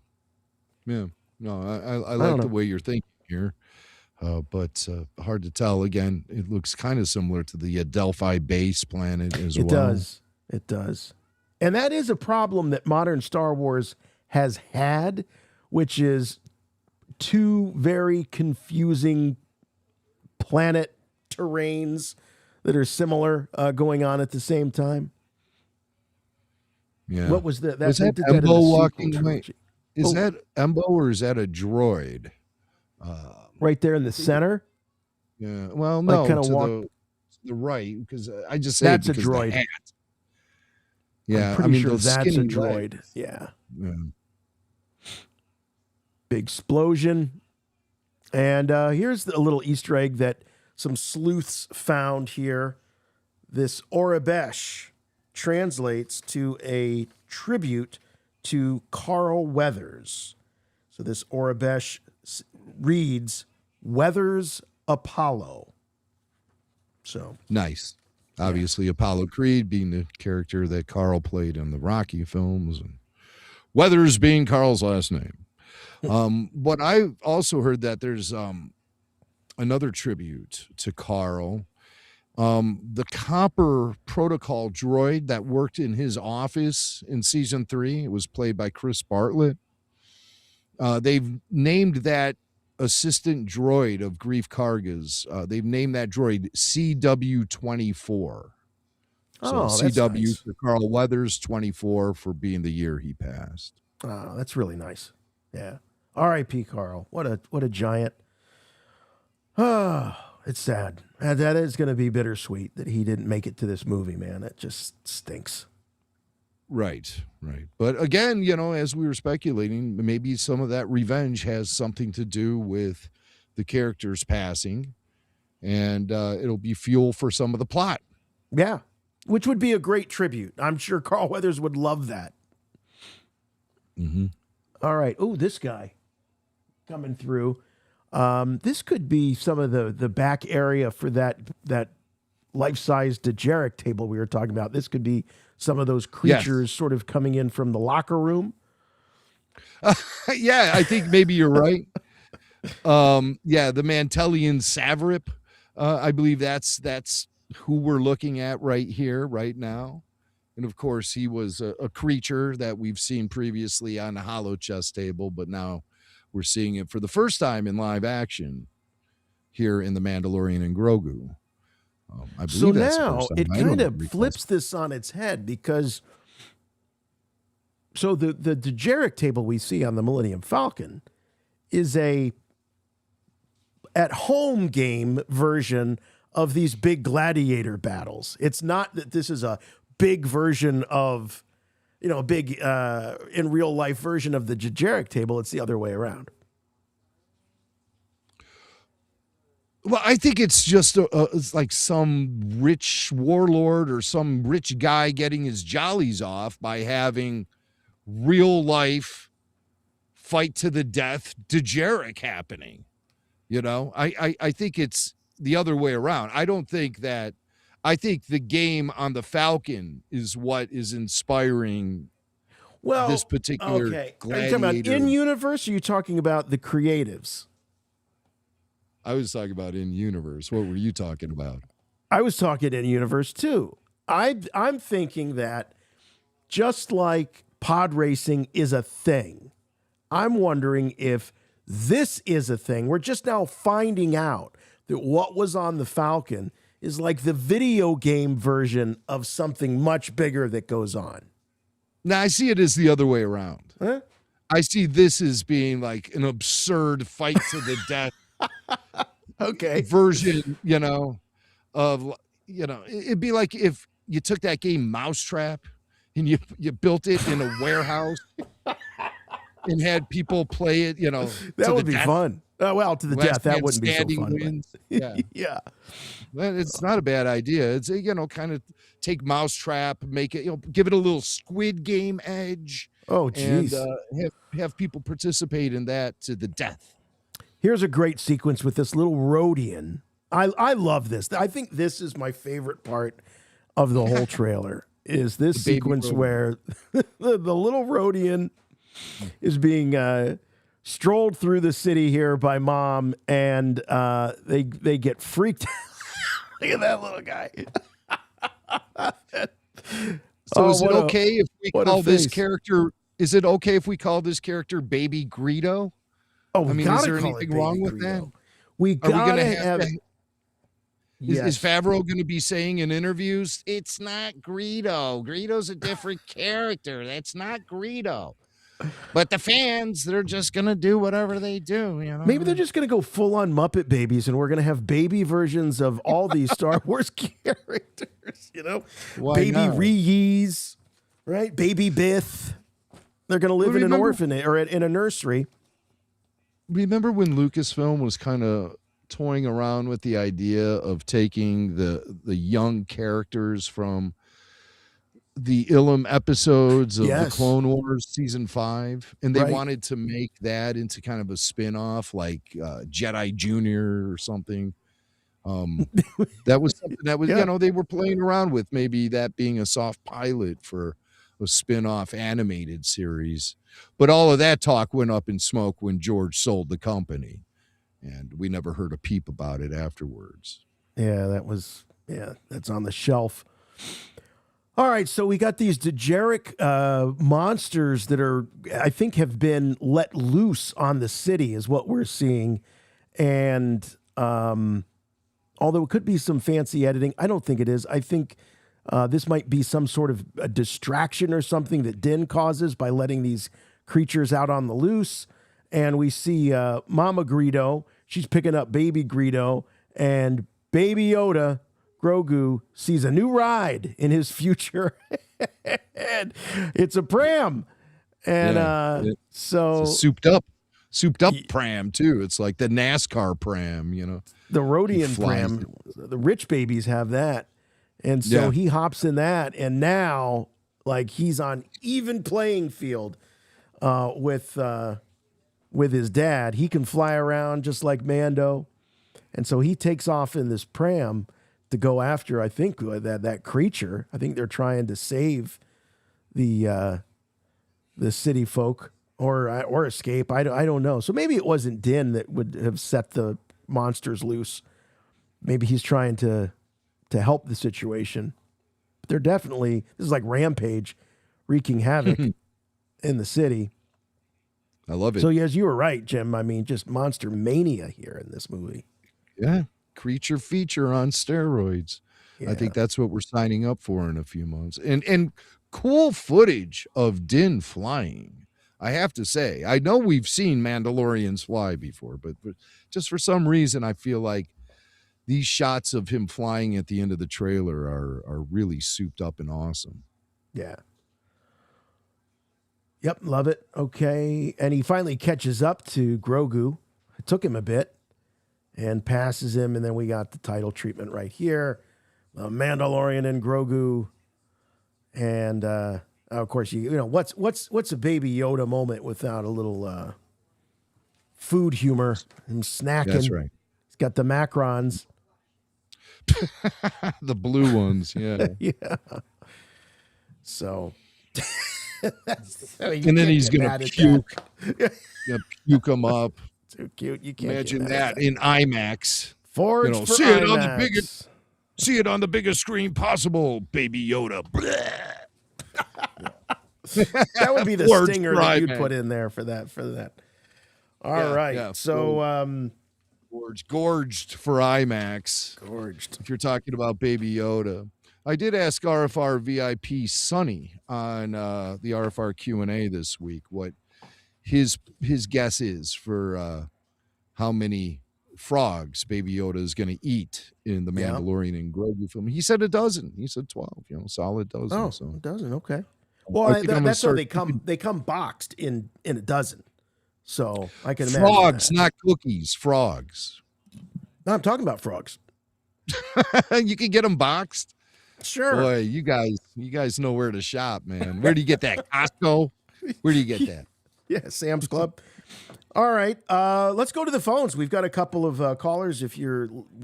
No, I like the way you're thinking here. But hard to tell. Again, it looks kind of similar to the Delphi base planet as well. It does. And that is a problem that modern Star Wars has had, which is two very confusing planet terrains that are similar going on at the same time. Yeah. What was that? Is that Embo walking away? Is that Embo or is that a droid? Right there in the center? Yeah. Well, no, kind of to the right, because I just say that's a because the droid. hat. Yeah, I'm pretty sure those that's a skinny droid. legs. Yeah. Yeah. Big explosion. And here's a little Easter egg that some sleuths found here. This Orabesh translates to a tribute to Carl Weathers. So this Orabesh reads Weathers Apollo. So nice. Obviously, Apollo Creed being the character that Carl played in the Rocky films, and Weathers being Carl's last name. But I also heard that there's another tribute to Carl. The Copper Protocol droid that worked in his office in season 3, it was played by Chris Bartlett. They've named that assistant droid of Grief Karga's. They've named that droid CW24. So CW nice. for Carl Weathers, 24 for being the year he passed. Oh, that's really nice. Yeah. R.I.P. Carl. What a giant. Oh, it's sad. That is going to be bittersweet that he didn't make it to this movie, man. It just stinks. Right. But again, as we were speculating, maybe some of that revenge has something to do with the character's passing, and it'll be fuel for some of the plot. Yeah, which would be a great tribute. I'm sure Carl Weathers would love that. Mm-hmm. All right. Oh, this guy coming through. This could be some of the back area for that life-size Dejarik table we were talking about. This could be some of those creatures sort of coming in from the locker room. Yeah, I think maybe you're right. The Mantelian Savrip. I believe that's who we're looking at right here, right now. And of course, he was a creature that we've seen previously on the Hollow Chess table, but now we're seeing it for the first time in live action here in The Mandalorian and Grogu. I believe so that's now the it kind of flips this on its head, because so the Dejarik table we see on the Millennium Falcon is a at-home game version of these big gladiator battles. It's not that this is a big version of, a big in real life version of the Dejarik table. It's the other way around. Well, I think it's just it's like some rich warlord or some rich guy getting his jollies off by having real life fight to the death Dejarik happening. I think it's the other way around. I think the game on the Falcon is what is inspiring this particular okay. Gladiator. Are you talking about in-universe, or are you talking about the creatives? I was talking about in-universe. What were you talking about? I was talking in-universe, too. I'm thinking that just like pod racing is a thing, I'm wondering if this is a thing. We're just now finding out that what was on the Falcon is like the video game version of something much bigger that goes on. Now, I see it as the other way around. Huh? I see this as being like an absurd fight to the death version, it'd be like if you took that game Mousetrap and you built it in a warehouse and had people play it, that would be fun. Oh, well, to the death, that wouldn't be so fun. Wins. Yeah. Yeah. Well, it's not a bad idea. It's, kind of take Mousetrap, make it, give it a little Squid Game edge. Oh, geez. And have people participate in that to the death. Here's a great sequence with this little Rhodian I love this. I think this is my favorite part of the whole trailer. Is this sequence where the little Rhodian is being strolled through the city here by mom, and they get freaked out. Look at that little guy. So is it okay if we call this character? Is it okay if we call this character Baby Greedo? Oh, I mean, is there anything wrong with that? We gotta have. Is Favreau going to be saying in interviews, it's not Greedo. Greedo's a different character. That's not Greedo. But the fans, they're just going to do whatever they do. You know? Maybe they're just going to go full on Muppet Babies, and we're going to have baby versions of all these Star Wars characters. You know, Baby Reese, right? Baby Biff. They're going to live in an orphanage or in a nursery. Remember when Lucasfilm was kind of toying around with the idea of taking the young characters from the Ilum episodes of the Clone Wars season 5, and they wanted to make that into kind of a spin-off like Jedi Junior or something. That was something that was, you know, they were playing around with, maybe that being a soft pilot for a spin-off animated series. But all of that talk went up in smoke when George sold the company, and we never heard a peep about it afterwards. Yeah, that's on the shelf. All right, so we got these degenerate monsters that are, I think, have been let loose on the city, is what we're seeing. And although it could be some fancy editing, I don't think it is. I think this might be some sort of a distraction or something that Din causes by letting these creatures out on the loose. And we see Mama Greedo. She's picking up Baby Greedo, and Baby Yoda, Grogu, sees a new ride in his future. And it's a pram. And so it's a souped up pram too. It's like the NASCAR pram, you know. The Rhodian pram. The rich babies have that. And so he hops in that, and now like he's on even playing field with his dad. He can fly around just like Mando. And so he takes off in this pram to go after, I think, that creature. I think they're trying to save the city folk or escape. I don't know. So maybe it wasn't Din that would have set the monsters loose. Maybe he's trying to help the situation. But they're definitely, this is like Rampage wreaking havoc in the city. I love it. So yes, you were right, Jim. I mean, just monster mania here in this movie. Yeah. Creature feature on steroids. I think that's what we're signing up for in a few months. And cool footage of Din flying. I have to say, I know we've seen Mandalorians fly before, but just for some reason, I feel like these shots of him flying at the end of the trailer are really souped up and awesome. Yeah. Yep, love it. Okay. And he finally catches up to Grogu. It took him a bit and passes him. And then we got the title treatment right here. Mandalorian and Grogu. And of course, you know, what's a Baby Yoda moment without a little food humor and snacking? That's right. He's got the macrons. The blue ones, yeah. Yeah. So and then he's gonna puke. Gonna puke them up. Too cute. You can't imagine that in IMAX. Forge for see IMAX. it on the biggest, see it on the biggest screen possible, Baby Yoda. That would be the Words stinger for that you'd IMAX. put in there for that. All right. yeah. So gorged for IMAX. Gorged. If you're talking about Baby Yoda. I did ask RFR VIP Sonny on the RFR Q&A this week what his guess is for how many frogs Baby Yoda is going to eat in the Mandalorian and Grogu film. He said a dozen. He said 12, solid dozen. Oh, so. a dozen. Okay. Well, that's how they come boxed in a dozen. So I can imagine frogs, that. not cookies, frogs. No, I'm talking about frogs. You can get them boxed. Sure. Boy, you guys know where to shop, man. Where do you get that? Costco? Where do you get that? Yeah, Sam's Club. All right. Let's go to the phones. We've got a couple of callers.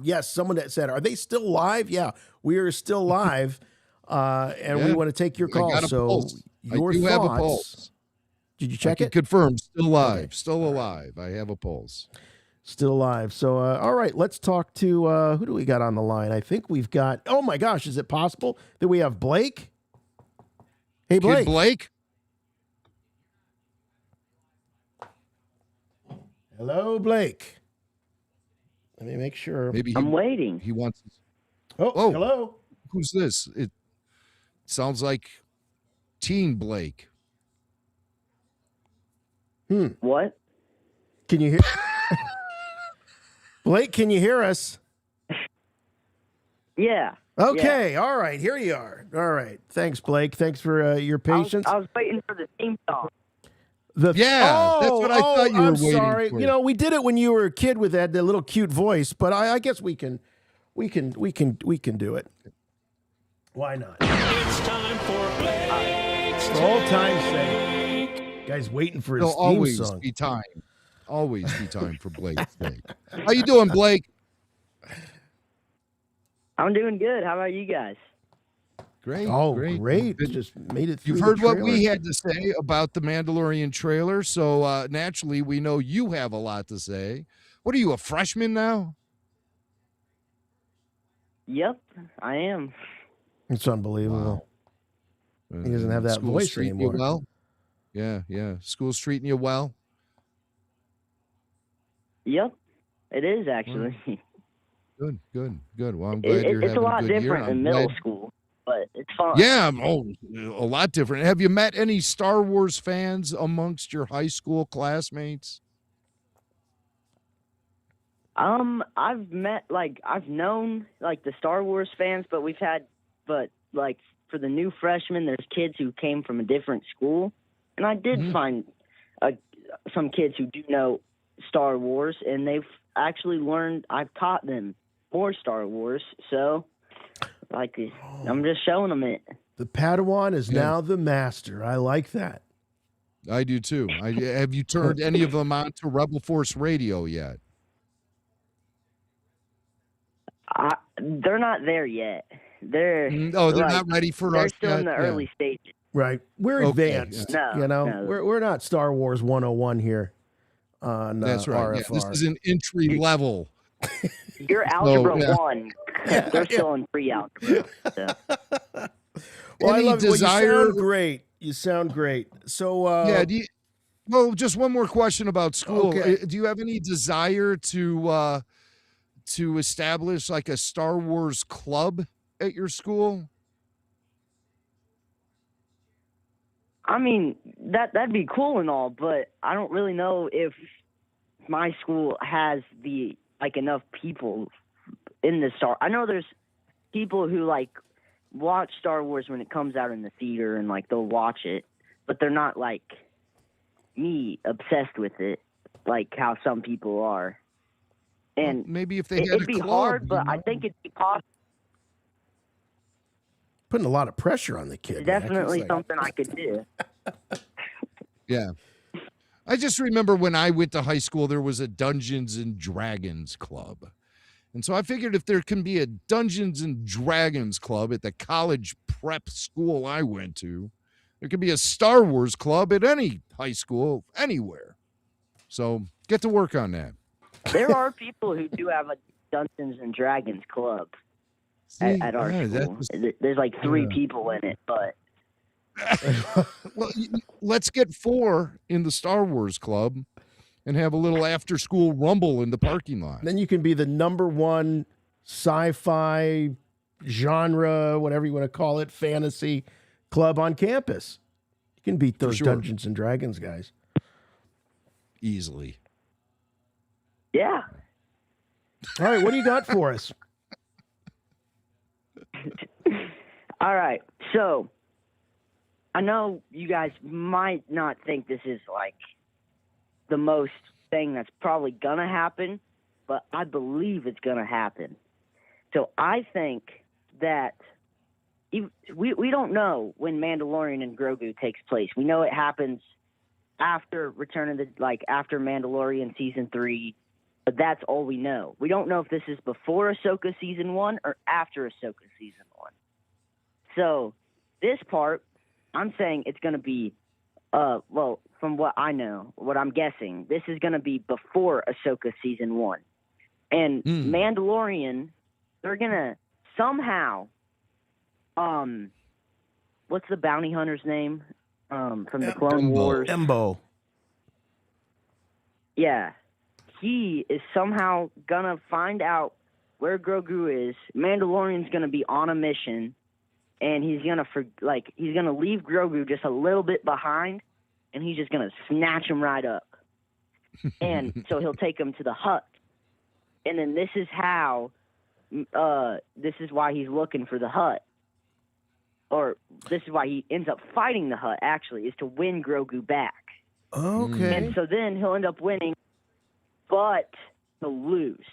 Yes, someone that said, are they still live? Yeah, we are still live. And we want to take your call. So pulse. your I do thoughts. have a pulse. Did you check I it? can confirm. Still alive. Okay. Still alive. I have a pulse. Still alive. So, all right, let's talk to, who do we got on the line? I think we've got, oh my gosh, is it possible that we have Blake? Hey, Blake. Kid Blake? Hello, Blake. Let me make sure. Maybe I'm waiting. He wants. Oh, hello. Who's this? It sounds like Teen Blake. What? Can you hear? Blake, can you hear us? Yeah. Okay. Yeah. All right. Here you are. All right. Thanks, Blake. Thanks for your patience. I was waiting for the theme song. That's what I thought you were I'm waiting sorry. for. You know, we did it when you were a kid with that little cute voice, but I guess we can do it. Why not? It's time for Blake's For all time's sake. Guy's waiting for his There'll theme always song. be time. Always be time for Blake's Blake. How you doing, Blake? I'm doing good. How about you guys? Great. Oh, great. great. Just made it through. You've the heard what trailer. we had to say about the Mandalorian trailer, so naturally we know you have a lot to say. What are you, a freshman now? Yep, I am. It's unbelievable. Wow. He doesn't have that School's voice treating anymore. You well? Yeah. School's treating you well? Yep, it is actually. Good. Well, I'm glad you're It's having a lot good year. different than I'm middle glad- school, but it's fun. Yeah, a lot different. Have you met any Star Wars fans amongst your high school classmates? I've known the Star Wars fans, but for the new freshmen, there's kids who came from a different school, and I did find some kids who do know Star Wars, and they've actually learned. I've taught them more Star Wars, so I'm just showing them it. The Padawan is now the master. I like that. I do too. Have you turned any of them on to Rebel Force Radio yet? They're not there yet. They're not ready for they're us still yet? in the Yeah. early stages. Right. We're Okay, advanced. yeah. No. We're not Star Wars 101 here on That's right. RFR. Yeah, this is an entry level. You're Algebra yeah. 1. They're still in pre-algebra. So. Well, I Any love desire- you sound great. You sound great. So Just one more question about school. Okay. Do you have any desire to establish like a Star Wars club at your school? I mean, that'd be cool and all, but I don't really know if my school has enough people in the Star. I know there's people who watch Star Wars when it comes out in the theater and they'll watch it, but they're not like me, obsessed with it, like how some people are. And maybe if they had it'd a be club, hard, but I think it'd be possible. Putting a lot of pressure on the kid. It's definitely something I could do. Yeah. I just remember when I went to high school, there was a Dungeons and Dragons club. And so I figured if there can be a Dungeons and Dragons club at the college prep school I went to, there could be a Star Wars club at any high school, anywhere. So get to work on that. There are people who do have a Dungeons and Dragons club at our school. There's 3 people in it, but well, let's get 4 in the Star Wars club and have a little after school rumble in the parking lot. Then you can be the #1 sci-fi genre, whatever you want to call it, fantasy club on campus. You can beat those sure. Dungeons and Dragons guys easily. Yeah. All right, what do you got for us? All right. So I know you guys might not think this is the most thing that's probably going to happen, but I believe it's going to happen. So I think that we don't know when Mandalorian and Grogu takes place. We know it happens after after Mandalorian season 3, but that's all we know. We don't know if this is before Ahsoka season 1 or after Ahsoka season 1. So this part, I'm saying it's going to be, well, from what I know, what I'm guessing, this is going to be before Ahsoka season 1. And Mandalorian, they're going to somehow, what's the bounty hunter's name from the Clone Wars? Embo. Yeah. He is somehow going to find out where Grogu is. Mandalorian's going to be on a mission, and he's going to leave Grogu just a little bit behind, and he's just going to snatch him right up. And so he'll take him to the hut. And then this is how, this is why he's looking for the hut. Or this is why he ends up fighting the hut, actually, is to win Grogu back. Okay. And so then he'll end up winning, but he'll lose.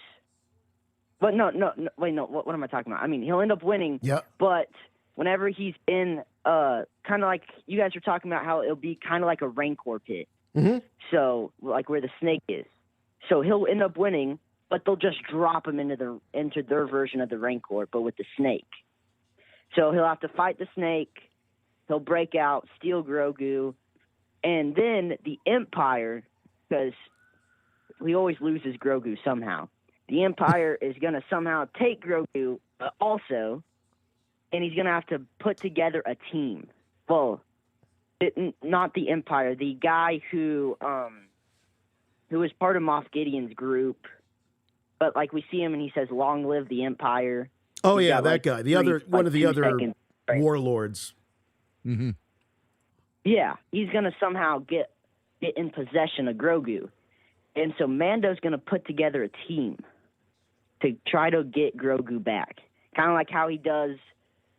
But no, what am I talking about? I mean, he'll end up winning, but whenever he's in, kind of like you guys were talking about how it'll be kind of like a Rancor pit. Mm-hmm. So, like where the snake is. So he'll end up winning, but they'll just drop him into their version of the Rancor, but with the snake. So he'll have to fight the snake. He'll break out, steal Grogu, and then the Empire, because he always loses Grogu somehow. The Empire is going to somehow take Grogu also, and he's going to have to put together a team. Well, not the Empire, the guy who was part of Moff Gideon's group, but like we see him and he says, "Long live the Empire." Oh, He's yeah, got, that guy. One of the other seconds, right? warlords. Mm-hmm. Yeah, he's going to somehow get in possession of Grogu. And so Mando's going to put together a team to try to get Grogu back. Kind of like how he does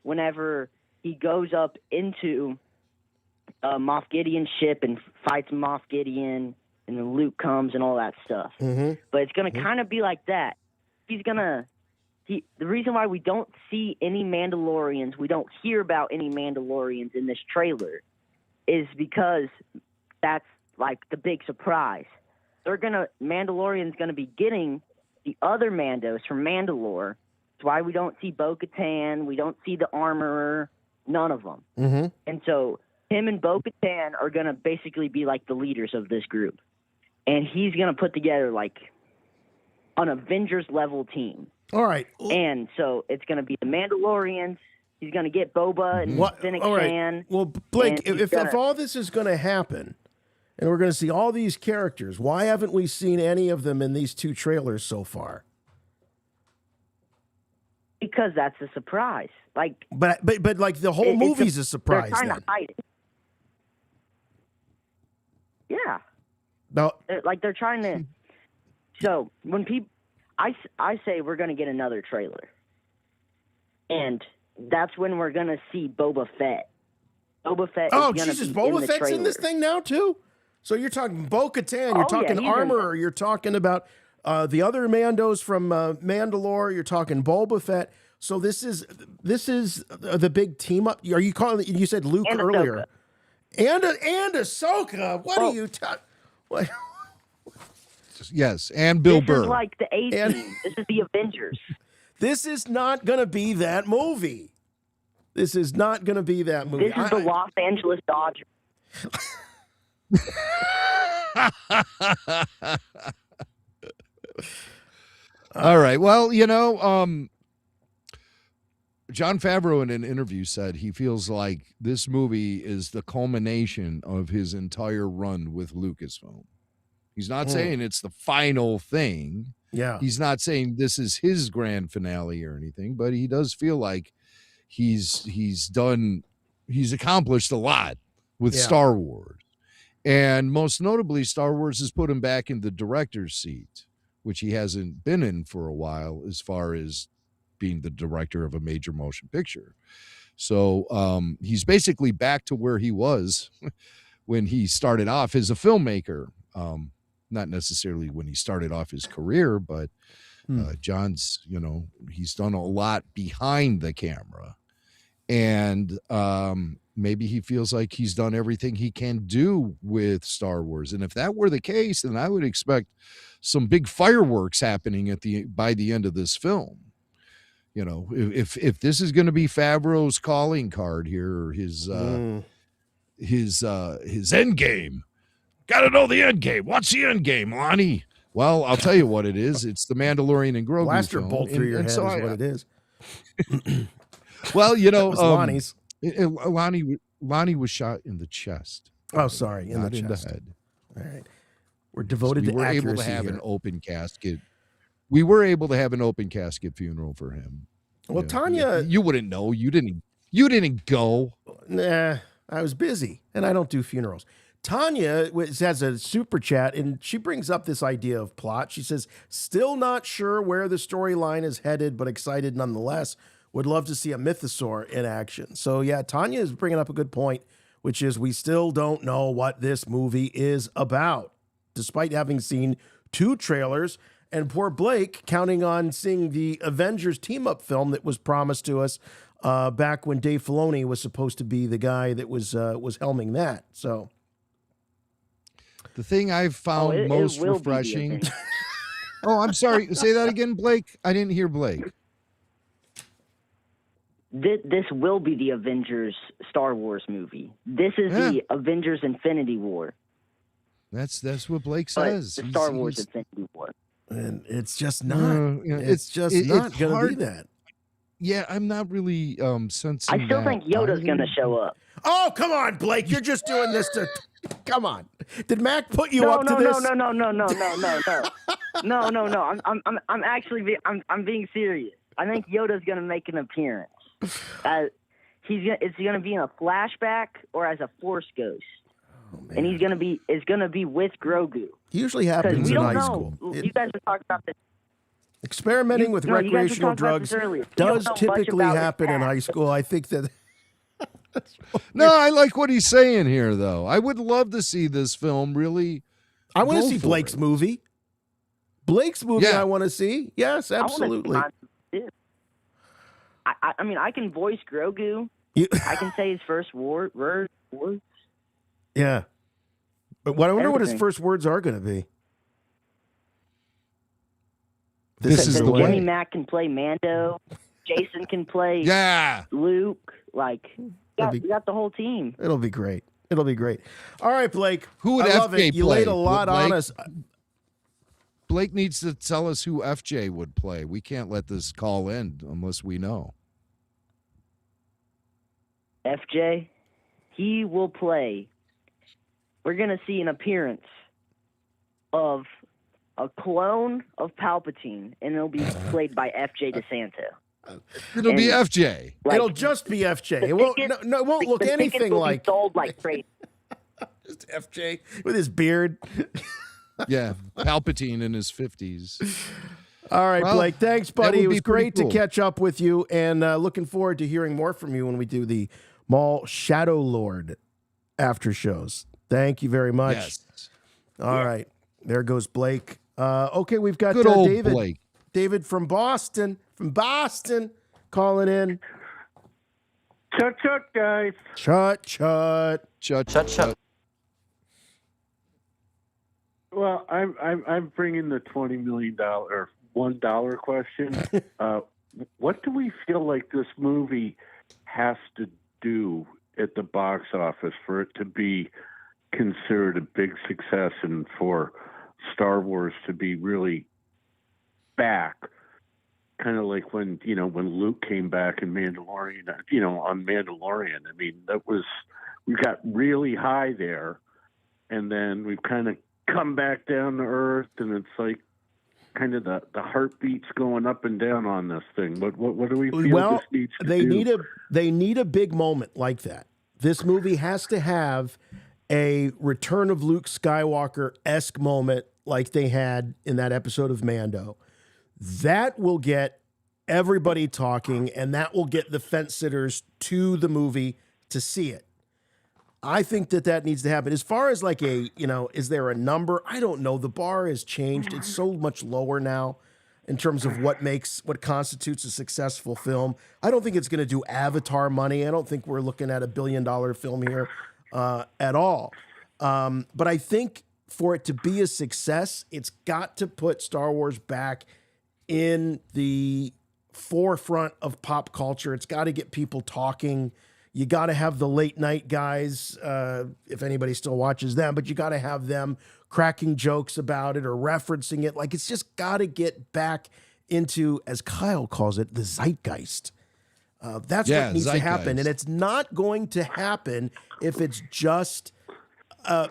whenever he goes up into Moff Gideon's ship and fights Moff Gideon, and then Luke comes and all that stuff. Mm-hmm. But it's going to kind of be like that. He's going to... the reason why we don't see any Mandalorians, we don't hear about any Mandalorians in this trailer, is because that's like the big surprise. Mandalorian's gonna be getting the other Mandos from Mandalore. That's why we don't see Bo-Katan, we don't see the Armorer, none of them. Mm-hmm. And so him and Bo-Katan are gonna basically be like the leaders of this group, and he's gonna put together like an Avengers level team. All right. And so it's going to be the Mandalorians. He's going to get Boba and Fennec Shan. Well, Blake, if all this is going to happen, and we're going to see all these characters, why haven't we seen any of them in these 2 trailers so far? Because that's a surprise. Like, but like the whole movie's a surprise. They're trying to hide it. Yeah. No. They're trying to. So when people. I say we're going to get another trailer. And that's when we're going to see Boba Fett. Boba Fett is going to be Boba in the Fett's trailer. in this thing now, too? So you're talking Bo-Katan, you're talking Armorer, you're talking about the other Mandos from Mandalore, you're talking Boba Fett. So this is the big team up. Are you calling? You said Luke and earlier. Ahsoka. And Ahsoka. What are you talking? What? Yes, and Bill Burr. This is like the A-Team. This is the Avengers. This is not going to be that movie. This is not going to be that movie. This is the Los Angeles Dodgers. All right. Well, Jon Favreau in an interview said he feels like this movie is the culmination of his entire run with Lucasfilm. He's not saying it's the final thing. Yeah. He's not saying this is his grand finale or anything, but he does feel like he's accomplished a lot with Star Wars. And most notably, Star Wars has put him back in the director's seat, which he hasn't been in for a while as far as being the director of a major motion picture. So he's basically back to where he was when he started off as a filmmaker. Not necessarily when he started off his career, but John's, he's done a lot behind the camera. And maybe he feels like he's done everything he can do with Star Wars. And if that were the case, then I would expect some big fireworks happening by the end of this film. You know, if this is going to be Favreau's calling card here, or his end game. Got to know the end game. What's the end game, Lonnie? Well, I'll tell you what it is. It's the Mandalorian and Grogu Blaster film. bolt through your head is what it is. Well, you know, Lonnie's. Lonnie was shot in the chest. Oh, sorry, in the head. All right, we're devoted to accuracy. We were able to have an open casket. We were able to have an open casket funeral for him. Well, Tanya, you wouldn't know. You didn't go. Nah, I was busy, and I don't do funerals. Tanya has a super chat, and she brings up this idea of plot. She says, still not sure where the storyline is headed, but excited nonetheless. Would love to see a mythosaur in action. So, yeah, Tanya is bringing up a good point, which is we still don't know what this movie is about, despite having seen 2 trailers. And poor Blake counting on seeing the Avengers team-up film that was promised to us back when Dave Filoni was supposed to be the guy that was helming that. So the thing I've found most refreshing. Oh, I'm sorry. Say that again, Blake. I didn't hear Blake. This will be the Avengers Star Wars movie. This is the Avengers Infinity War. That's what Blake says. The Star Wars Infinity War. And it's just not. It's just not going to be that. Yeah, I'm not really sensing. I still think Yoda's going to show up. Oh, come on, Blake! You're just doing this to. Come on. Did Mac put you up to this? No. I'm actually I'm being serious. I think Yoda's going to make an appearance. It's going to be in a flashback or as a Force ghost. And it's gonna be with Grogu. Usually happens in high school. You guys were talking about this. Experimenting with recreational drugs does typically happen in high school. I think that. No, I like what he's saying here, though. I would love to see this film. Really, I want to see Blake's movie. Blake's movie. Yeah. I want to see. Yes, absolutely. I mean, I can voice Grogu. I can say his first word. Yeah. But I wonder what his first words are going to be. This is the way. Jimmy Mac can play Mando. Jason can play Luke. Like, we got the whole team. It'll be great. It'll be great. All right, Blake. Who would I love FJ it. You play? laid a lot on us. Blake needs to tell us who FJ would play. We can't let this call end unless we know. FJ, he will play. We're going to see an appearance of a clone of Palpatine, and it'll be played by FJ DeSanto. It'll be FJ. It'll just be FJ. It won't. It won't look anything like. Sold like crazy. Just FJ with his beard. Yeah, Palpatine in his 50s. All right, well, Blake. Thanks, buddy. It was great to catch up with you, and looking forward to hearing more from you when we do the Maul Shadow Lord after shows. Thank you very much. Yes. All right. There goes Blake. Okay, we've got good old David. Blake. David from Boston, calling in. Chut, guys. Chut. Well, I'm bringing the $20 million or $1 question. What do we feel like this movie has to do at the box office for it to be considered a big success and for Star Wars to be really back? Kind of like when Luke came back in Mandalorian, on Mandalorian. I mean, we got really high there, and then we've kind of come back down to earth, and it's like kind of the heartbeats going up and down on this thing. What do we feel this needs to do? They need a big moment like that. This movie has to have a Return of Luke Skywalker-esque moment like they had in that episode of Mando. That will get everybody talking, and that will get the fence sitters to the movie to see it. I think that needs to happen. As far as is there a number? I don't know. The bar has changed. It's so much lower now. in terms of what constitutes a successful film. I don't think it's going to do Avatar money. I don't think we're looking at $1 billion film here at all. But I think for it to be a success, it's got to put Star Wars back in the forefront of pop culture. It's got to get people talking. You got to have the late night guys, if anybody still watches them, but you got to have them cracking jokes about it or referencing it. Like, it's just got to get back into, as Kyle calls it, the zeitgeist. That's what needs to happen. And it's not going to happen if it's just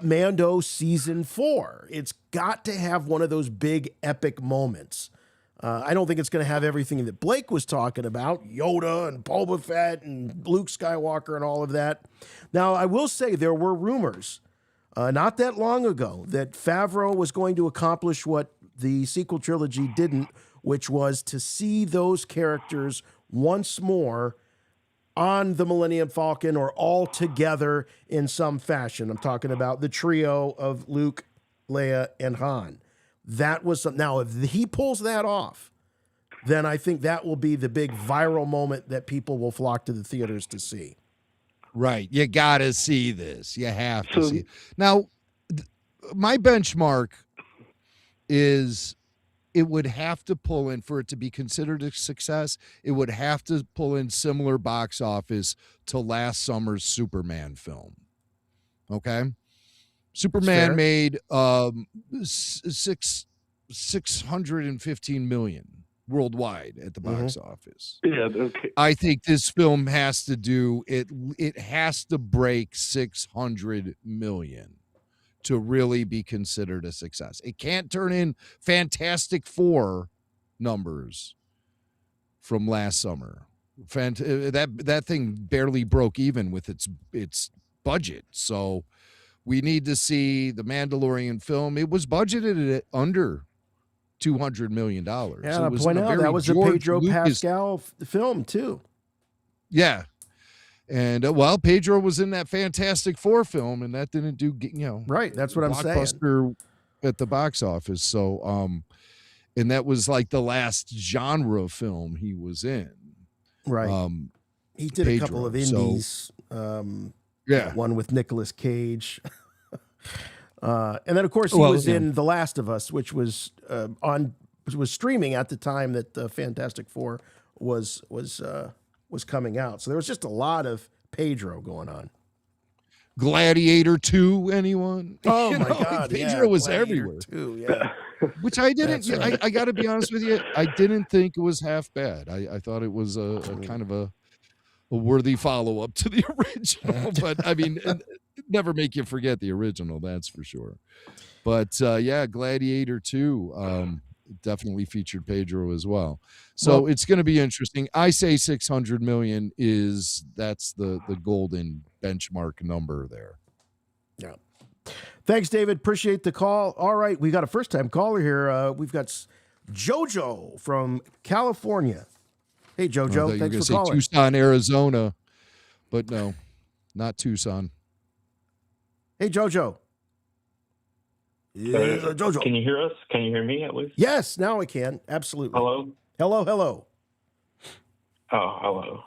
Mando season 4. It's got to have one of those big epic moments. I don't think it's going to have everything that Blake was talking about, Yoda and Boba Fett and Luke Skywalker and all of that. Now, I will say there were rumors not that long ago that Favreau was going to accomplish what the sequel trilogy didn't, which was to see those characters once more on the Millennium Falcon or all together in some fashion. I'm talking about the trio of Luke, Leia, and Han. That was some. Now, if he pulls that off, then I think that will be the big viral moment that people will flock to the theaters to see. Right. You got to see this. You have to see it. Now, my benchmark is it would have to pull in, for it to be considered a success, it would have to pull in similar box office to last summer's Superman film. Okay? Superman made $615 million worldwide at the box office. Yeah, okay. I think this film has to do it. It has to break 600 million to really be considered a success. It can't turn in Fantastic Four numbers from last summer. That thing barely broke even with its budget. So we need to see the Mandalorian film. It was budgeted at under $200 million. Yeah, I point out that was a Pedro Pascal film too. Yeah. And Pedro was in that Fantastic Four film, and that didn't do, right. That's what I'm saying. Blockbuster at the box office. So, and that was like the last genre film he was in. Right. He did Pedro, a couple of indies. One with Nicolas Cage. And then, of course, he was in The Last of Us, which was streaming at the time that the Fantastic Four was coming out. So there was just a lot of Pedro going on. Gladiator 2, anyone? Oh, my God. Pedro was Gladiator everywhere. 2, yeah. Which I didn't, right. I got to be honest with you, I didn't think it was half bad. I thought it was a kind of a worthy follow-up to the original. But, I mean, never make you forget the original, that's for sure. But, Gladiator 2 definitely featured Pedro as well. So it's going to be interesting. I say 600 million that's the golden benchmark number there. Yeah. Thanks, David. Appreciate the call. All right, we got a first-time caller here. We've got Jojo from California. Hey, Jojo. Thanks for calling. Tucson, Arizona, but no, not Tucson. Hey, Jojo. Jojo. Can you hear us? Can you hear me at least? Yes, now I can. Absolutely. Hello? Hello. Oh, hello.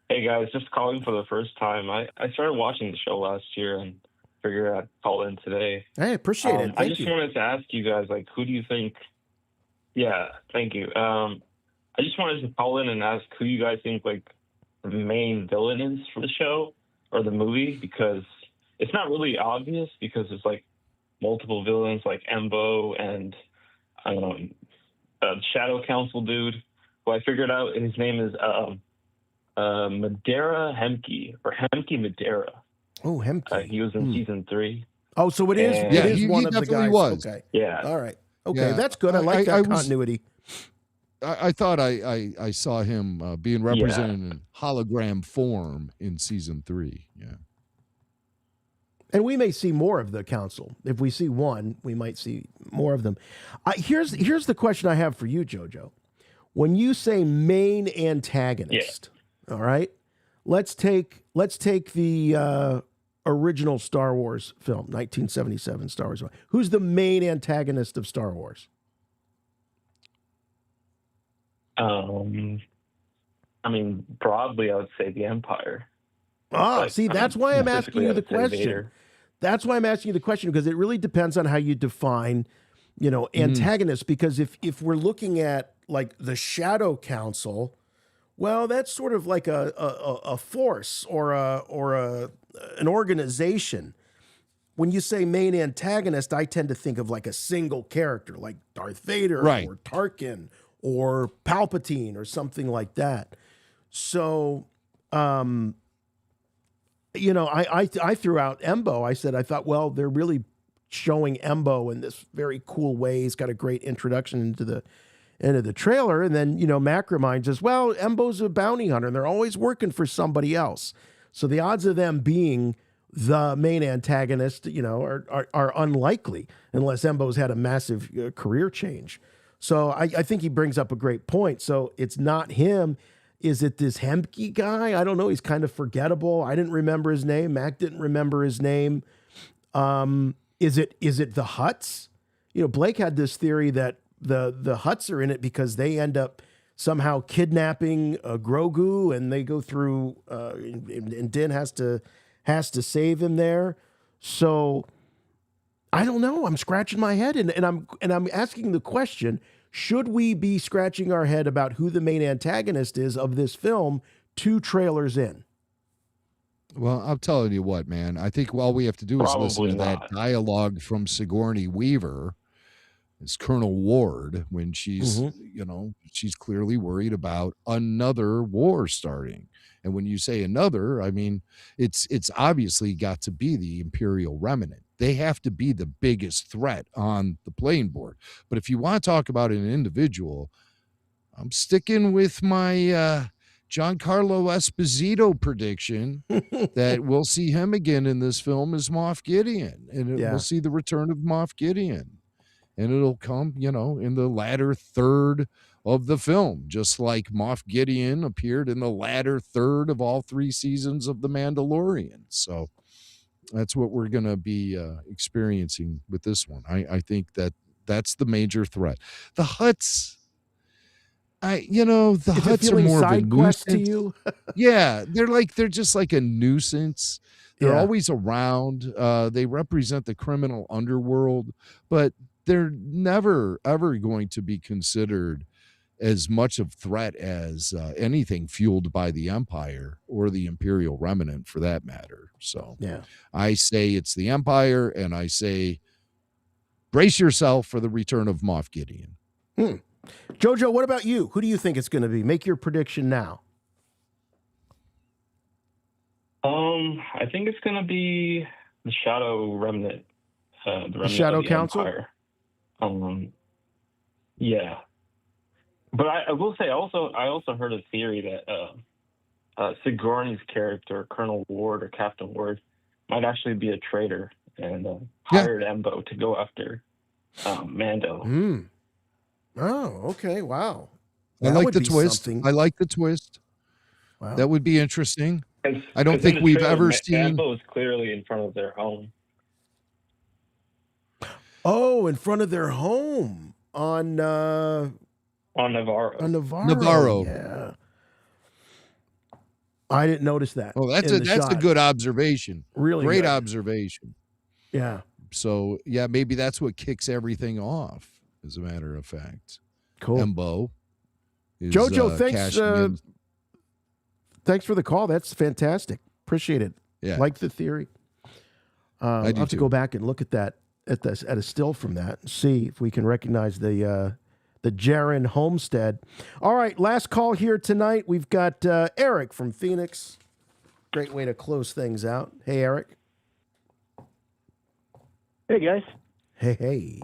Hey, guys, just calling for the first time. I started watching the show last year and figured I'd call in today. Hey, appreciate it. I just wanted to ask you guys, who do you think... Yeah, thank you. I just wanted to call in and ask who you guys think, the main villain is for the show or the movie, because it's not really obvious because it's, multiple villains like Embo and Shadow Council dude, who I figured out his name is Madeira Hemke, or Hemke Madeira. Oh, Hemke. He was in season 3. Oh, so it is. It is one of the guys. Was. Okay. Yeah. All right. Okay, that's good. I like that continuity. I thought I saw him being represented in hologram form in season 3. Yeah. And we may see more of the council. If we see one, we might see more of them. Here's the question I have for you, Jojo. When you say main antagonist, all right, let's take the original Star Wars film, 1977 Star Wars. Who's the main antagonist of Star Wars? I mean, broadly, I would say the Empire. See, that's why I'm asking you the question. Vader. That's why I'm asking you the question, because it really depends on how you define, antagonists. Because if we're looking at like the Shadow Council, well, that's sort of like a force or an organization. When you say main antagonist, I tend to think of like a single character, like Darth Vader or Tarkin or Palpatine or something like that. So, I threw out Embo. I said, I thought, well, they're really showing Embo in this very cool way. He's got a great introduction into the trailer. And then, Mac reminds us, well, Embo's a bounty hunter and they're always working for somebody else. So the odds of them being the main antagonist, are unlikely unless Embo's had a massive career change. So I think he brings up a great point. So it's not him. Is it this Hemke guy? I don't know. He's kind of forgettable. I didn't remember his name. Mac didn't remember his name. Is it the Hutts? Blake had this theory that the Hutts are in it because they end up somehow kidnapping Grogu, and they go through and Din has to save him there. So I don't know. I'm scratching my head, and I'm asking the question: should we be scratching our head about who the main antagonist is of this film 2 trailers in? Well, I'm telling you what, man. I think all we have to do is listen to that dialogue from Sigourney Weaver as Colonel Ward when she's, she's clearly worried about another war starting. And when you say another, I mean, it's obviously got to be the Imperial Remnant. They have to be the biggest threat on the playing board. But if you want to talk about an individual, I'm sticking with my Giancarlo Esposito prediction that we'll see him again in this film as Moff Gideon. And we'll see the return of Moff Gideon. And it'll come, in the latter third of the film, just like Moff Gideon appeared in the latter third of all 3 seasons of The Mandalorian. So that's what we're going to be experiencing with this one. I think that's the major threat. The Hutts, the Hutts are more of a nuisance to you. Yeah, they're just like a nuisance. They're always around. They represent the criminal underworld, but they're never ever going to be considered as much of threat as anything fueled by the Empire or the Imperial Remnant, for that matter. So I say it's the Empire, and I say brace yourself for the return of Moff Gideon. Jojo, what about you? Who do you think it's going to be? Make your prediction now. I think it's going to be the Shadow Remnant. The Remnant Shadow of the Council? Empire. Yeah. But I will say I also heard a theory that Sigourney's character, Colonel Ward or Captain Ward, might actually be a traitor and hired Embo to go after Mando. Oh, okay. Wow. I like the twist. I like the twist. Wow. That would be interesting. I don't 'Cause think in the we've trailer, ever seen. Embo is clearly in front of their home. Oh, in front of their home on Navarro. On Navarro. Navarro. Yeah. I didn't notice that. Oh, that's a good observation. Really great good. observation. Yeah. So maybe that's what kicks everything off. As a matter of fact, cool. Embo. Jojo, thanks for the call. That's fantastic. Appreciate it. Yeah, like the theory. I'll have to go back and look at that at a still from that and see if we can recognize the Jaron homestead. All right, last call here tonight. We've got Eric from Phoenix. Great way to close things out. Hey, Eric. Hey, guys. Hey.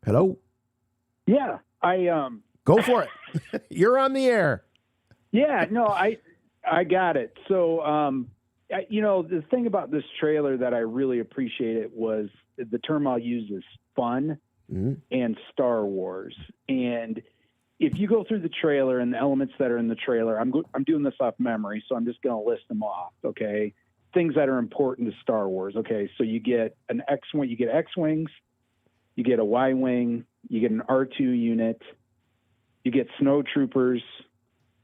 Hello. Yeah, I go for it. You're on the air. Yeah, no, I got it. So, the thing about this trailer that I really appreciated was the term I'll use is fun and Star Wars. And if you go through the trailer and the elements that are in the trailer, I'm doing this off memory, so I'm just going to list them off. Okay, things that are important to Star Wars. Okay, so you get an X-wing, you get X-wings, You get a Y-wing. You get an R2 unit. You get snow troopers.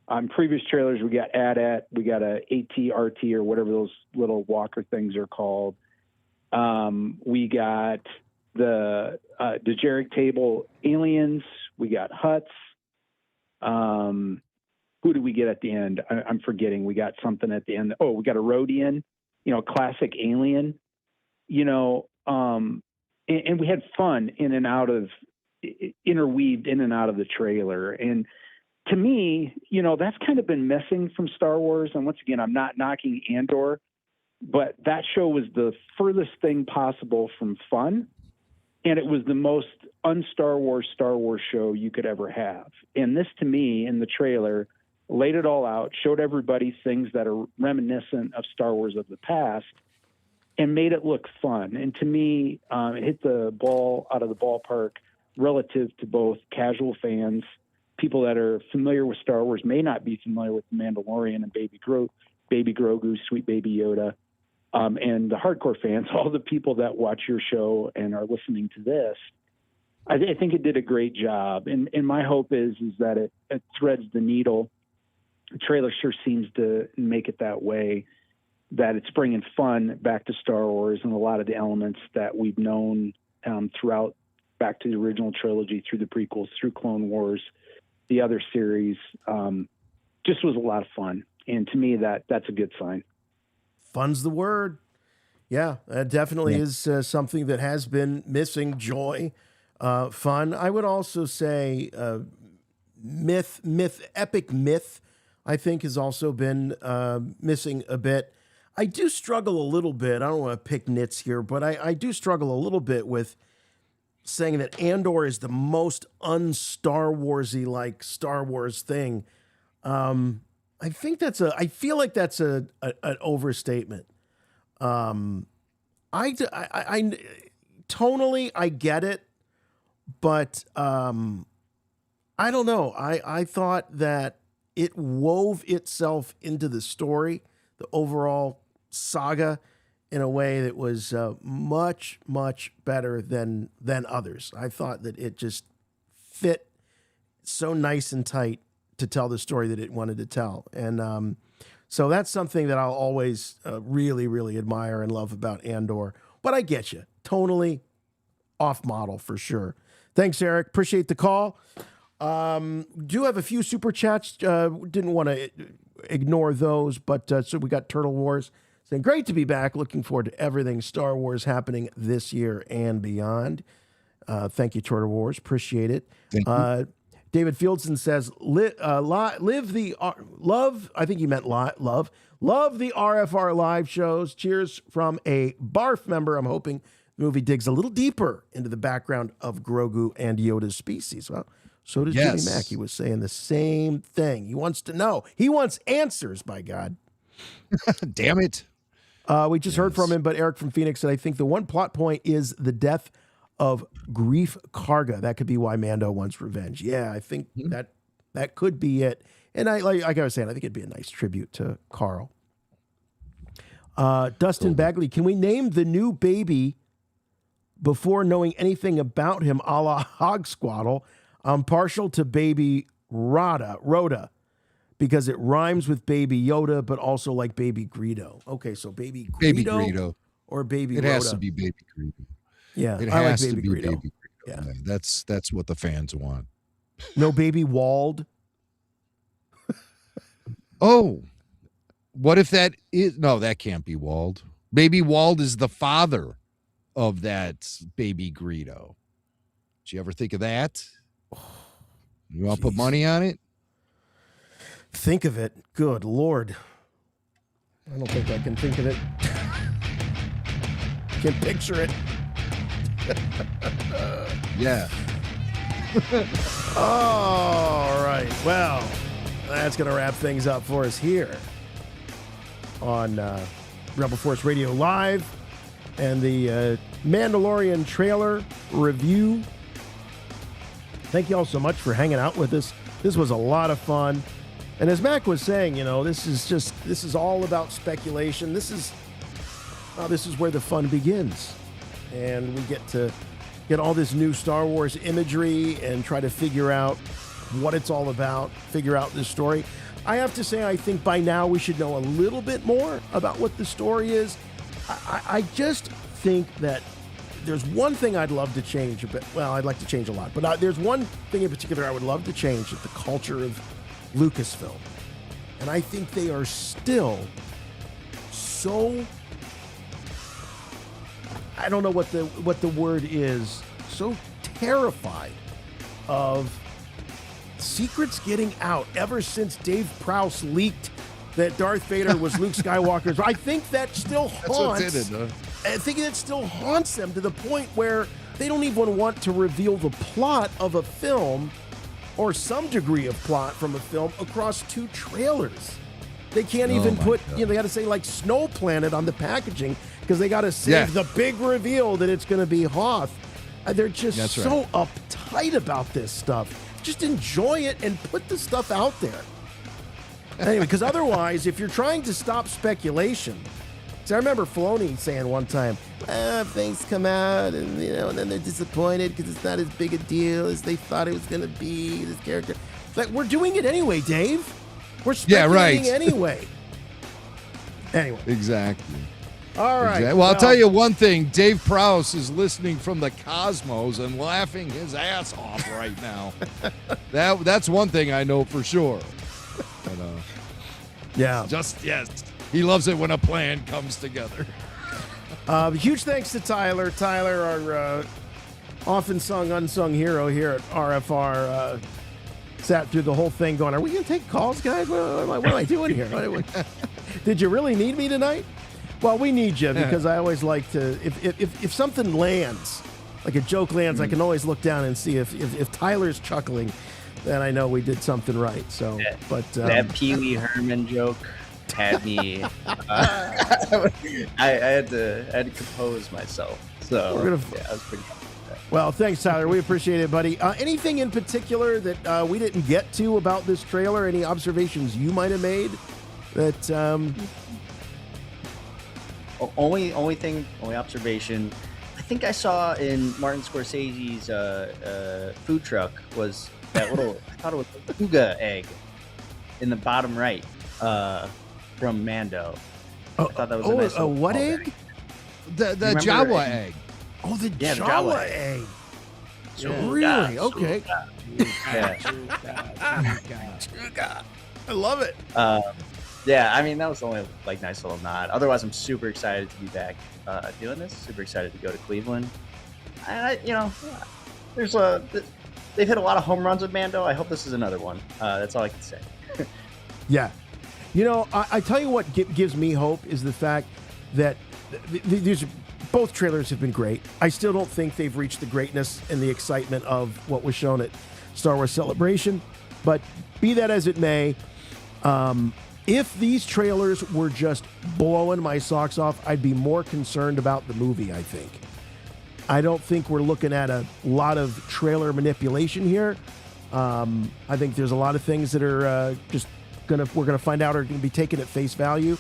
On previous trailers, we got AT-AT. We got a AT-RT or whatever those little walker things are called. We got the Jarek Table aliens. We got Hutts. Who do we get at the end? I'm forgetting. We got something at the end. Oh, we got a Rhodian, classic alien, and we had fun interweaved in and out of the trailer. And to me, that's kind of been missing from Star Wars. And once again, I'm not knocking Andor, but that show was the furthest thing possible from fun. And it was the most un-Star Wars show you could ever have. And this, to me, in the trailer, laid it all out, showed everybody things that are reminiscent of Star Wars of the past, and made it look fun. And to me, it hit the ball out of the ballpark relative to both casual fans, people that are familiar with Star Wars may not be familiar with The Mandalorian and Baby Grogu, Sweet Baby Yoda, and the hardcore fans, all the people that watch your show and are listening to this. I think it did a great job. And my hope is that it threads the needle. The trailer sure seems to make it that way, that it's bringing fun back to Star Wars and a lot of the elements that we've known throughout, back to the original trilogy, through the prequels, through Clone Wars, the other series. Just was a lot of fun. And to me, that's a good sign. Fun's the word. Yeah, that definitely is something that has been missing. Joy, fun. I would also say epic myth, I think, has also been missing a bit. I do struggle a little bit. I don't want to pick nits here, but I do struggle a little bit with saying that Andor is the most un-Star Warsy like Star Wars thing. I feel like that's an overstatement. I tonally, I get it, but I don't know. I thought that it wove itself into the story, the overall saga, in a way that was much, much better than others. I thought that it just fit so nice and tight to tell the story that it wanted to tell. And so that's something that I'll always really, really admire and love about Andor. But I get you. Tonally off model for sure. Thanks, Eric. Appreciate the call. Do have a few super chats. Didn't want to ignore those, but so we got Turtle Wars saying, great to be back. Looking forward to everything Star Wars happening this year and beyond. Thank you, Turtle Wars. Appreciate it. Thank you. David Fieldson says, live the love. I think he meant love. Love the RFR live shows. Cheers from a BARF member. I'm hoping the movie digs a little deeper into the background of Grogu and Yoda's species. Well, so does Jimmy Mack. He was saying the same thing. He wants to know. He wants answers, by God. Damn it. We just heard from him, but Eric from Phoenix said, I think the one plot point is the death of Grief Karga. That could be why Mando wants revenge. Yeah, I think that could be it. And like I was saying, I think it'd be a nice tribute to Carl. Dustin Bagley, can we name the new baby before knowing anything about him, a la Hogsquaddle? I'm partial to Baby Rhoda, because it rhymes with Baby Yoda, but also like Baby Greedo. Okay, so Baby Greedo or Baby Rhoda? It has to be Baby Greedo. Yeah, it has to be Baby Greedo. Yeah, that's what the fans want. No Baby Wald. Oh, what if that is? No, that can't be Wald. Baby Wald is the father of that Baby Greedo. Did you ever think of that? You want to put money on it? Think of it. Good Lord. I don't think I can think of it. Can't picture it. Yeah. All right. Well, that's going to wrap things up for us here on Rebel Force Radio Live and the Mandalorian trailer review. Thank you all so much for hanging out with us. This was a lot of fun. And as Mac was saying, this is all about speculation. This is where the fun begins. And we get to get all this new Star Wars imagery and try to figure out what it's all about, figure out this story. I have to say, I think by now we should know a little bit more about what the story is. I just think that there's one thing I'd love to change a bit. Well, I'd like to change a lot, but there's one thing in particular I would love to change, is the culture of Lucasfilm. And I think they are still so, I don't know what the word is, so terrified of secrets getting out ever since Dave Prowse leaked that Darth Vader was Luke Skywalker's. I think that still haunts. That's what did it, I think that still haunts them to the point where they don't even want to reveal the plot of a film or some degree of plot from a film across 2 trailers. They can't even put, they got to say like Snow Planet on the packaging because they got to save the big reveal that it's going to be Hoth. They're just so uptight about this stuff. Just enjoy it and put the stuff out there. Anyway, because otherwise, if you're trying to stop speculation, so I remember Filoni saying one time, things come out and, and then they're disappointed because it's not as big a deal as they thought it was going to be, this character. Like, we're doing it anyway, Dave. We're speculating anyway. Anyway. Exactly. All right. Exactly. Well, I'll tell you one thing. Dave Prowse is listening from the cosmos and laughing his ass off right now. That's one thing I know for sure. But, yeah. Yes. He loves it when a plan comes together. Huge thanks to Tyler. Tyler, our often sung, unsung hero here at RFR, sat through the whole thing going, are we going to take calls, guys? What am I doing here? Did you really need me tonight? Well, we need you because I always like to, if something lands, like a joke lands, I can always look down and see if Tyler's chuckling, then I know we did something right. So, that Pee Wee Herman joke had me. I had to compose myself. So I was pretty happy with that. Well, thanks, Tyler. We appreciate it, buddy. Anything in particular that we didn't get to about this trailer? Any observations you might have made that? Only observation I think I saw in Martin Scorsese's food truck was that little, I thought it was a Kuga egg in the bottom right from Mando. I thought that was a nice little what egg? The Jawa egg. Oh, the the Jawa egg. Really? Okay. I love it. Yeah, I mean, that was the only nice little nod. Otherwise, I'm super excited to be back doing this. Super excited to go to Cleveland. They've hit a lot of home runs with Mando. I hope this is another one. That's all I can say. Yeah. I tell you what gives me hope is the fact that these both trailers have been great. I still don't think they've reached the greatness and the excitement of what was shown at Star Wars Celebration. But be that as it may, if these trailers were just blowing my socks off, I'd be more concerned about the movie, I think. I don't think we're looking at a lot of trailer manipulation here. I think there's a lot of things that are we're gonna find out are gonna be taken at face value.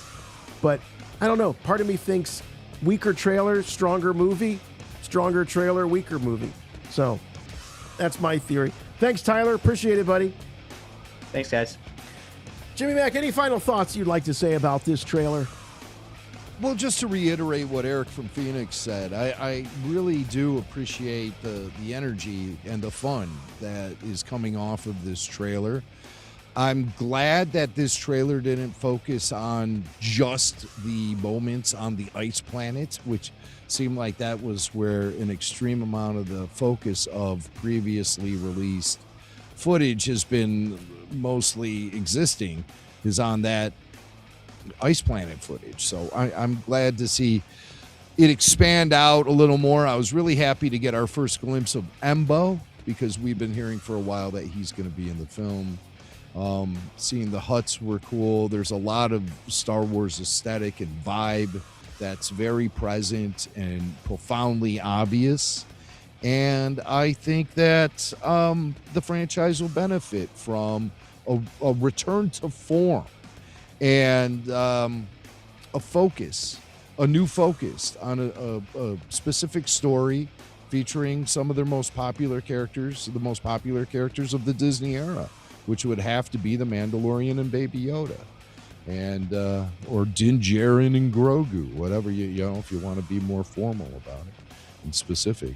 But I don't know. Part of me thinks weaker trailer, stronger movie, stronger trailer, weaker movie. So that's my theory. Thanks, Tyler. Appreciate it, buddy. Thanks, guys. Jimmy Mack, any final thoughts you'd like to say about this trailer? Well, just to reiterate what Eric from Phoenix said, I really do appreciate the energy and the fun that is coming off of this trailer. I'm glad that this trailer didn't focus on just the moments on the ice planet, which seemed like that was where an extreme amount of the focus of previously released footage has been mostly existing, is on that ice planet footage. So I'm glad to see it expand out a little more. I was really happy to get our first glimpse of Embo, because we've been hearing for a while that he's going to be in the film. Seeing the huts were cool. There's a lot of Star Wars aesthetic and vibe that's very present and profoundly obvious. And I think that the franchise will benefit from a return to form and a new focus on a specific story featuring some of their most popular characters, the most popular characters of the Disney era, which would have to be the Mandalorian and Baby Yoda, and or Din Djarin and Grogu, whatever you know, if you want to be more formal about it and specific.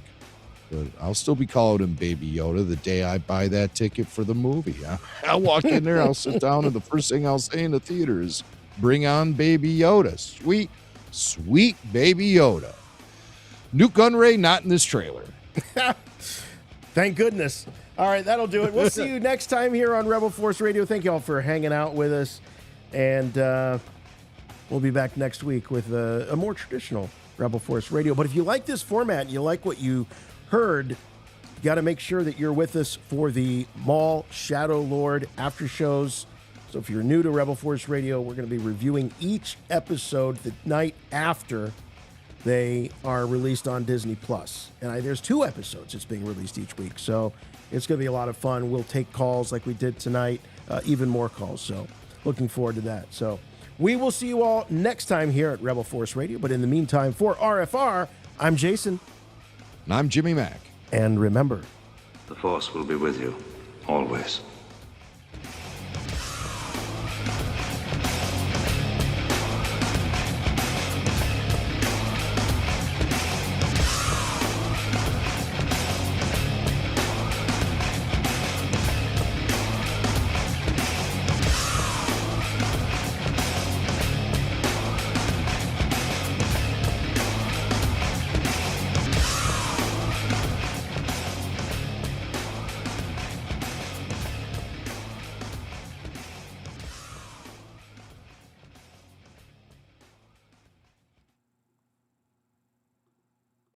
But I'll still be calling him Baby Yoda the day I buy that ticket for the movie. I'll walk in there, I'll sit down, and the first thing I'll say in the theater is, "Bring on Baby Yoda, sweet, sweet Baby Yoda." Nuke Gunray not in this trailer. Thank goodness. All right, that'll do it. We'll see you next time here on Rebel Force Radio. Thank you all for hanging out with us. And we'll be back next week with a more traditional Rebel Force Radio. But if you like this format and you like what you heard, you got to make sure that you're with us for the Maul Shadow Lord after shows. So if you're new to Rebel Force Radio, we're going to be reviewing each episode the night after they are released on Disney Plus. And there's 2 episodes that's being released each week. So it's going to be a lot of fun. We'll take calls like we did tonight, even more calls. So looking forward to that. So we will see you all next time here at Rebel Force Radio. But in the meantime, for RFR, I'm Jason. And I'm Jimmy Mack. And remember, The Force will be with you, always.